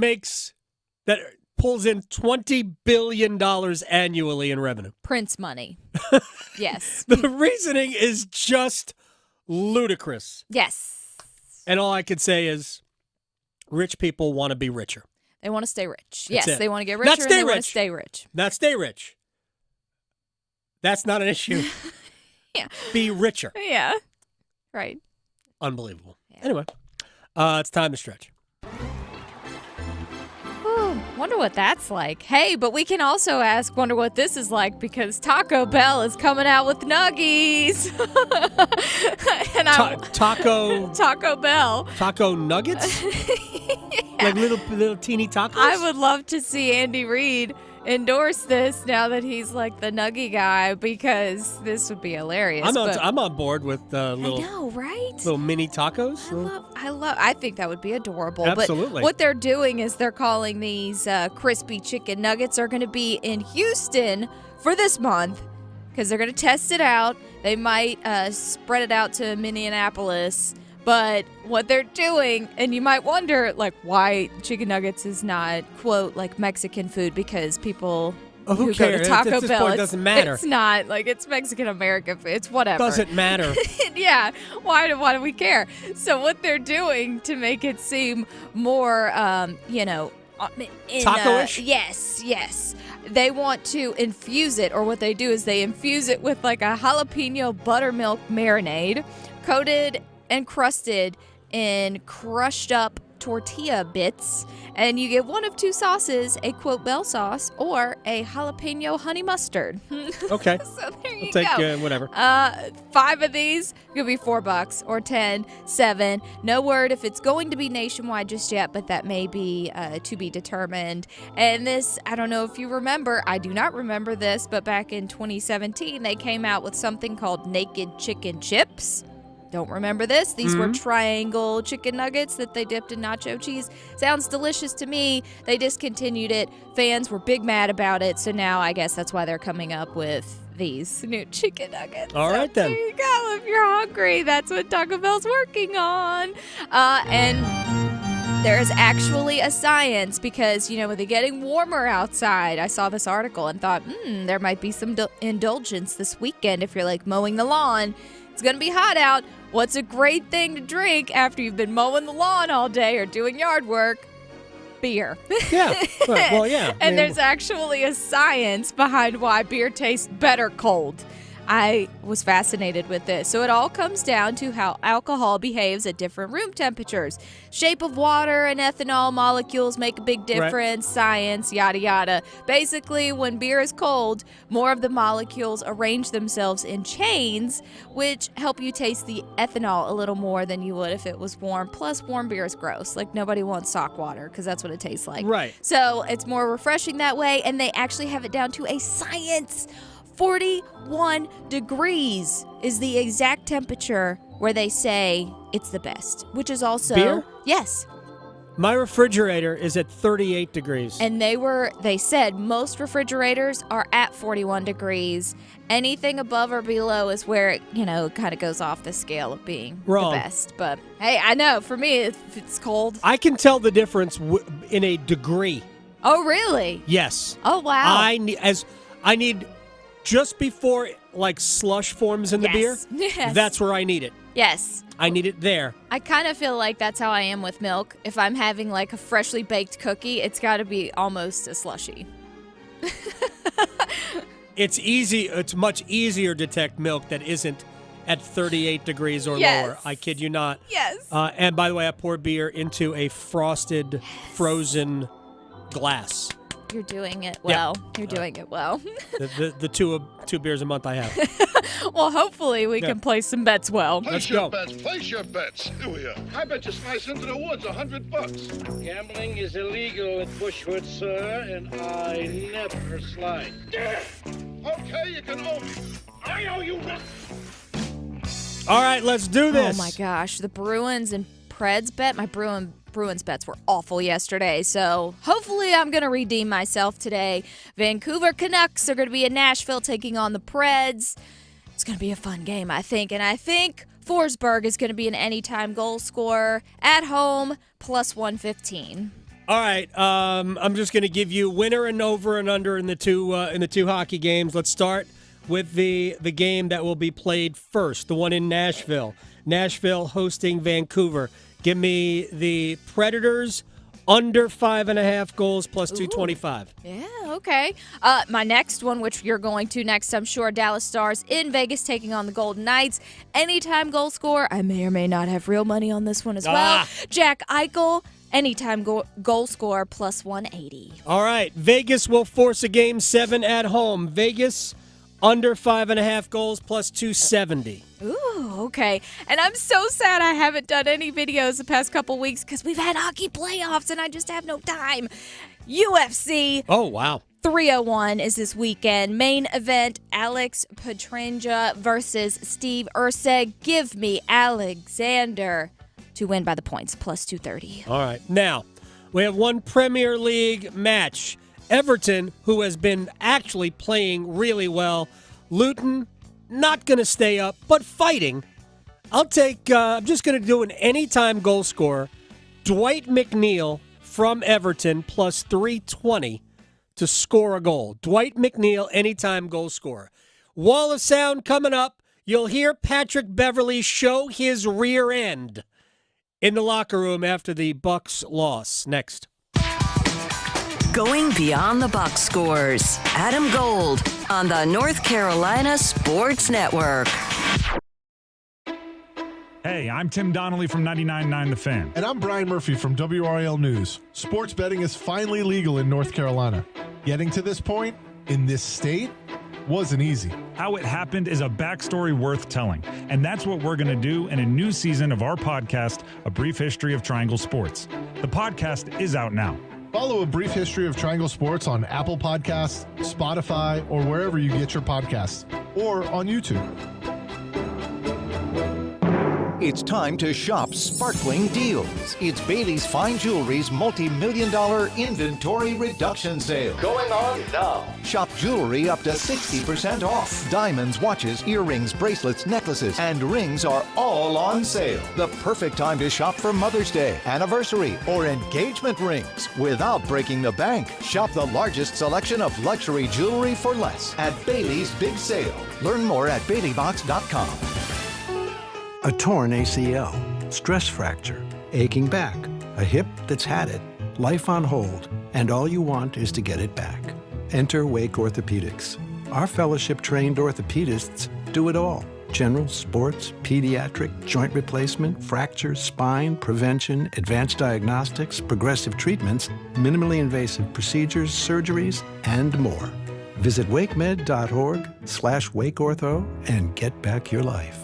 pulls in $20 billion annually in revenue. Prince money. Yes. The reasoning is just ludicrous. Yes. And all I could say is rich people want to be richer. They want to stay rich. That's yes, it. they want to get richer and they want to stay rich. Not stay rich. That's not an issue. Yeah. Be richer. Yeah. Right. Unbelievable. Yeah. Anyway, it's time to stretch. Wonder what that's like. Hey, but we can also wonder what this is like, because Taco Bell is coming out with nuggies. And Taco Bell. Taco nuggets? Yeah. Like little teeny tacos? I would love to see Andy Reid endorse this now that he's like the nuggie guy, because this would be hilarious. I'm on board with little. I know, right? Little mini tacos. I think that would be adorable. Absolutely. But what they're doing is they're calling these crispy chicken nuggets are going to be in Houston for this month, because they're going to test it out. They might spread it out to Minneapolis. But what they're doing, and you might wonder, like, why chicken nuggets is not, quote, like Mexican food, because people who go to Taco Bell, it doesn't matter. It's not. Like, it's Mexican-American food. It's whatever. Doesn't matter. Yeah. Why do we care? So what they're doing to make it seem more, taco-ish? Yes. They want to infuse it, or what they do is they infuse it with, like, a jalapeno buttermilk marinade, coated and crusted in crushed up tortilla bits, and you get one of two sauces, a quote Bell sauce or a jalapeno honey mustard. Okay. So there you go. I'll take go. whatever. 5 of these could be $4 or 10, 7. No word if it's going to be nationwide just yet, but that may be to be determined. And this, I don't know if you remember, I do not remember this, but back in 2017 they came out with something called Naked Chicken Chips. Don't remember this. These were triangle chicken nuggets that they dipped in nacho cheese. Sounds delicious to me. They discontinued it. Fans were big mad about it. So now I guess that's why they're coming up with these new chicken nuggets. All right, then. There you go. If you're hungry, that's what Taco Bell's working on. And there is actually a science because, with it getting warmer outside, I saw this article and thought, there might be some indulgence this weekend if you're like mowing the lawn. It's going to be hot out. What's a great thing to drink after you've been mowing the lawn all day or doing yard work? Beer. Yeah. Well, yeah. And there's actually a science behind why beer tastes better cold. I was fascinated with this. So it all comes down to how alcohol behaves at different room temperatures. Shape of water and ethanol molecules make a big difference, science, yada, yada. Basically, when beer is cold, more of the molecules arrange themselves in chains, which help you taste the ethanol a little more than you would if it was warm. Plus, warm beer is gross. Like, nobody wants sock water because that's what it tastes like. Right. So it's more refreshing that way, and they actually have it down to a science. 41 degrees is the exact temperature where they say it's the best, which is also... Beer? Yes. My refrigerator is at 38 degrees. And they said most refrigerators are at 41 degrees. Anything above or below is where it, kind of goes off the scale of being Wrong. the best. But, hey, I know, for me, if it's cold. I can tell the difference in a degree. Oh, really? Yes. Oh, wow. I need just before slush forms in the beer. Yes. That's where I need it. Yes. I need it there. I kind of feel like that's how I am with milk. If I'm having a freshly baked cookie, it's got to be almost a slushy. It's easy. It's much easier to detect milk that isn't at 38 degrees or lower. I kid you not. Yes. And by the way, I pour beer into a frosted, frozen glass. You're doing it well. Yeah. You're doing it well. the two beers a month I have. Well, hopefully we can place some bets well. Let's go. Place your bets. Here we are. I bet you slice into the woods $100. Gambling is illegal at Bushwood, sir, and I never slide. Okay, you can owe me. I owe you nothing. All right, let's do this. Oh, my gosh. The Bruins and Preds bet. My Bruins bets were awful yesterday, so hopefully I'm going to redeem myself today. Vancouver Canucks are going to be in Nashville taking on the Preds. It's going to be a fun game, I think, and I think Forsberg is going to be an anytime goal scorer at home, plus 115. All right, I'm just going to give you winner and over and under in the two hockey games. Let's start with the game that will be played first, the one in Nashville. Nashville hosting Vancouver. Give me the Predators under 5.5 goals plus 225. Yeah, okay. My next one, which you're going to next, I'm sure, Dallas Stars in Vegas taking on the Golden Knights. Anytime goal scorer. I may or may not have real money on this one as well. Jack Eichel, anytime goal scorer plus 180. All right, Vegas will force a Game 7 at home. Vegas under 5.5 goals plus 270. Ooh, okay. And I'm so sad I haven't done any videos the past couple weeks because we've had hockey playoffs and I just have no time. UFC. Oh, wow. 301 is this weekend. Main event, Alex Petranja versus Steve Urseg. Give me Alexander to win by the points, plus 230. All right. Now, we have one Premier League match. Everton, who has been actually playing really well. Luton, not going to stay up, but fighting. I'm just going to do an anytime goal scorer. Dwight McNeil from Everton, plus 320 to score a goal. Dwight McNeil, anytime goal scorer. Wall of Sound coming up. You'll hear Patrick Beverley show his rear end in the locker room after the Bucks loss. Next. Going beyond the box scores. Adam Gold on the North Carolina Sports Network. Hey, I'm Tim Donnelly from 99.9 The Fan. And I'm Brian Murphy from WRAL News. Sports betting is finally legal in North Carolina. Getting to this point, in this state, wasn't easy. How it happened is a backstory worth telling, and that's what we're going to do in a new season of our podcast, A Brief History of Triangle Sports. The podcast is out now. Follow A Brief History of Triangle Sports on Apple Podcasts, Spotify, or wherever you get your podcasts, or on YouTube. It's time to shop sparkling deals. It's Bailey's Fine Jewelry's multi-million-dollar inventory reduction sale. Going on now. Shop jewelry up to 60% off. Diamonds, watches, earrings, bracelets, necklaces, and rings are all on sale. The perfect time to shop for Mother's Day, anniversary, or engagement rings without breaking the bank. Shop the largest selection of luxury jewelry for less at Bailey's Big Sale. Learn more at BaileyBox.com. A torn ACL, stress fracture, aching back, a hip that's had it, life on hold, and all you want is to get it back. Enter Wake Orthopedics. Our fellowship-trained orthopedists do it all. General, sports, pediatric, joint replacement, fractures, spine, prevention, advanced diagnostics, progressive treatments, minimally invasive procedures, surgeries, and more. Visit wakemed.org/wakeortho and get back your life.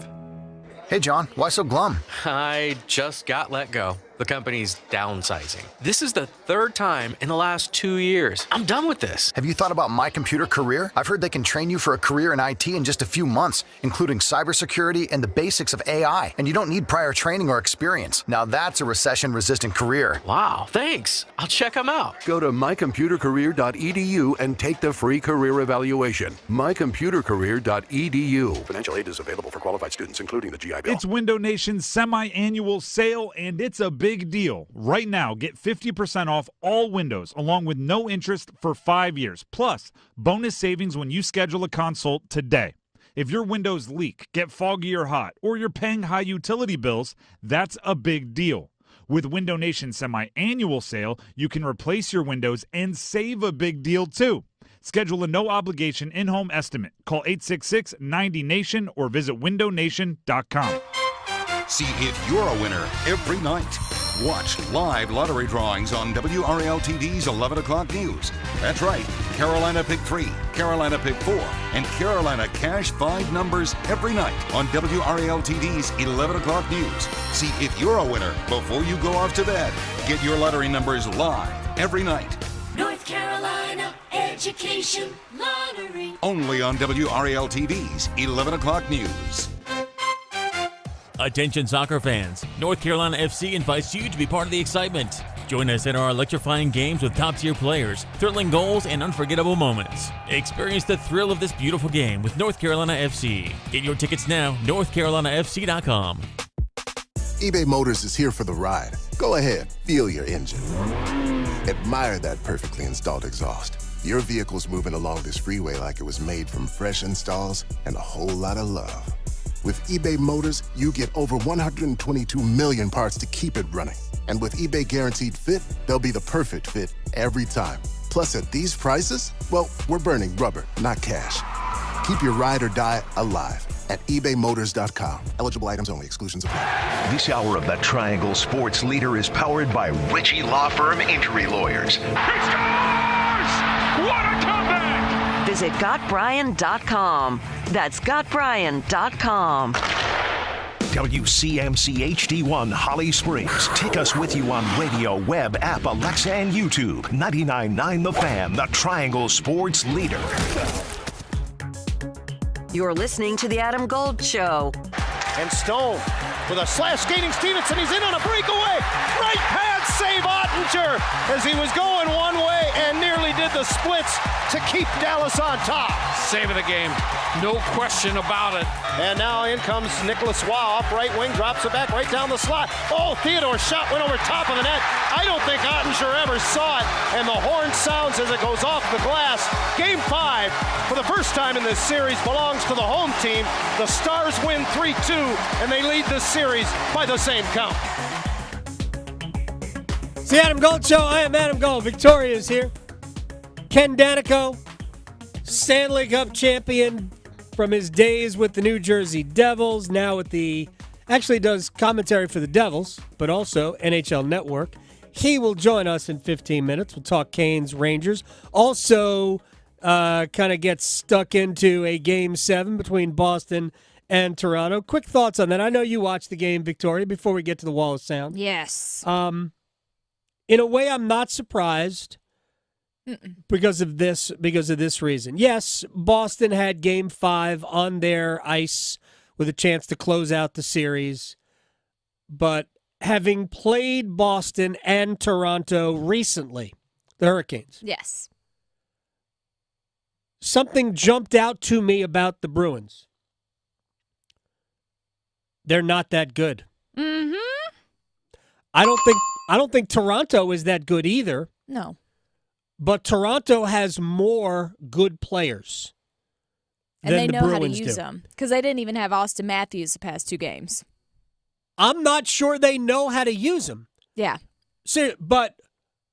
Hey, John, why so glum? I just got let go. The company's downsizing. This is the third time in the last 2 years. I'm done with this. Have you thought about My Computer Career? I've heard they can train you for a career in IT in just a few months, including cybersecurity and the basics of AI. And you don't need prior training or experience. Now that's a recession-resistant career. Wow, thanks. I'll check them out. Go to mycomputercareer.edu and take the free career evaluation. mycomputercareer.edu. Financial aid is available for qualified students, including the GI Bill. It's Window Nation's semi-annual sale, and it's a big deal. Right now, get 50% off all windows, along with no interest for 5 years. Plus, bonus savings when you schedule a consult today. If your windows leak, get foggy or hot, or you're paying high utility bills, that's a big deal. With Window Nation's semi-annual sale, you can replace your windows and save a big deal, too. Schedule a no-obligation in-home estimate. Call 866-90-NATION or visit windownation.com. See if you're a winner every night. Watch live lottery drawings on WRAL-TV's 11 o'clock news. That's right, Carolina Pick 3, Carolina Pick 4, and Carolina Cash 5 numbers every night on WRAL-TV's 11 o'clock news. See if you're a winner before you go off to bed. Get your lottery numbers live every night. North Carolina Education Lottery. Only on WRAL-TV's 11 o'clock news. Attention soccer fans, North Carolina FC invites you to be part of the excitement. Join us in our electrifying games with top-tier players, thrilling goals, and unforgettable moments. Experience the thrill of this beautiful game with North Carolina FC. Get your tickets now, northcarolinafc.com. eBay Motors is here for the ride. Go ahead, feel your engine. Admire that perfectly installed exhaust. Your vehicle's moving along this freeway like it was made from fresh installs and a whole lot of love. With eBay Motors, you get over 122 million parts to keep it running. And with eBay Guaranteed Fit, they'll be the perfect fit every time. Plus, at these prices, well, we're burning rubber, not cash. Keep your ride or die alive at ebaymotors.com. Eligible items only. Exclusions apply. This hour of the Triangle Sports Leader is powered by Ritchie Law Firm Injury Lawyers. He scores! What a comeback! Visit GotBryan.com. That's GotBryan.com. WCMC HD1 Holly Springs. Take us with you on radio, web, app, Alexa, and YouTube. 99.9 The Fan, the Triangle Sports Leader. You're listening to The Adam Gold Show. And Stone with a slash skating Stevenson. He's in on a breakaway. Right pad save Ottinger as he was going one way and nearly did the splits to keep Dallas on top. Save of the game. No question about it. And now in comes Nicholas Waugh off right wing, drops it back right down the slot. Oh, Theodore's shot went over top of the net. I don't think Ottinger ever saw it. And the horn sounds as it goes off the glass. Game 5, for the first time in this series, belongs to the home team. The Stars win 3-2, and they lead this series by the same count. It's the Adam Gold Show. I am Adam Gold. Victoria is here. Ken Danico, Stanley Cup champion from his days with the New Jersey Devils, now with actually does commentary for the Devils, but also NHL Network. He will join us in 15 minutes. We'll talk Canes, Rangers. Also, kind of gets stuck into a Game 7 between Boston and Toronto. Quick thoughts on that. I know you watched the game, Victoria, before we get to the Wall of Sound. Yes. In a way, I'm not surprised because of this reason. Yes, Boston had Game 5 on their ice with a chance to close out the series. But having played Boston and Toronto recently, the Hurricanes. Yes. Something jumped out to me about the Bruins. They're not that good. Mm-hmm. I don't think Toronto is that good either. No. But Toronto has more good players. And they than know the how to Bruins use do. them. Because they didn't even have Austin Matthews the past 2 games. I'm not sure they know how to use them. Yeah. But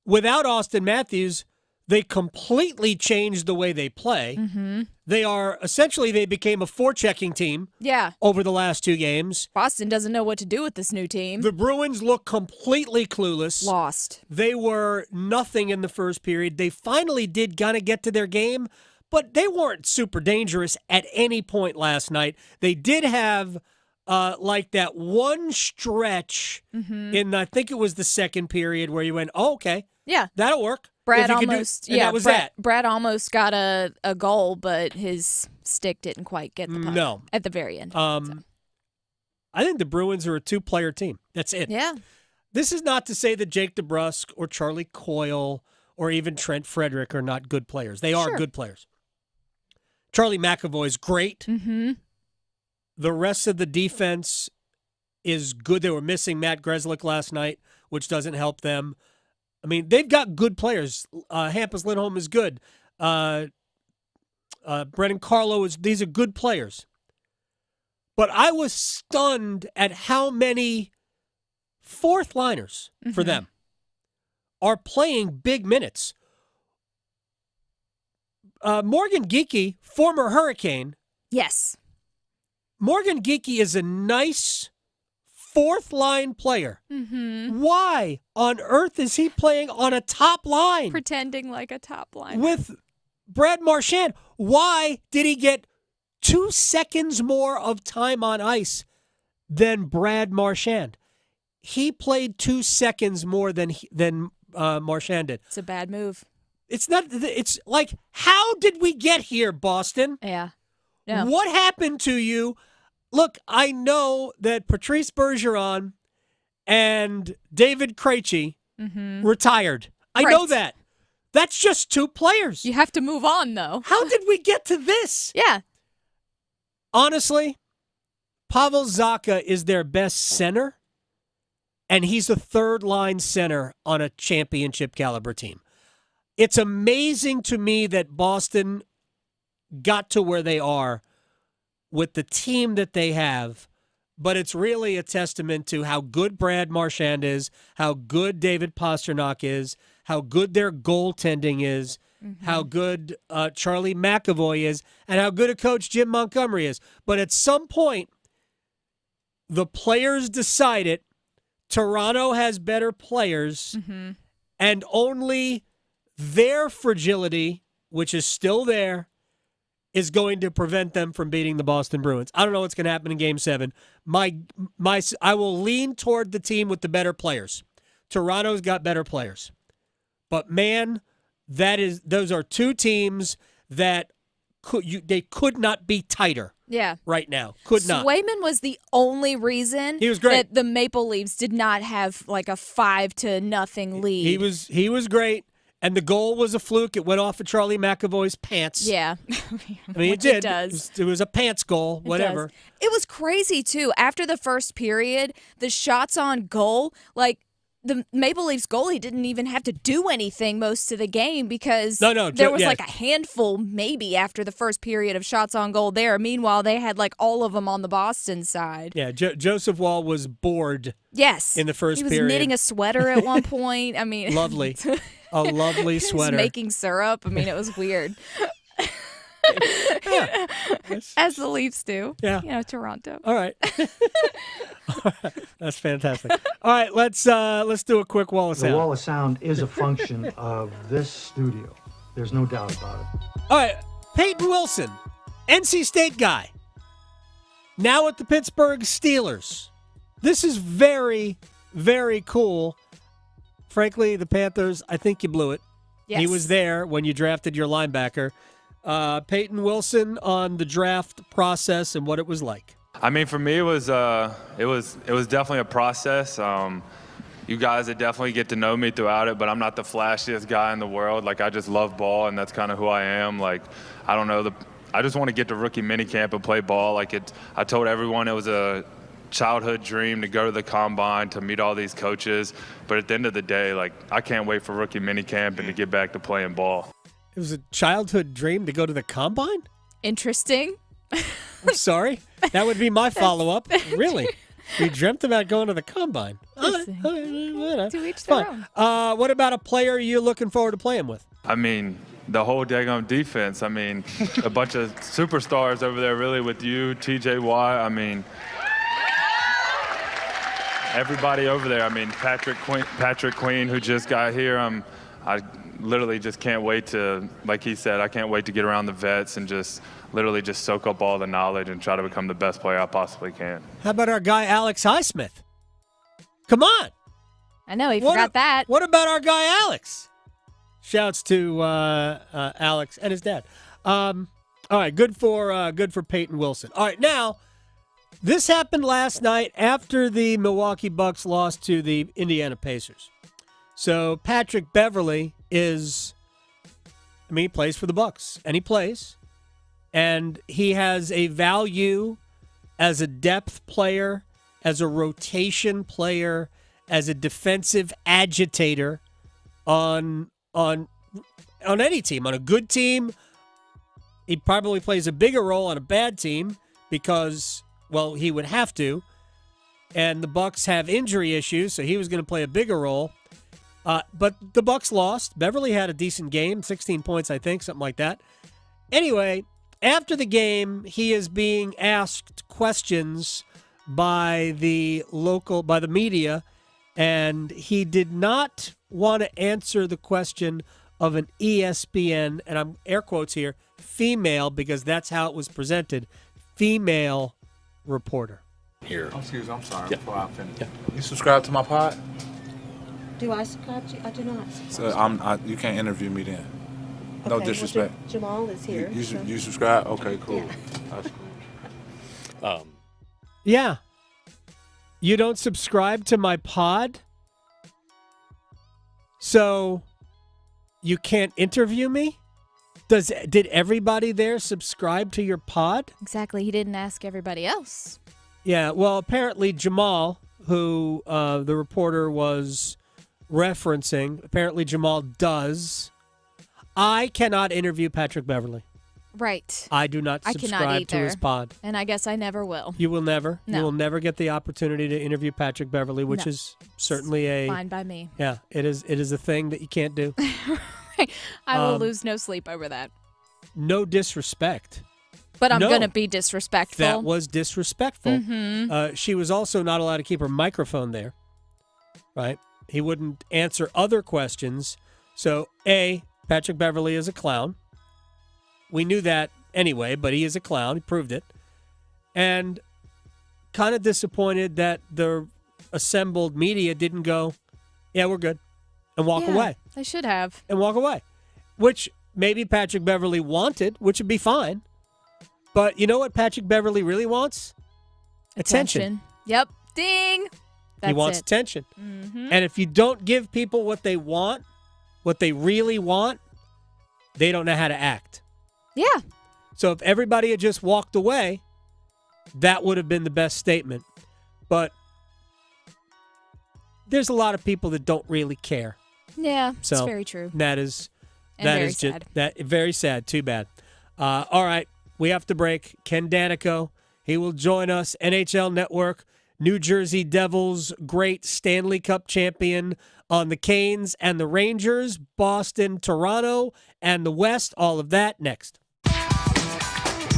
without Austin Matthews, they completely changed the way they play. Mm-hmm. They became a forechecking team. Yeah. Over the last 2 games. Boston doesn't know what to do with this new team. The Bruins look completely clueless. Lost. They were nothing in the first period. They finally did kind of get to their game, but they weren't super dangerous at any point last night. They did have that one stretch in, I think it was the second period, where you went, oh, okay. Yeah. That'll work. Brad If you can almost, and that was that. Brad almost got a goal, but his stick didn't quite get the puck. No. At the very end. I think the Bruins are a 2-player team. That's it. Yeah. This is not to say that Jake DeBrusk or Charlie Coyle or even Trent Frederick are not good players. They are good players. Charlie McAvoy is great. Mm-hmm. The rest of the defense is good. They were missing Matt Grzelcyk last night, which doesn't help them. I mean, they've got good players. Hampus Lindholm is good. Brendan Carlo these are good players. But I was stunned at how many fourth liners for them are playing big minutes. Morgan Geekie, former Hurricane. Yes. Morgan Geekie is a nice fourth-line player. Mm-hmm. Why on earth is he playing on a top line? Pretending like a top line. With Brad Marchand. Why did he get 2 seconds more of time on ice than Brad Marchand? He played 2 seconds more than Marchand did. It's a bad move. It's not. It's like, how did we get here, Boston? Yeah. No. What happened to you? Look, I know that Patrice Bergeron and David Krejci retired. I know that. That's just 2 players. You have to move on, though. How did we get to this? Yeah. Honestly, Pavel Zacha is their best center, and he's a third-line center on a championship caliber team. It's amazing to me that Boston got to where they are with the team that they have, but it's really a testament to how good Brad Marchand is, how good David Pastrnak is, how good their goaltending is, how good Charlie McAvoy is, and how good a coach Jim Montgomery is. But at some point, the players decided Toronto has better players, and only their fragility, which is still there, is going to prevent them from beating the Boston Bruins. I don't know what's going to happen in Game 7. I will lean toward the team with the better players. Toronto's got better players. But man, those are 2 teams that they could not be tighter. Yeah. Right now. Could not. Swayman was the only reason he was great. That the Maple Leafs did not have like a 5-0 lead. He was great. And the goal was a fluke. It went off of Charlie McAvoy's pants. Yeah. I mean, it did. It does. It was a pants goal, whatever. It was crazy, too. After the first period, the shots on goal, like the Maple Leafs goalie didn't even have to do anything most of the game because there was like a handful maybe after the first period of shots on goal there. Meanwhile, they had like all of them on the Boston side. Yeah, Joseph Wall was bored. Yes. In the first period. He was knitting a sweater at one point. I mean, lovely. A lovely sweater. He was making syrup. I mean, it was weird. Yeah. As the Leafs do. Yeah. You know, Toronto. All right. That's fantastic. All right, let's do a quick wall of sound. The wall of sound is a function of this studio. There's no doubt about it. All right, Peyton Wilson, NC State guy, now at the Pittsburgh Steelers. This is very, very cool. Frankly, the Panthers, I think you blew it. Yes. He was there when you drafted your linebacker. Peyton Wilson on the draft process and what it was like. I mean, for me, it was definitely a process. You guys that definitely get to know me throughout it, but I'm not the flashiest guy in the world. Like, I just love ball, and that's kind of who I am. Like, I don't know, I just want to get to rookie minicamp and play ball. Like, I told everyone it was a childhood dream to go to the combine, to meet all these coaches. But at the end of the day, like, I can't wait for rookie minicamp and to get back to playing ball. It was a childhood dream to go to the combine? Interesting. I'm sorry. That would be my follow-up. Really? You dreamt about going to the combine. To each their own. What about a player you're looking forward to playing with? I mean, the whole daggone defense. I mean, a bunch of superstars over there, really, with you, TJ Watt. I mean, everybody over there. I mean, Patrick Queen, who just got here. I literally just can't wait to, like he said, I can't wait to get around the vets and just literally just soak up all the knowledge and try to become the best player I possibly can. How about our guy Alex Highsmith? Come on. I know, he forgot that. What about our guy Alex? Shouts to Alex and his dad. All right, good for Peyton Wilson. All right, now, this happened last night after the Milwaukee Bucks lost to the Indiana Pacers. So Patrick Beverley he plays for the Bucks, and he plays. And he has a value as a depth player, as a rotation player, as a defensive agitator on any team. On a good team, he probably plays a bigger role. On a bad team because, well, he would have to. And the Bucks have injury issues, so he was going to play a bigger role. But the Bucks lost. Beverley had a decent game, 16 points, I think, something like that. Anyway, after the game, he is being asked questions by the media, and he did not want to answer the question of an ESPN, and I'm air quotes here, female, because that's how it was presented, female reporter. Here. Oh, excuse me, I'm sorry. Yeah. Before I finish. Yeah. You subscribe to my pod? Do I subscribe to you? I do not. So you can't interview me then. No disrespect. Well, Jamal is here. You subscribe? Okay, cool. Yeah. That's cool. Yeah. You don't subscribe to my pod? So you can't interview me? Did everybody there subscribe to your pod? Exactly. He didn't ask everybody else. Yeah, well, apparently Jamal, who the reporter was referencing, apparently Jamal does. I cannot interview Patrick Beverley. Right. I do not subscribe to his pod. And I guess I never will. You will never? No. You will never get the opportunity to interview Patrick Beverley, which is certainly fine by me. Yeah, it is a thing that you can't do. I will lose no sleep over that. No disrespect. But I'm going to be disrespectful. That was disrespectful. Mm-hmm. She was also not allowed to keep her microphone there, right? He wouldn't answer other questions. So, Patrick Beverley is a clown. We knew that anyway, but he is a clown. He proved it. And kind of disappointed that the assembled media didn't go, yeah, we're good, and walk away. They should have. And walk away, which maybe Patrick Beverley wanted, which would be fine. But you know what Patrick Beverley really wants? Attention. Yep. Ding. He wants attention. Mm-hmm. And if you don't give people what they want, what they really want, they don't know how to act. Yeah. So if everybody had just walked away, that would have been the best statement. But there's a lot of people that don't really care. Yeah, So it's very true. That is very just sad. Very sad. Too bad. All right, we have to break. Ken Danico, he will join us. NHL Network, New Jersey Devils, great Stanley Cup champion on the Canes and the Rangers, Boston, Toronto, and the West. All of that next.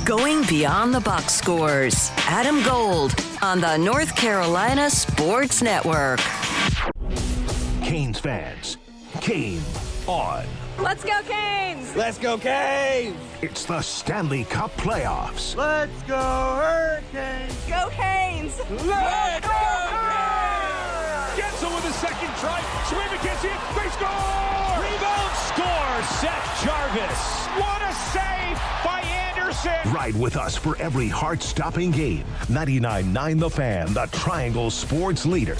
Going beyond the box scores. Adam Gold on the North Carolina Sports Network. Canes fans, game on. Let's go Canes! Let's go Canes! It's the Stanley Cup playoffs. Let's go Hurricanes! Go Canes! Let's go Canes! Get Drexel with a second try. Swayman can't see it. They score! Rebound score. Seth Jarvis. What a save by Anderson. Ride with us for every heart-stopping game. 99.9 The Fan, the Triangle Sports leader.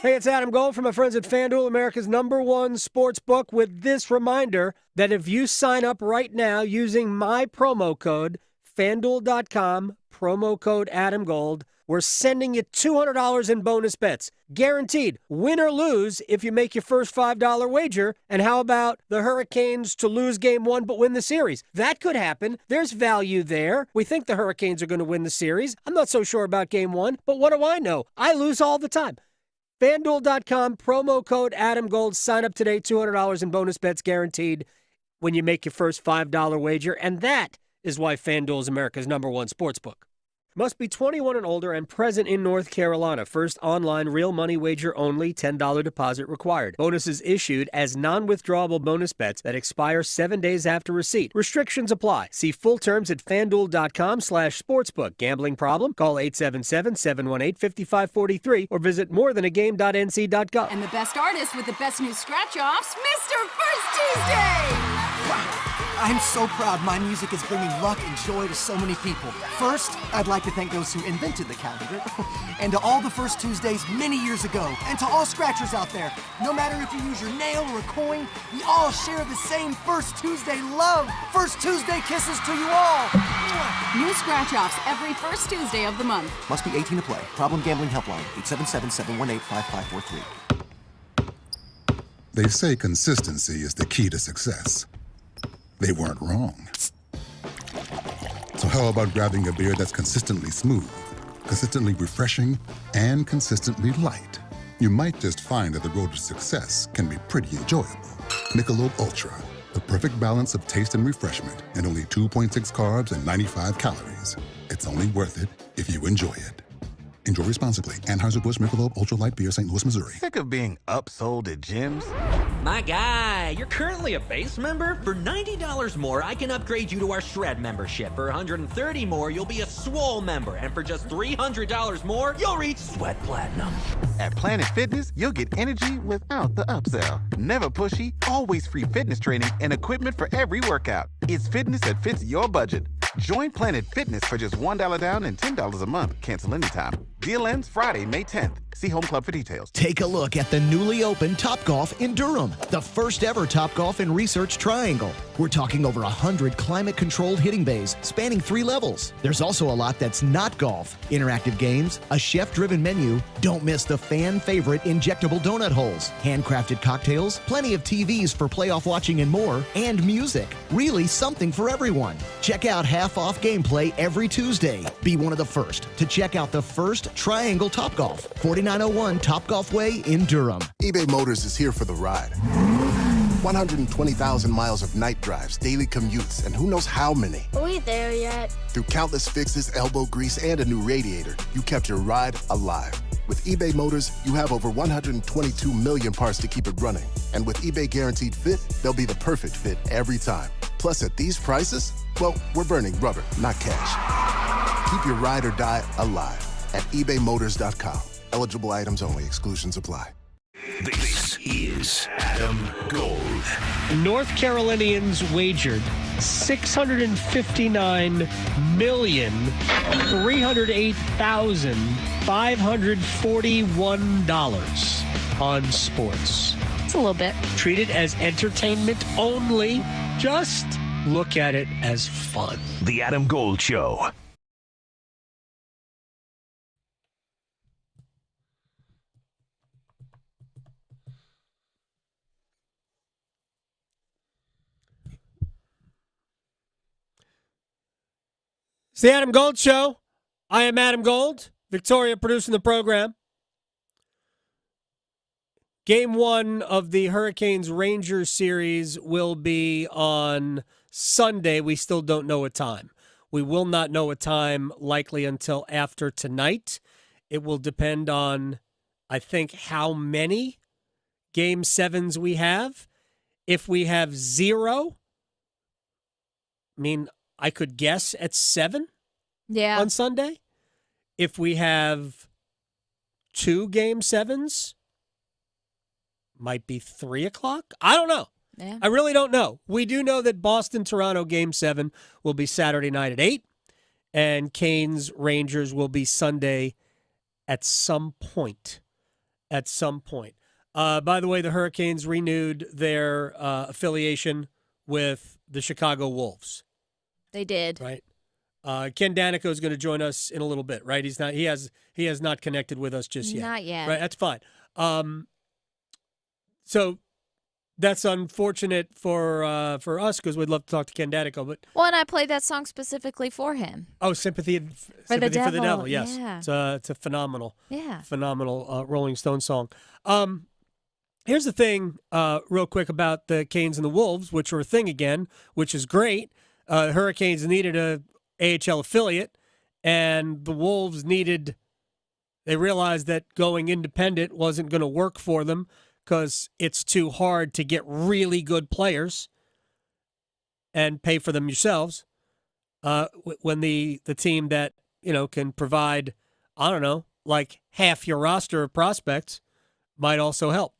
Hey, it's Adam Gold from my friends at FanDuel, America's #1 sports book, with this reminder that if you sign up right now using my promo code, FanDuel.com, promo code Adam Gold, we're sending you $200 in bonus bets. Guaranteed. Win or lose if you make your first $5 wager. And how about the Hurricanes to lose game 1 but win the series? That could happen. There's value there. We think the Hurricanes are going to win the series. I'm not so sure about game 1, but what do I know? I lose all the time. FanDuel.com, promo code Adam Gold. Sign up today, $200 in bonus bets guaranteed when you make your first $5 wager. And that is why FanDuel is America's #1 sportsbook. Must be 21 and older and present in North Carolina. First online real money wager only, $10 deposit required. Bonuses issued as non-withdrawable bonus bets that expire 7 days after receipt. Restrictions apply. See full terms at FanDuel.com/sportsbook. Gambling problem? Call 877-718-5543 or visit morethanagame.nc.gov. And the best artist with the best new scratch-offs, Mr. First Tuesday! Wow. I'm so proud my music is bringing luck and joy to so many people. First, I'd like to thank those who invented the calendar, and to all the First Tuesdays many years ago, and to all scratchers out there. No matter if you use your nail or a coin, we all share the same First Tuesday love. First Tuesday kisses to you all. New scratch-offs every first Tuesday of the month. Must be 18 to play. Problem Gambling Helpline, 877-718-5543. They say consistency is the key to success. They weren't wrong. So how about grabbing a beer that's consistently smooth, consistently refreshing, and consistently light? You might just find that the road to success can be pretty enjoyable. Michelob Ultra, the perfect balance of taste and refreshment, and only 2.6 carbs and 95 calories. It's only worth it if you enjoy it. Enjoy responsibly. Anheuser-Busch Michelob Ultra Light Beer, St. Louis, Missouri. Sick of being upsold at gyms? My guy, you're currently a base member? For $90 more, I can upgrade you to our Shred membership. For $130 more, you'll be a Swole member. And for just $300 more, you'll reach Sweat Platinum. At Planet Fitness, you'll get energy without the upsell. Never pushy, always free fitness training and equipment for every workout. It's fitness that fits your budget. Join Planet Fitness for just $1 down and $10 a month. Cancel anytime. Deal ends Friday, May 10th. See Home Club for details. Take a look at the newly opened Topgolf in Durham, the first ever Topgolf in Research Triangle. We're talking over 100 climate-controlled hitting bays spanning 3 levels. There's also a lot that's not golf. Interactive games, a chef-driven menu. Don't miss the fan-favorite injectable donut holes, handcrafted cocktails, plenty of TVs for playoff watching and more, and music. Really something for everyone. Check out half-off gameplay every Tuesday. Be one of the first to check out the first Triangle Topgolf, 4901 Topgolf Way in Durham. eBay Motors is here for the ride. 120,000 miles of night drives, daily commutes, and who knows how many. Are we there yet? Through countless fixes, elbow grease, and a new radiator, you kept your ride alive. With eBay Motors, you have over 122 million parts to keep it running. And with eBay Guaranteed Fit, they'll be the perfect fit every time. Plus, at these prices, well, we're burning rubber, not cash. Keep your ride or die alive at ebaymotors.com. Eligible items only. Exclusions apply. This is Adam Gold. North Carolinians wagered $659,308,541 on sports. It's a little bit. Treat it as entertainment only. Just look at it as fun. The Adam Gold Show. It's the Adam Gold Show. I am Adam Gold. Victoria producing the program. Game 1 of the Hurricanes-Rangers series will be on Sunday. We still don't know a time. We will not know a time likely until after tonight. It will depend on, I think, how many Game 7s we have. If we have 0, I could guess at 7 on Sunday. If we have 2 Game 7s. Might be 3 o'clock. I don't know. Yeah. I really don't know. We do know that Boston-Toronto Game 7 will be Saturday night at 8, and Canes-Rangers will be Sunday at some point. By the way, the Hurricanes renewed their affiliation with the Chicago Wolves. They did. Right. Ken Danico is going to join us in a little bit, right? He's not. He has not connected with us just yet. Not yet. Right. That's fine. So that's unfortunate for us because we'd love to talk to Ken Danico, but Well, and I played that song specifically for him. oh, sympathy For the for the Devil, devil. Yes, yeah. it's a phenomenal, Yeah. phenomenal Rolling Stone song. Here's the thing, real quick about the Canes and the Wolves, which are a thing again, which is great. Hurricanes needed a AHL affiliate, and the Wolves they realized that going independent wasn't going to work for them because it's too hard to get really good players and pay for them yourselves. When the team that, can provide, I don't know, like half your roster of prospects might also help.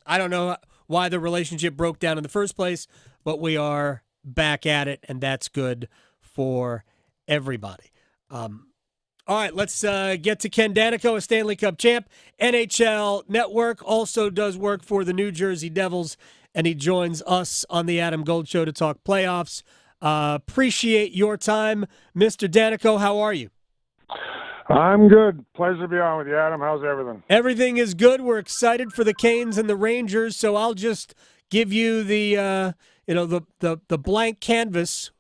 I don't know why the relationship broke down in the first place, but we are back at it, and that's good for everybody. All right, let's get to Ken Danico, a Stanley Cup champ. NHL Network also does work for the New Jersey Devils, and he joins us on the Adam Gold Show to talk playoffs. Appreciate your time, Mr. Danico. How are you? I'm good. Pleasure to be on with you, Adam. How's everything? Everything is good. We're excited for the Canes and the Rangers, so I'll just give you the the blank canvas.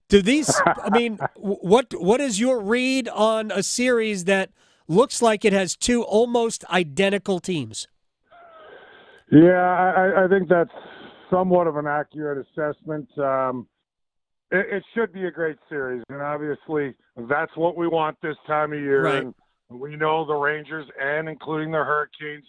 Do these? I mean, what is your read on a series that looks like it has 2 almost identical teams? Yeah, I think that's somewhat of an accurate assessment. It should be a great series, and obviously that's what we want this time of year. Right. And we know the Rangers, and including the Hurricanes,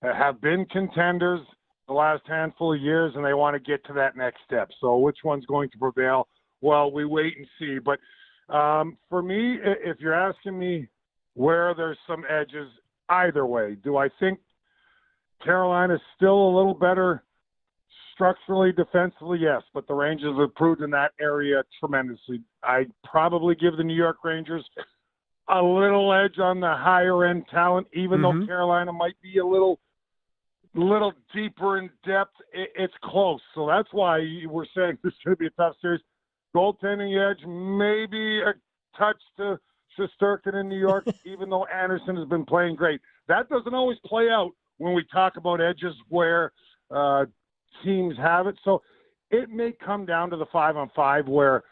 have been contenders the last handful of years, and they want to get to that next step. So which one's going to prevail? Well, we wait and see. But for me, if you're asking me where there's some edges, either way, do I think Carolina's still a little better structurally, defensively? Yes, but the Rangers have improved in that area tremendously. I'd probably give the New York Rangers a little edge on the higher-end talent, even though Carolina might be a little deeper in depth. It's close. So that's why we're saying this is going to be a tough series. Goaltending edge, maybe a touch to Shesterkin in New York, even though Anderson has been playing great. That doesn't always play out when we talk about edges where teams have it. So it may come down to the 5-on-5 where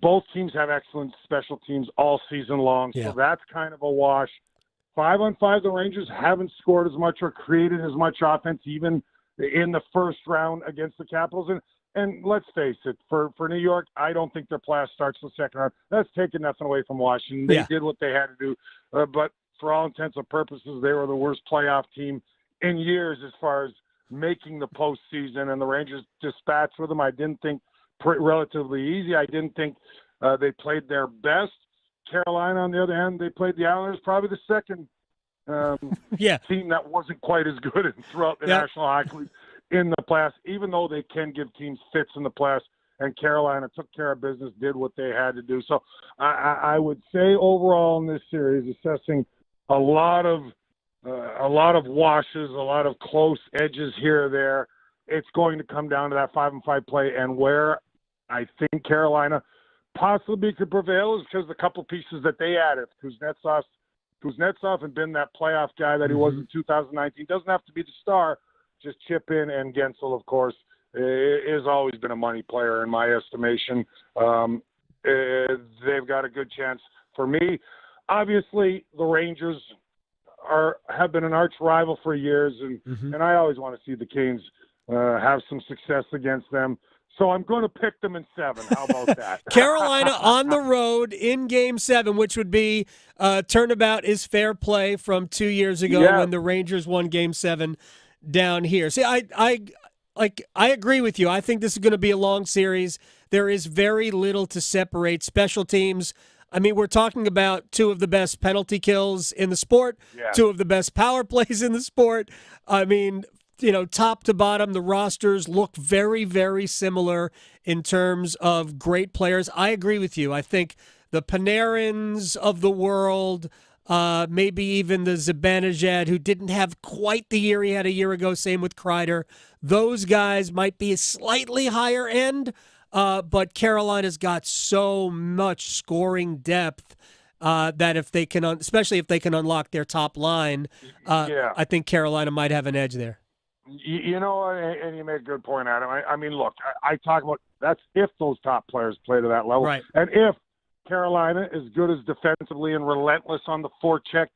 both teams have excellent special teams all season long. Yeah. So that's kind of a wash. 5-on-5, the Rangers haven't scored as much or created as much offense even in the first round against the Capitals. And let's face it, for New York, I don't think their playoff starts the second round. That's taking nothing away from Washington. They did what they had to do. But for all intents and purposes, they were the worst playoff team in years as far as making the postseason. And the Rangers dispatched with them. I didn't think relatively easy. I didn't think they played their best. Carolina, on the other hand, they played the Islanders, probably the second team that wasn't quite as good throughout the National Hockey League in the playoffs, even though they can give teams fits in the playoffs, and Carolina took care of business, did what they had to do. So I would say overall in this series, assessing a lot of washes, a lot of close edges here or there, it's going to come down to that 5-on-5 play. And where I think Carolina possibly could prevail is because the couple pieces that they added. Kuznetsov had been that playoff guy that he was in 2019. Doesn't have to be the star. Just chip in, and Gensel, of course, has always been a money player in my estimation. They've got a good chance. For me, obviously, the Rangers have been an arch rival for years, and I always want to see the Canes have some success against them. So I'm going to pick them in 7. How about that? Carolina on the road in Game 7, which would be turnabout is fair play from 2 years ago when the Rangers won Game 7 down here. See, I agree with you. I think this is going to be a long series. There is very little to separate special teams. I mean, we're talking about two of the best penalty kills in the sport, two of the best power plays in the sport. I mean, top to bottom, the rosters look very, very similar in terms of great players. I agree with you. I think the Panarins of the world, maybe even the Zibanejad, who didn't have quite the year he had a year ago, same with Kreider, those guys might be a slightly higher end, but Carolina's got so much scoring depth that if they can, especially if they can unlock their top line, I think Carolina might have an edge there. You know, and you make a good point, Adam. I mean, look, I talk about that's if those top players play to that level. Right. And if Carolina is good as defensively and relentless on the forecheck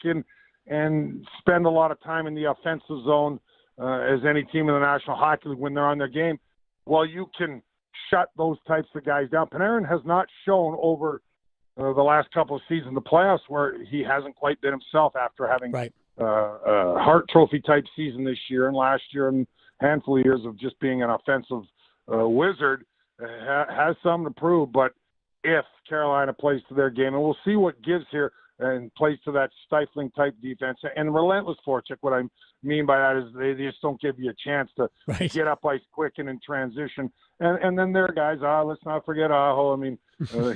and spend a lot of time in the offensive zone as any team in the National Hockey League when they're on their game, well, you can shut those types of guys down. Panarin has not shown over the last couple of seasons, the playoffs, where he hasn't quite been himself after having a Hart Trophy type season this year and last year and a handful of years of just being an offensive wizard. Has something to prove, but if Carolina plays to their game, and we'll see what gives here and plays to that stifling type defense and relentless forecheck. What I mean by that is they just don't give you a chance to get up ice quick and in transition. And then there are guys, let's not forget Aho. I mean,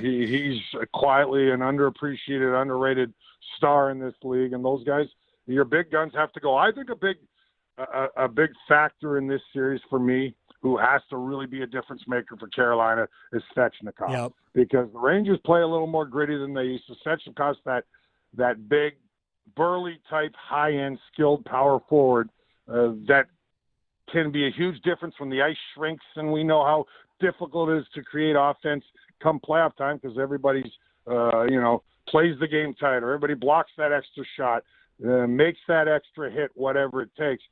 he's quietly an underappreciated, underrated star in this league, and those guys, your big guns have to go. I think a big factor in this series for me, who has to really be a difference maker for Carolina, is Svechnikov. Yep. Because the Rangers play a little more gritty than they used to. Svechnikov's that big, burly type, high-end, skilled power forward that can be a huge difference when the ice shrinks, and we know how difficult it is to create offense come playoff time because everybody's, plays the game tighter. Everybody blocks that extra shot, makes that extra hit, whatever it takes.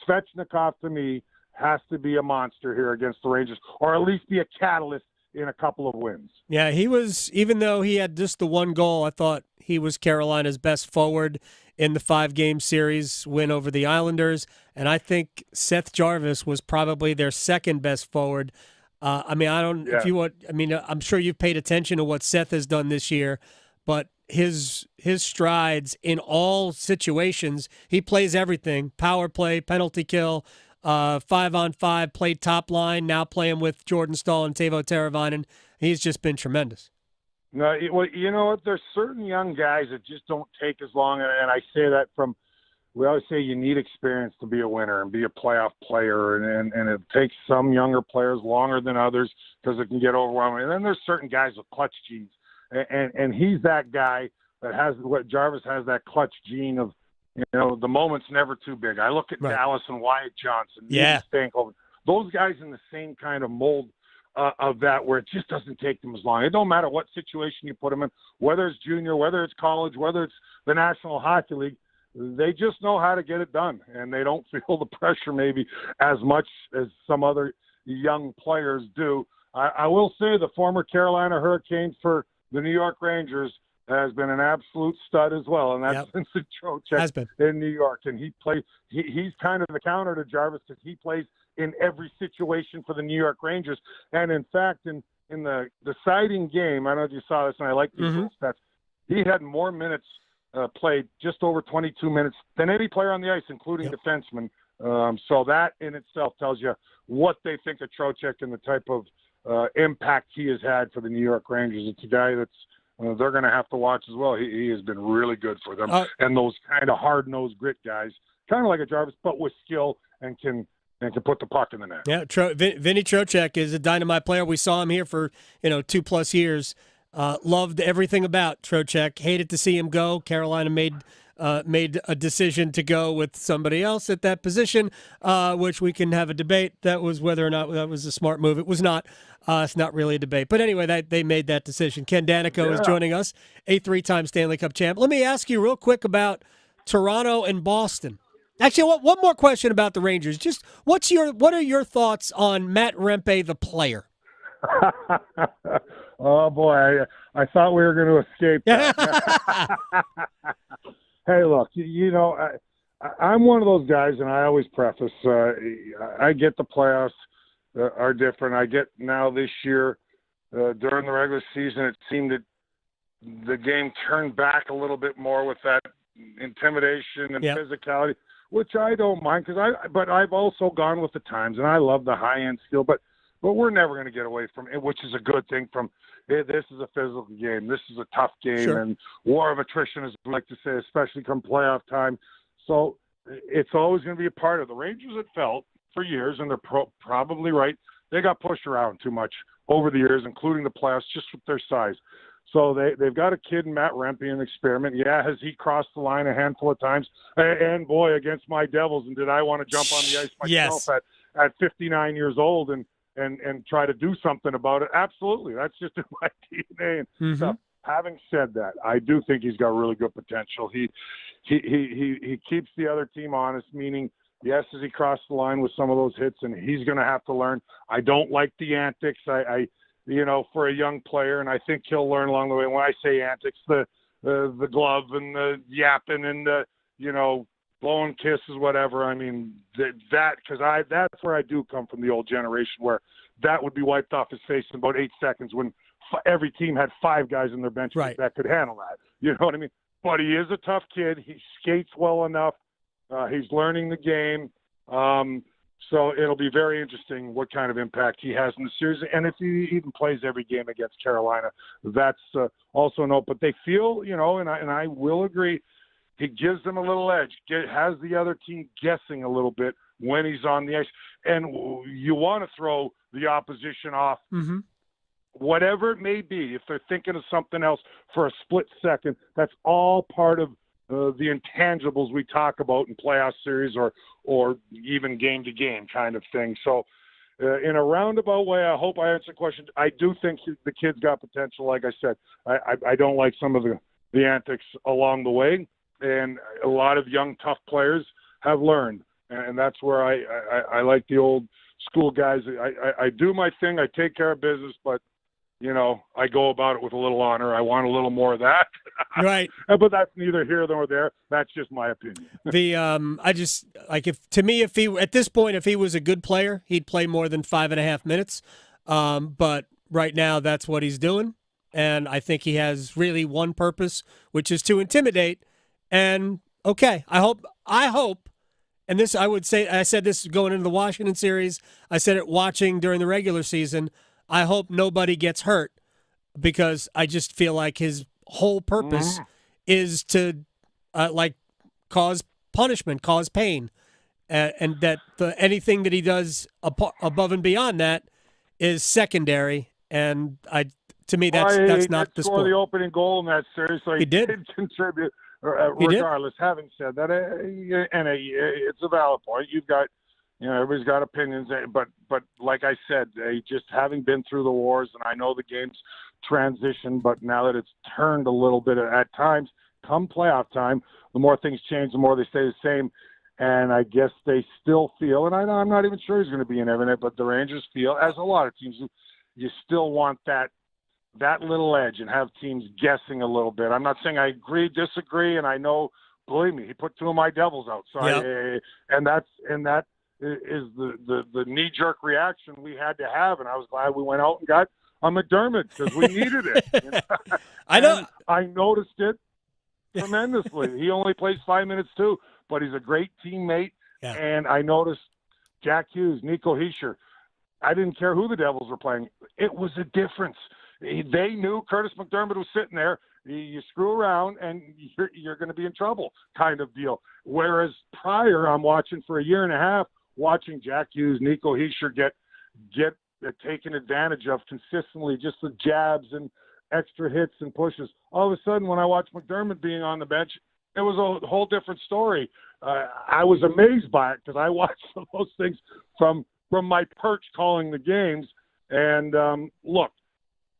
Svechnikov, to me, has to be a monster here against the Rangers, or at least be a catalyst in a couple of wins. Yeah, he was, even though he had just the one goal, I thought he was Carolina's best forward in the 5-game series win over the Islanders, and I think Seth Jarvis was probably their second best forward. I'm sure you've paid attention to what Seth has done this year, but his strides in all situations, he plays everything, power play, penalty kill, 5-on-5, played top line, now playing with Jordan Staal and Teuvo Teravainen. He's just been tremendous. No, well, you know what? There's certain young guys that just don't take as long, and I say that from – we always say you need experience to be a winner and be a playoff player, and it takes some younger players longer than others because it can get overwhelming. And then there's certain guys with clutch genes, and he's that guy that has what Jarvis has, that clutch gene of, the moment's never too big. I look at Dallas and Wyatt Johnson, Stankoven, those guys in the same kind of mold of that, where it just doesn't take them as long. It don't matter what situation you put them in, whether it's junior, whether it's college, whether it's the National Hockey League, they just know how to get it done, and they don't feel the pressure maybe as much as some other young players do. I will say the former Carolina Hurricanes for the New York Rangers has been an absolute stud as well, and that's Vincent Trocheck in New York. And he's kind of the counter to Jarvis because he plays in every situation for the New York Rangers. And in fact, in the deciding game, I don't know if you saw this, and I like these stats, he had more minutes played, just over 22 minutes, than any player on the ice, including defensemen. So that in itself tells you what they think of Trocheck and the type of impact he has had for the New York Rangers. It's a guy that's they're going to have to watch as well. He has been really good for them. And those kind of hard-nosed grit guys, kind of like a Jarvis, but with skill and can put the puck in the net. Yeah, Vinny Trocheck is a dynamite player. We saw him here for 2+ years. Loved everything about Trocheck. Hated to see him go. Carolina made a decision to go with somebody else at that position, which we can have a debate. That was whether or not that was a smart move. It was not. It's not really a debate. But anyway, they made that decision. Ken Danico is joining us, a 3-time Stanley Cup champ. Let me ask you real quick about Toronto and Boston. Actually, one more question about the Rangers. Just what are your thoughts on Matt Rempe, the player? Oh, boy. I thought we were going to escape that. Hey, look, I'm one of those guys, and I always preface, I get the playoffs are different. I get now this year, during the regular season, it seemed that the game turned back a little bit more with that intimidation and physicality, which I don't mind but I've also gone with the times, and I love the high-end skill, but we're never going to get away from it, which is a good thing from hey, this is a physical game. This is a tough game and war of attrition, as we like to say, especially come playoff time. So it's always going to be a part of the Rangers. It felt for years, and they're probably right. They got pushed around too much over the years, including the playoffs, just with their size. So they've got a kid in Matt Rempe, an experiment. Yeah, has he crossed the line a handful of times? And boy, against my Devils, and did I want to jump on the ice myself at 59 years old and try to do something about it? Absolutely. That's just in my DNA and stuff. Having said that, I do think he's got really good potential. He keeps the other team honest, meaning, yes, as he crossed the line with some of those hits, and he's going to have to learn. I don't like the antics. I for a young player, and I think he'll learn along the way. When I say antics, the glove and the yapping and the, blowing kisses, whatever. I mean, that's where I do come from, the old generation, where that would be wiped off his face in about 8 seconds when every team had 5 guys in their bench that could handle that. You know what I mean? But he is a tough kid. He skates well enough. He's learning the game. So it'll be very interesting what kind of impact he has in the series. And if he even plays every game against Carolina, that's also no. But they feel, and I will agree, he gives them a little edge, has the other team guessing a little bit when he's on the ice. And you want to throw the opposition off, whatever it may be. If they're thinking of something else for a split second, that's all part of the intangibles we talk about in playoff series or even game-to-game kind of thing. So in a roundabout way, I hope I answered the question. I do think the kid's got potential, like I said. I don't like some of the antics along the way, and a lot of young, tough players have learned, and that's where I like the old school guys. I do my thing. I take care of business, but I go about it with a little honor. I want a little more of that. Right. But that's neither here nor there. That's just my opinion. I just like if he at this point, if he was a good player, he'd play more than 5.5 minutes. But right now, that's what he's doing, and I think he has really one purpose, which is to intimidate. And okay, I hope. And this, I would say, I said this going into the Washington series. I said it watching during the regular season. I hope nobody gets hurt, because I just feel like his whole purpose is to cause punishment, cause pain, and that anything that he does above and beyond that is secondary. And to me, that's not the sport. The opening goal in that series, so he did contribute. Regardless, having said that, and it's a valid point. You've got. Everybody's got opinions, but like I said, just having been through the wars, and I know the game's transition, but now that it's turned a little bit at times, come playoff time, the more things change, the more they stay the same. And I guess they still feel, and I'm not even sure he's going to be in every night, but the Rangers feel, as a lot of teams, you still want that little edge and have teams guessing a little bit. I'm not saying I agree, disagree, and I know, believe me, he put 2 of my Devils out. So and that is the knee-jerk reaction we had to have, and I was glad we went out and got a McDermott because we needed it. I know. I noticed it tremendously. He only plays 5 minutes too, but he's a great teammate. Yeah. And I noticed Jack Hughes, Nico Hischier. I didn't care who the Devils were playing. It was a difference. They knew Curtis McDermott was sitting there. You screw around and you're going to be in trouble, kind of deal. Whereas prior, I'm watching for a year and a half, watching Jack Hughes, Nico Hischier get taken advantage of consistently, just the jabs and extra hits and pushes. All of a sudden, when I watched McDermott being on the bench, it was a whole different story. I was amazed by it because I watched those things from my perch calling the games. And look,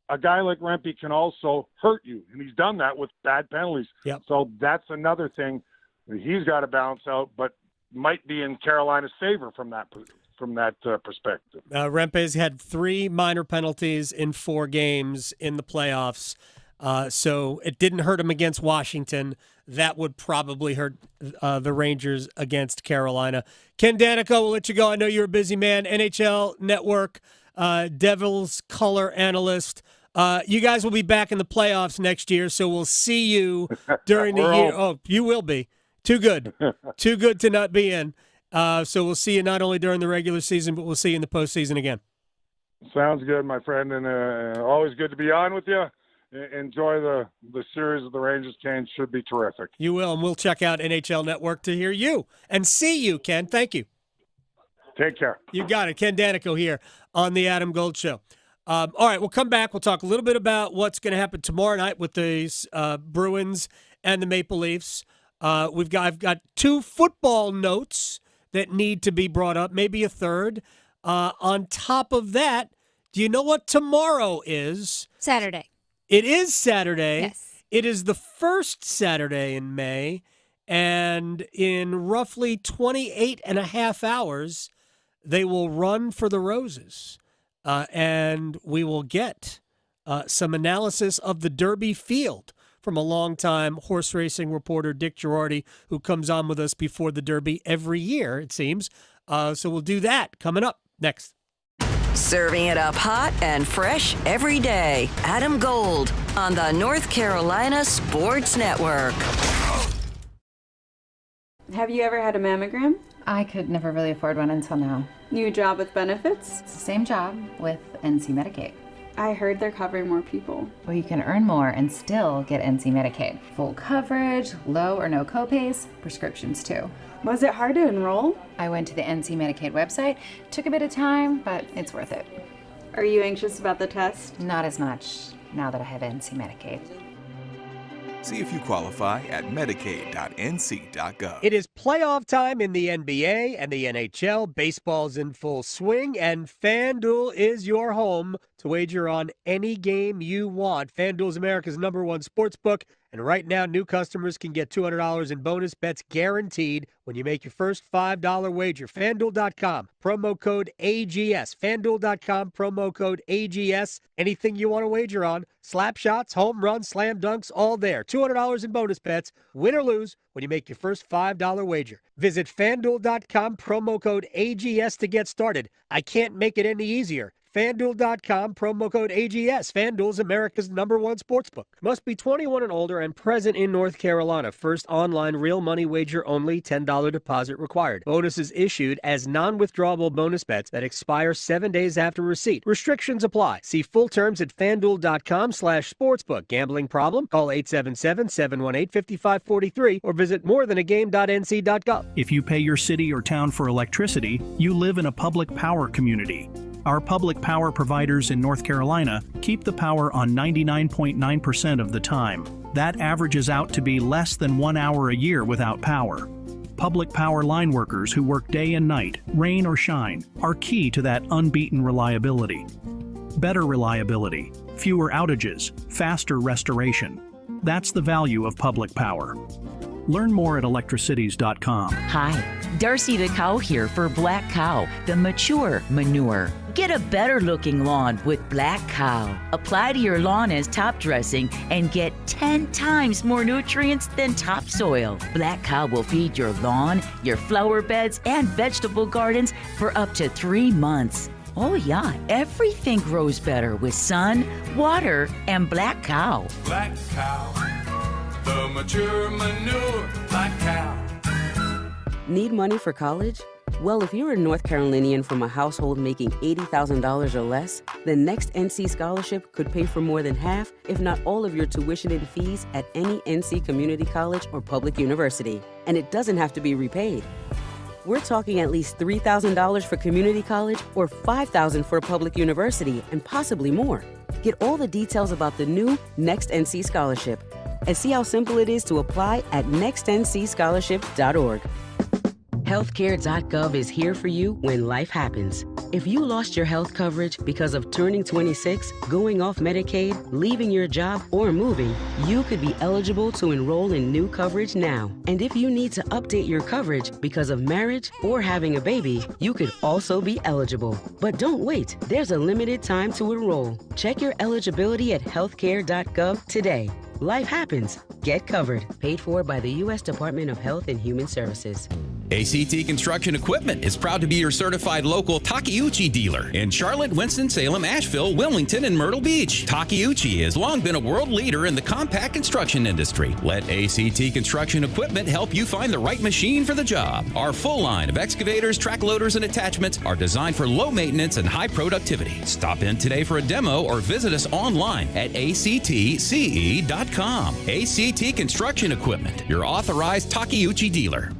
a guy like Rempe can also hurt you, and he's done that with bad penalties. Yep. So that's another thing that he's got to balance out, but might be in Carolina's favor from that perspective. Rempe's had 3 minor penalties in 4 games in the playoffs, so it didn't hurt him against Washington. That would probably hurt the Rangers against Carolina. Ken Danico, we'll let you go. I know you're a busy man. NHL Network, Devils color analyst. You guys will be back in the playoffs next year, so we'll see you during the year. Oh, you will be. Too good. Too good to not be in. So we'll see you not only during the regular season, but we'll see you in the postseason again. Sounds good, my friend, and always good to be on with you. Enjoy the series of the Rangers-Canes. Should be terrific. You will, and we'll check out NHL Network to hear you and see you, Ken. Thank you. Take care. You got it. Ken Danico here on the Adam Gold Show. All right, we'll come back. We'll talk a little bit about what's going to happen tomorrow night with the Bruins and the Maple Leafs. I've got 2 football notes that need to be brought up, maybe a third. On top of that, do you know what tomorrow is? Saturday. It is Saturday. Yes. It is the first Saturday in May, and in roughly 28 and a half hours, they will run for the roses. And we will get some analysis of the Derby field from a longtime horse racing reporter, Dick Girardi, who comes on with us before the Derby every year, it seems. So we'll do that coming up next. Serving it up hot and fresh every day. Adam Gold on the North Carolina Sports Network. Have you ever had a mammogram? I could never really afford one until now. New job with benefits? It's the same job with NC Medicaid. I heard they're covering more people. Well, you can earn more and still get NC Medicaid. Full coverage, low or no copays, prescriptions too. Was it hard to enroll? I went to the NC Medicaid website. Took a bit of time, but it's worth it. Are you anxious about the test? Not as much now that I have NC Medicaid. See if you qualify at medicaid.nc.gov. It is playoff time in the NBA and the NHL. Baseball's in full swing, and FanDuel is your home to wager on any game you want. FanDuel is America's #1 sportsbook, and right now new customers can get $200 in bonus bets guaranteed when you make your first $5 wager. FanDuel.com, promo code AGS. FanDuel.com, promo code AGS. Anything you want to wager on, slap shots, home runs, slam dunks, all there. $200 in bonus bets, win or lose, when you make your first $5 wager. Visit FanDuel.com, promo code AGS to get started. I can't make it any easier. FanDuel.com, promo code AGS. FanDuel's America's #1 sportsbook. Must be 21 and older and present in North Carolina. First online real money wager only. $10 deposit required. Bonuses issued as non-withdrawable bonus bets that expire 7 days after receipt. Restrictions apply. See full terms at FanDuel.com/sportsbook. Gambling problem? Call 877-718-5543 or visit morethanagame.nc.gov. If you pay your city or town for electricity, you live in a public power community. Our public power providers in North Carolina keep the power on 99.9% of the time. That averages out to be less than 1 hour a year without power. Public power line workers who work day and night, rain or shine, are key to that unbeaten reliability. Better reliability, fewer outages, faster restoration. That's the value of public power. Learn more at electricities.com. Hi, Darcy the Cow here for Black Cow, the mature manure. Get a better looking lawn with Black Cow. Apply to your lawn as top dressing and get 10 times more nutrients than topsoil. Black Cow will feed your lawn, your flower beds, and vegetable gardens for up to 3 months. Oh yeah, everything grows better with sun, water, and Black Cow. Black Cow, the mature manure, Black Cow. Need money for college? Well, if you're a North Carolinian from a household making $80,000 or less, then Next NC Scholarship could pay for more than half, if not all of your tuition and fees at any NC community college or public university. And it doesn't have to be repaid. We're talking at least $3,000 for community college or $5,000 for a public university and possibly more. Get all the details about the new Next NC Scholarship and see how simple it is to apply at nextncscholarship.org. Healthcare.gov is here for you when life happens. If you lost your health coverage because of turning 26, going off Medicaid, leaving your job, or moving, you could be eligible to enroll in new coverage now. And if you need to update your coverage because of marriage or having a baby, you could also be eligible. But don't wait. There's a limited time to enroll. Check your eligibility at healthcare.gov today. Life happens. Get covered. Paid for by the U.S. Department of Health and Human Services. ACT Construction Equipment is proud to be your certified local Takeuchi dealer in Charlotte, Winston-Salem, Asheville, Wilmington, and Myrtle Beach. Takeuchi has long been a world leader in the compact construction industry. Let ACT Construction Equipment help you find the right machine for the job. Our full line of excavators, track loaders, and attachments are designed for low maintenance and high productivity. Stop in today for a demo or visit us online at actce.com. ACT Construction Equipment, your authorized Takeuchi dealer.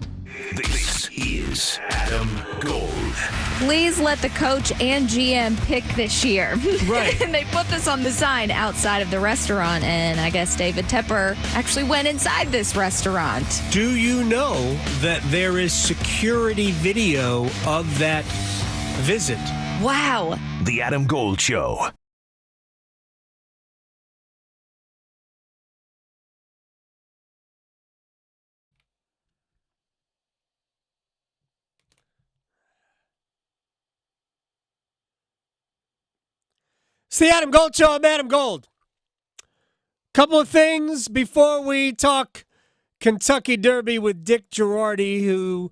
This is Adam Gold. Please let the coach and GM pick this year. Right. And they put this on the sign outside of the restaurant, and I guess David Tepper actually went inside this restaurant. Do you know that there is security video of that visit? Wow. The Adam Gold Show. It's the Adam Gold Show. I'm Adam Gold. Couple of things before we talk Kentucky Derby with Dick Girardi, who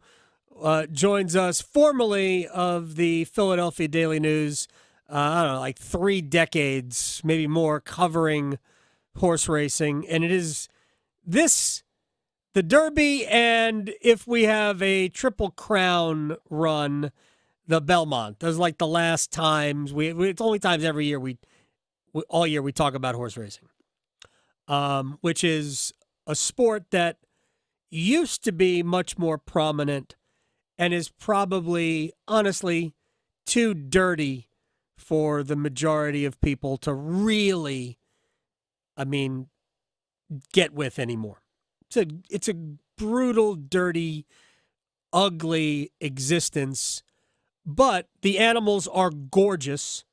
joins us formerly of the Philadelphia Daily News. I don't know, like 3 decades, maybe more, covering horse racing. And it is this, the Derby, and if we have a Triple Crown run, the Belmont. Those are like the last times it's only times every year all year we talk about horse racing, which is a sport that used to be much more prominent and is probably, honestly, too dirty for the majority of people to really, get with anymore. It's a brutal, dirty, ugly existence. But the animals are gorgeous.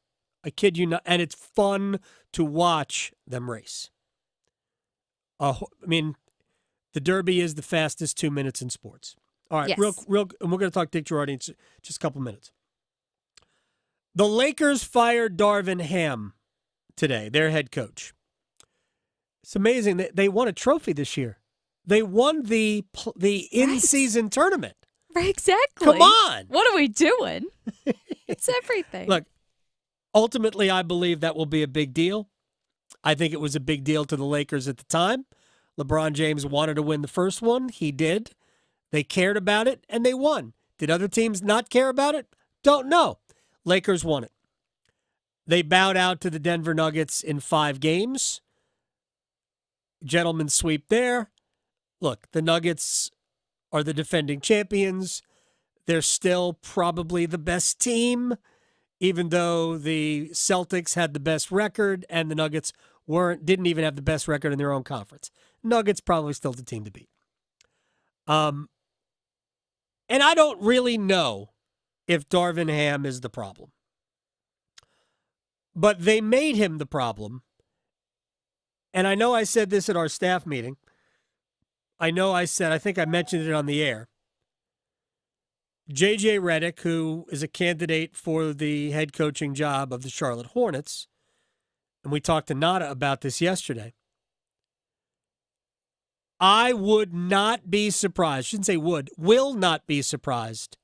I kid you not. And it's fun to watch them race. The Derby is the fastest 2 minutes in sports. All right, yes. real, and we're going to talk Dick Girardi in just a couple minutes. The Lakers fired Darvin Ham today, their head coach. It's amazing. They won a trophy this year. They won the in-season tournament. Right, exactly. Come on. What are we doing? It's everything. Look, ultimately, I believe that will be a big deal. I think it was a big deal to the Lakers at the time. LeBron James wanted to win the first one. He did. They cared about it, and they won. Did other teams not care about it? Don't know. Lakers won it. They bowed out to the Denver Nuggets in 5 games. Gentleman sweep there. Look, the Nuggets are the defending champions. They're still probably the best team, even though the Celtics had the best record and the Nuggets didn't even have the best record in their own conference. Nuggets probably still the team to beat. And I don't really know if Darvin Ham is the problem. But they made him the problem. And I know I said this at our staff meeting. I think I mentioned it on the air. J.J. Redick, who is a candidate for the head coaching job of the Charlotte Hornets, and we talked to Nada about this yesterday. I would not be surprised, shouldn't say would, will not be surprised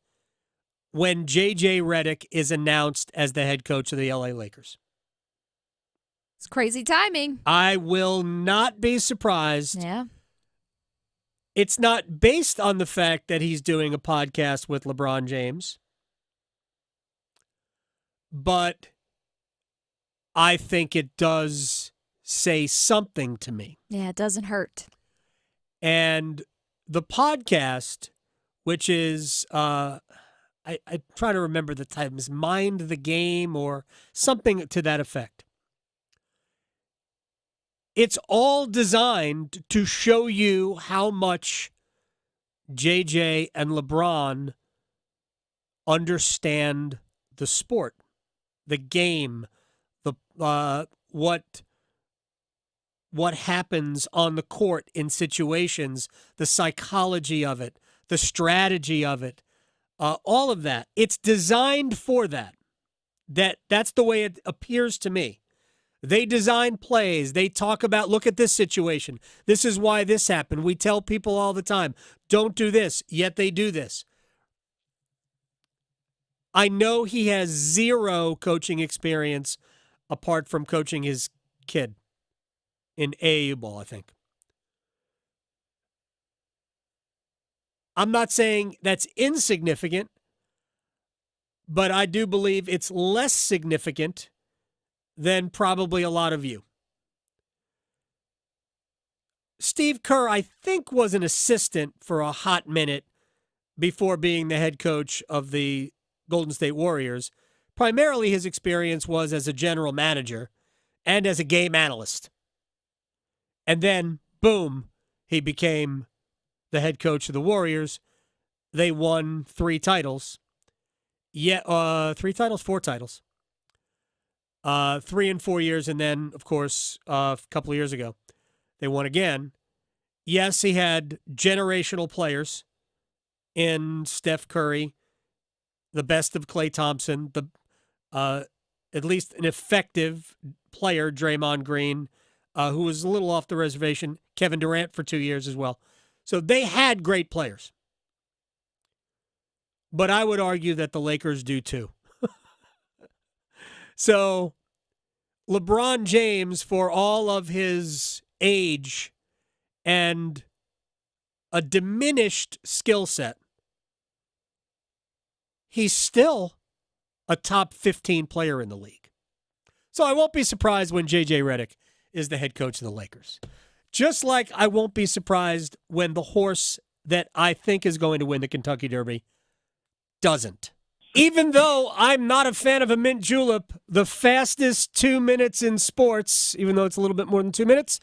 when J.J. Redick is announced as the head coach of the L.A. Lakers. It's crazy timing. I will not be surprised. Yeah. It's not based on the fact that he's doing a podcast with LeBron James, but I think it does say something to me. Yeah, it doesn't hurt. And the podcast, which is, I try to remember the title, is Mind the Game or something to that effect. It's all designed to show you how much JJ and LeBron understand the sport, the game, the what happens on the court in situations, the psychology of it, the strategy of it, all of that. It's designed for that. That's the way it appears to me. They design plays. They talk about, look at this situation. This is why this happened. We tell people all the time, don't do this, yet they do this. I know he has zero coaching experience apart from coaching his kid in AAU ball, I think. I'm not saying that's insignificant, but I do believe it's less significant than probably a lot of you. Steve Kerr, I think, was an assistant for a hot minute before being the head coach of the Golden State Warriors. Primarily his experience was as a general manager and as a game analyst. And then, boom, he became the head coach of the Warriors. They won 3 titles. Yeah, 3 titles, 4 titles. 3 and 4 years, and then, of course, a couple of years ago, they won again. Yes, he had generational players in Steph Curry, the best of Klay Thompson, at least an effective player, Draymond Green, who was a little off the reservation, Kevin Durant for 2 years as well. So they had great players. But I would argue that the Lakers do too. So LeBron James, for all of his age and a diminished skill set, he's still a top 15 player in the league. So I won't be surprised when J.J. Redick is the head coach of the Lakers. Just like I won't be surprised when the horse that I think is going to win the Kentucky Derby doesn't. Even though I'm not a fan of a mint julep, the fastest 2 minutes in sports, even though it's a little bit more than 2 minutes,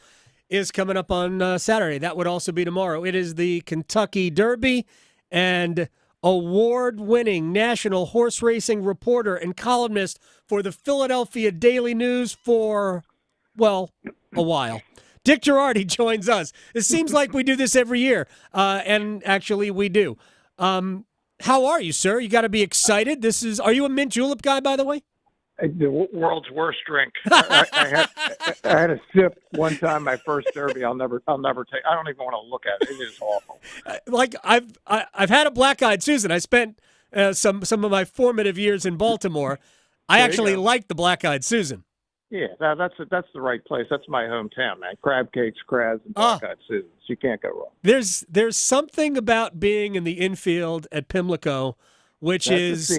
is coming up on Saturday. That would also be tomorrow. It is the Kentucky Derby, and award-winning national horse racing reporter and columnist for the Philadelphia Daily News for, well, a while. Dick Girardi joins us. It seems like we do this every year, and actually we do. How are you, sir? You got to be excited. Are you a mint julep guy, by the way? The world's worst drink. I had a sip one time, my first Derby. I'll never take. I don't even want to look at it. It is awful. Like I've had a black-eyed Susan. I spent some of my formative years in Baltimore. I actually liked the black-eyed Susan. Yeah, that's the right place. That's my hometown, man. Crab cakes, crabs, and black-eyed Susans. You can't go wrong. There's something about being in the infield at Pimlico, which is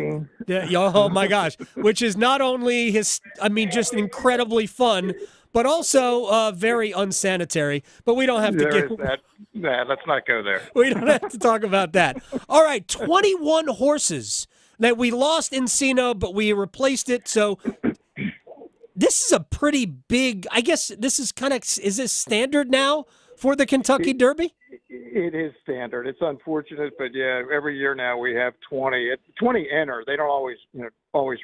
oh my gosh, which is not only just incredibly fun, but also very unsanitary. But we don't have to get that. Nah, let's not go there. We don't have to talk about that. All right, 21 horses. Now we lost Encino, but we replaced it. So this is a pretty big. I guess this is is this standard now for the Kentucky Derby? It is standard. It's unfortunate, but yeah, every year now we have 20. 20 enter. They don't always run.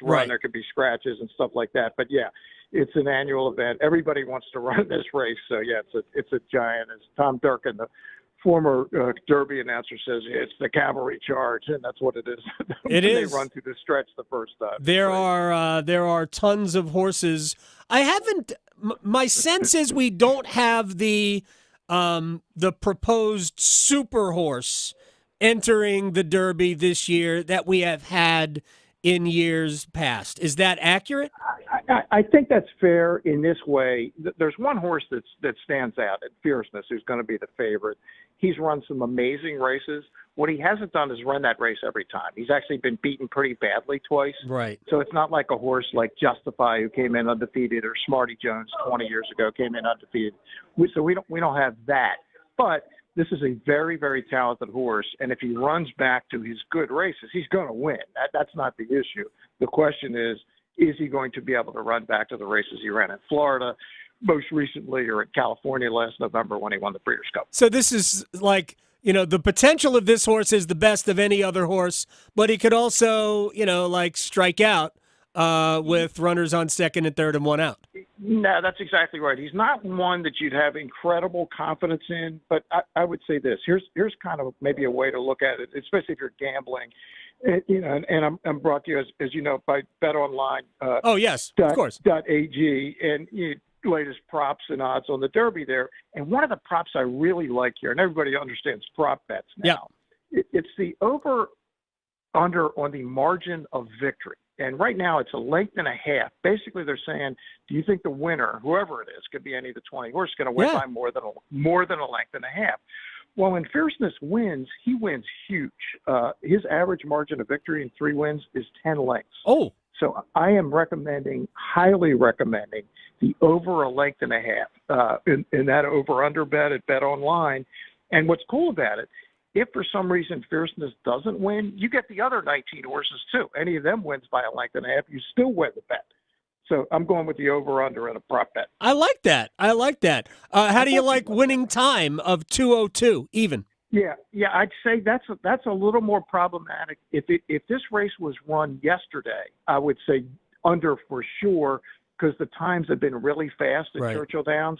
Right. There could be scratches and stuff like that. But yeah, it's an annual event. Everybody wants to run this race, so yeah, it's a giant. As Tom Durkin, the former Derby announcer, says, it's the cavalry charge, and that's what it is. It is. They run through the stretch the first time. There are tons of horses. I haven't. My sense is we don't have the proposed super horse entering the Derby this year that we have had in years past. Is that accurate? I think that's fair in this way. There's one horse that stands out at Fierceness who's going to be the favorite. He's run some amazing races. What he hasn't done is run that race every time. He's actually been beaten pretty badly twice. Right. So it's not like a horse like Justify, who came in undefeated, or Smarty Jones 20 years ago came in undefeated. So we don't have that. But this is a very, very talented horse, and if he runs back to his good races, he's going to win. That's not the issue. The question is he going to be able to run back to the races he ran in Florida most recently, or in California last November when he won the Breeders' Cup? So this is like, the potential of this horse is the best of any other horse, but he could also, strike out with runners on second and third and one out. No, that's exactly right. He's not one that you'd have incredible confidence in, but I would say this. Here's kind of maybe a way to look at it, especially if you're gambling. And I'm brought to you, as you know, by BetOnline. Oh, yes, of course. .ag, and latest props and odds on the Derby there. And one of the props I really like here, and everybody understands prop bets now, it's the over under on the margin of victory. And right now it's a length and a half. Basically, they're saying, do you think the winner, whoever it is, could be any of the 20 horses, going to win by more than a length and a half? Well, when Fierceness wins, he wins huge. His average margin of victory in 3 wins is 10 lengths. Oh. So I am highly recommending the over a length and a half in that over-under bet at Bet Online. And what's cool about it, if for some reason Fierceness doesn't win, you get the other 19 horses too. Any of them wins by a length and a half, you still win the bet. So I'm going with the over-under and a prop bet. I like that. How do you like winning time of 2:02 even? Yeah, I'd say that's a little more problematic. If this race was run yesterday, I would say under for sure, because the times have been really fast at Churchill Downs.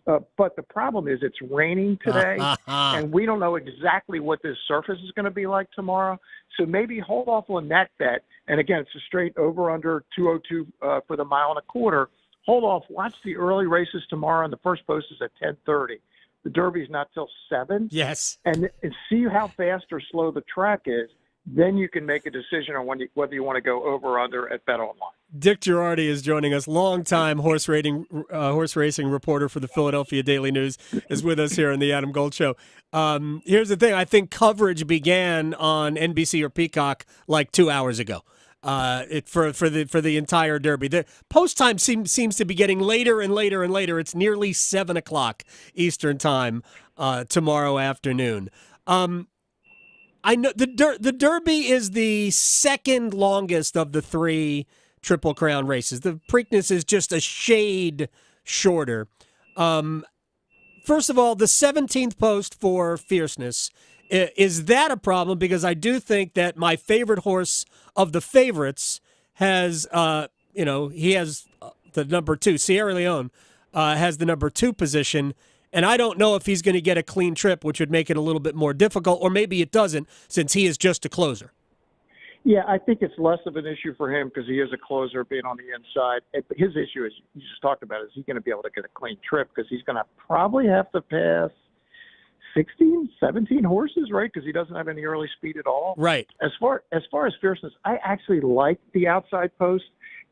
But the problem is it's raining today, and we don't know exactly what this surface is going to be like tomorrow. So maybe hold off on that bet. And again, it's a straight over under 2:02 for the mile and a quarter. Hold off. Watch the early races tomorrow, and the first post is at 10:30. The Derby's not till 7. Yes. And see how fast or slow the track is. Then you can make a decision on whether you want to go over or under at Bet Online. Dick Girardi is joining us, longtime horse racing reporter for the Philadelphia Daily News, is with us here on the Adam Gold Show. Here's the thing: I think coverage began on NBC or Peacock like 2 hours ago. For the entire Derby, the post time seems to be getting later and later and later. It's nearly 7:00 Eastern time tomorrow afternoon. I know the Derby is the second longest of the 3 Triple Crown races. The Preakness is just a shade shorter. First of all, the 17th post for Fierceness, is that a problem? Because I do think that my favorite horse of the favorites has, he has the number 2. Sierra Leone has the number 2 position. And I don't know if he's going to get a clean trip, which would make it a little bit more difficult, or maybe it doesn't, since he is just a closer. Yeah, I think it's less of an issue for him because he is a closer being on the inside. His issue, as you just talked about, is he going to be able to get a clean trip because he's going to probably have to pass 16, 17 horses, right? Because he doesn't have any early speed at all. Right. As far as Fierceness, I actually like the outside post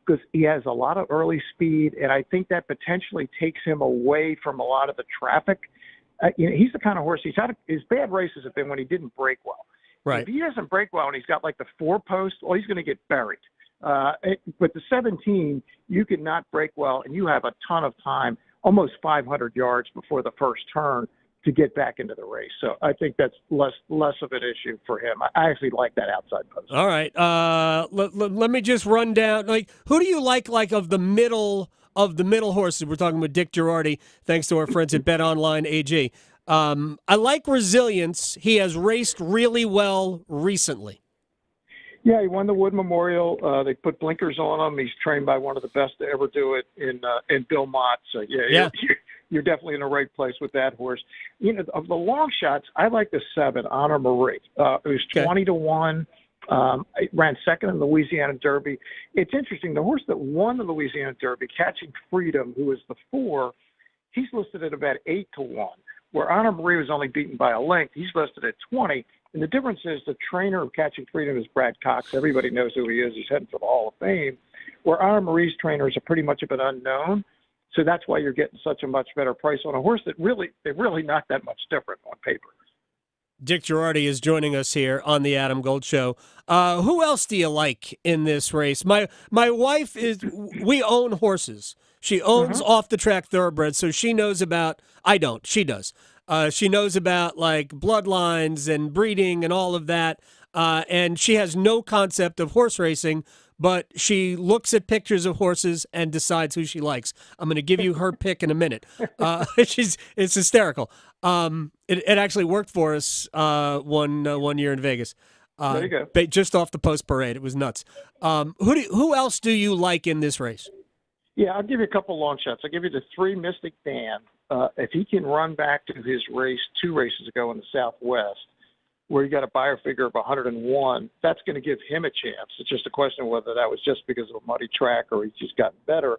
because he has a lot of early speed, and I think that potentially takes him away from a lot of the traffic. He's the kind of horse his bad races have been when he didn't break well. Right. If he doesn't break well and he's got like the 4 post, well, he's going to get buried. But the 17, you can not break well, and you have a ton of time, almost 500 yards before the first turn to get back into the race. So I think that's less of an issue for him. I actually like that outside post. All right. Let me just run down. Who do you like of the middle horses? We're talking with Dick Girardi, thanks to our friends at Bet Online AG. I like Resilience. He has raced really well recently. Yeah, he won the Wood Memorial. They put blinkers on him. He's trained by one of the best to ever do it in Bill Mott. So yeah. You're definitely in the right place with that horse. Of the long shots, I like the 7, Honor Marie. It was 20-1. It ran second in the Louisiana Derby. It's interesting. The horse that won the Louisiana Derby, Catching Freedom, who was the 4, he's listed at about 8-1. Where Honor Marie was only beaten by a length, he's listed at 20. And the difference is the trainer of Catching Freedom is Brad Cox. Everybody knows who he is. He's heading for the Hall of Fame. Where Honor Marie's trainers are pretty much of an unknown. So that's why you're getting such a much better price on a horse they're really not that much different on paper. Dick Girardi is joining us here on the Adam Gold Show. Who else do you like in this race? My wife we own horses. She owns off-the-track thoroughbreds, so she knows about – I don't. She does. She knows about, bloodlines and breeding and all of that, and she has no concept of horse racing, but she looks at pictures of horses and decides who she likes. I'm going to give you her pick in a minute. It's hysterical. It actually worked for us one year in Vegas. There you go. Just off the post parade. It was nuts. Who else do you like in this race? Yeah, I'll give you a couple long shots. I'll give you the 3 Mystic Dan. If he can run back to his race 2 races ago in the Southwest, where he got a buyer figure of 101, that's going to give him a chance. It's just a question of whether that was just because of a muddy track or he's just gotten better.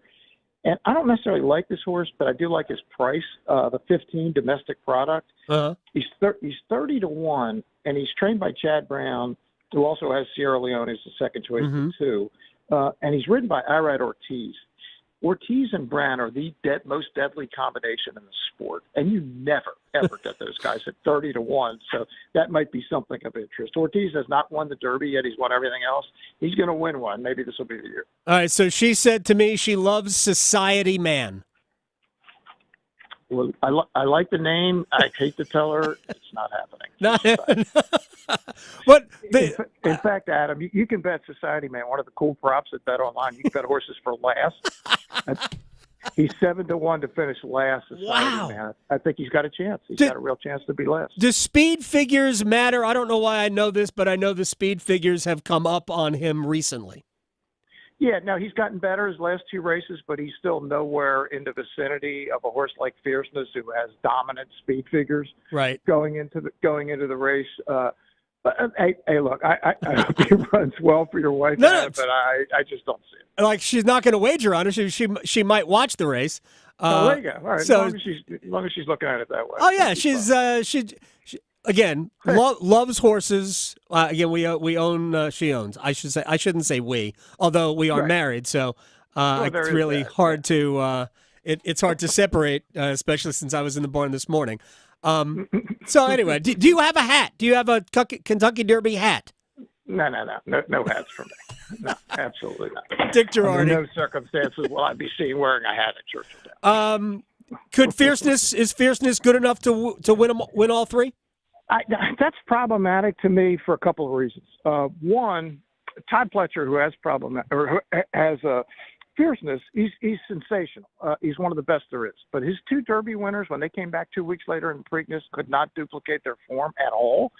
And I don't necessarily like this horse, but I do like his price. The 15 Domestic Product. He's 30-1, and he's trained by Chad Brown. who also has Sierra Leone as the second choice Mm-hmm. at 2. And he's ridden by Irad Ortiz. Ortiz and Brand are the most deadly combination in the sport, and you never, ever get those guys at 30-1, so that might be something of interest. Ortiz has not won the Derby yet. He's won everything else. He's going to win one. Maybe this will be the year. All right, so she said to me she loves Society Man. Well, I like the name. I hate to tell her it's not happening. But in fact, Adam, you can bet Society Man. One of the cool props at Bet Online. You can bet horses for last. He's 7-1 to finish last. Society Man. I think he's got a chance. He's got a real chance to be last. Do speed figures matter? I don't know why I know this, but I know the speed figures have come up on him recently. Yeah, no, he's gotten better his last 2 races, but he's still nowhere in the vicinity of a horse like Fierceness, who has dominant speed figures. Right. Going into the race. Hey, look, I hope he runs well for your wife, Adam, but I just don't see it. Like, she's not going to wager on it. She might watch the race. There you go. All right, So, as long as she's looking at it that way. oh yeah, she again loves horses. Again, we own. She owns. I shouldn't say we, although we are married. So it's really hard to. It's hard to separate, especially since I was in the barn this morning. So anyway, do you have a hat? Do you have a Kentucky Derby hat? No hats for me. No, absolutely not. Dick Girardi. Under no circumstances will I be seen wearing a hat at church today. Is Fierceness good enough to win all 3? That's problematic to me for a couple of reasons. One, Todd Pletcher, who has Fierceness, he's sensational. He's one of the best there is. But his 2 Derby winners, when they came back 2 weeks later in Preakness, could not duplicate their form at all.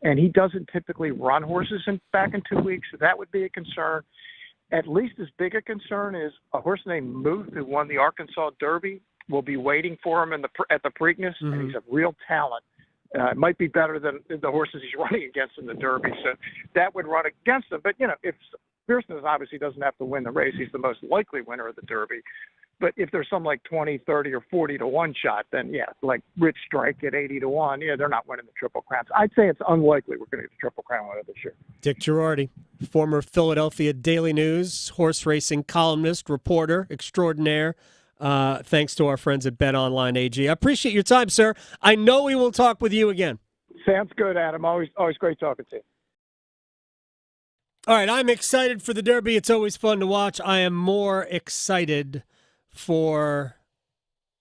And he doesn't typically run horses back in 2 weeks, so that would be a concern. At least as big a concern is a horse named Muth, who won the Arkansas Derby, will be waiting for him at the Preakness, and he's a real talent. It might be better than the horses he's running against in the Derby, so that would run against him. But, if Fierceness obviously doesn't have to win the race, he's the most likely winner of the Derby. But if there's some like 20, 30, or 40-1 shot, then like Rich Strike at 80-1, they're not winning the Triple Crowns. I'd say it's unlikely we're going to get the Triple Crown winner this year. Dick Girardi, former Philadelphia Daily News horse racing columnist, reporter extraordinaire. Thanks to our friends at Bet Online AG. I appreciate your time, sir. I know we will talk with you again. Sounds good, Adam. Always great talking to you. All right, I'm excited for the Derby. It's always fun to watch. I am more excited for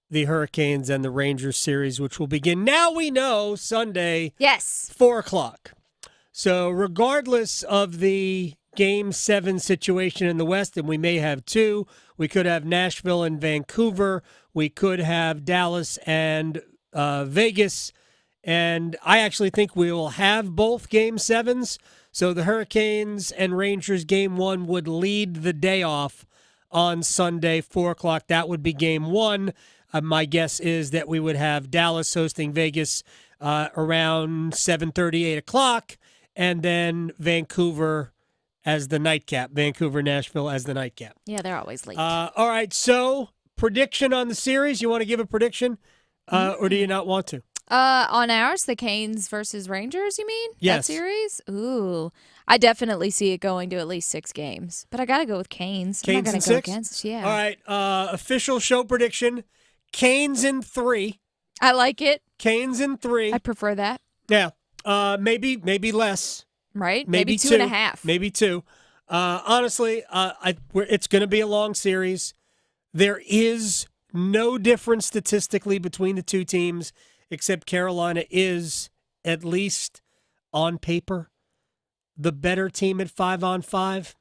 the Hurricanes and the Rangers series, which will begin. Now we know Sunday, 4:00. So regardless of the Game 7 situation in the West, and we may have 2, we could have Nashville and Vancouver, we could have Dallas and Vegas, and I actually think we will have both Game 7s. So the Hurricanes and Rangers Game 1 would lead the day off on Sunday, 4:00. That would be Game 1. My guess is that we would have Dallas hosting Vegas around 7:30, 8 o'clock, and then Vancouver as the nightcap. Vancouver-Nashville as the nightcap. Yeah, they're always late. All right, so prediction on the series. You want to give a prediction, or do you not want to? On ours, the Canes versus Rangers, you mean? Yes. That series? Ooh. I definitely see it going to at least 6 games. But I got to go with Canes. I'm not Canes going in to go 6? against, yeah. All right, official show prediction. Canes in 3. I like it. Canes in 3. I prefer that. Yeah. Maybe less. Right? Maybe 2.5. Maybe 2. Honestly, it's going to be a long series. There is no difference statistically between the 2 teams, except Carolina is, at least on paper, the better team at 5-on-5.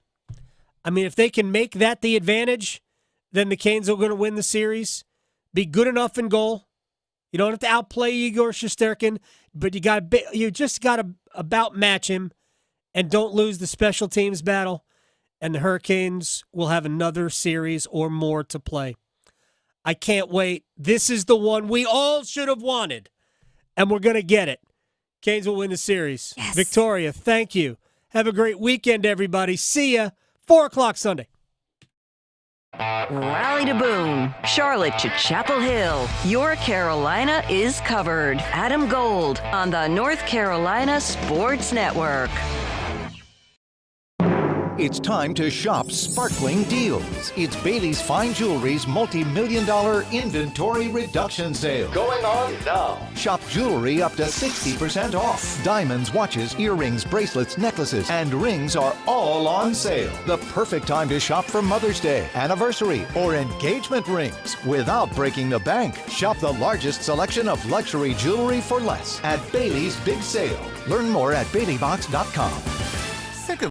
I mean, if they can make that the advantage, then the Canes are going to win the series. Be good enough in goal. You don't have to outplay Igor Shesterkin, but you just got to about match him, and don't lose the special teams battle. And the Hurricanes will have another series or more to play. I can't wait. This is the one we all should have wanted, and we're going to get it. Canes will win the series. Yes. Victoria, thank you. Have a great weekend, everybody. See ya. 4:00 Sunday. Raleigh to Boone, Charlotte to Chapel Hill. Your Carolina is covered. Adam Gold on the North Carolina Sports Network. It's time to shop sparkling deals. It's Bailey's Fine Jewelry's multi-million-dollar inventory reduction sale. Going on now. Shop jewelry up to 60% off. Diamonds, watches, earrings, bracelets, necklaces, and rings are all on sale. The perfect time to shop for Mother's Day, anniversary, or engagement rings without breaking the bank. Shop the largest selection of luxury jewelry for less at Bailey's Big Sale. Learn more at BaileyBox.com.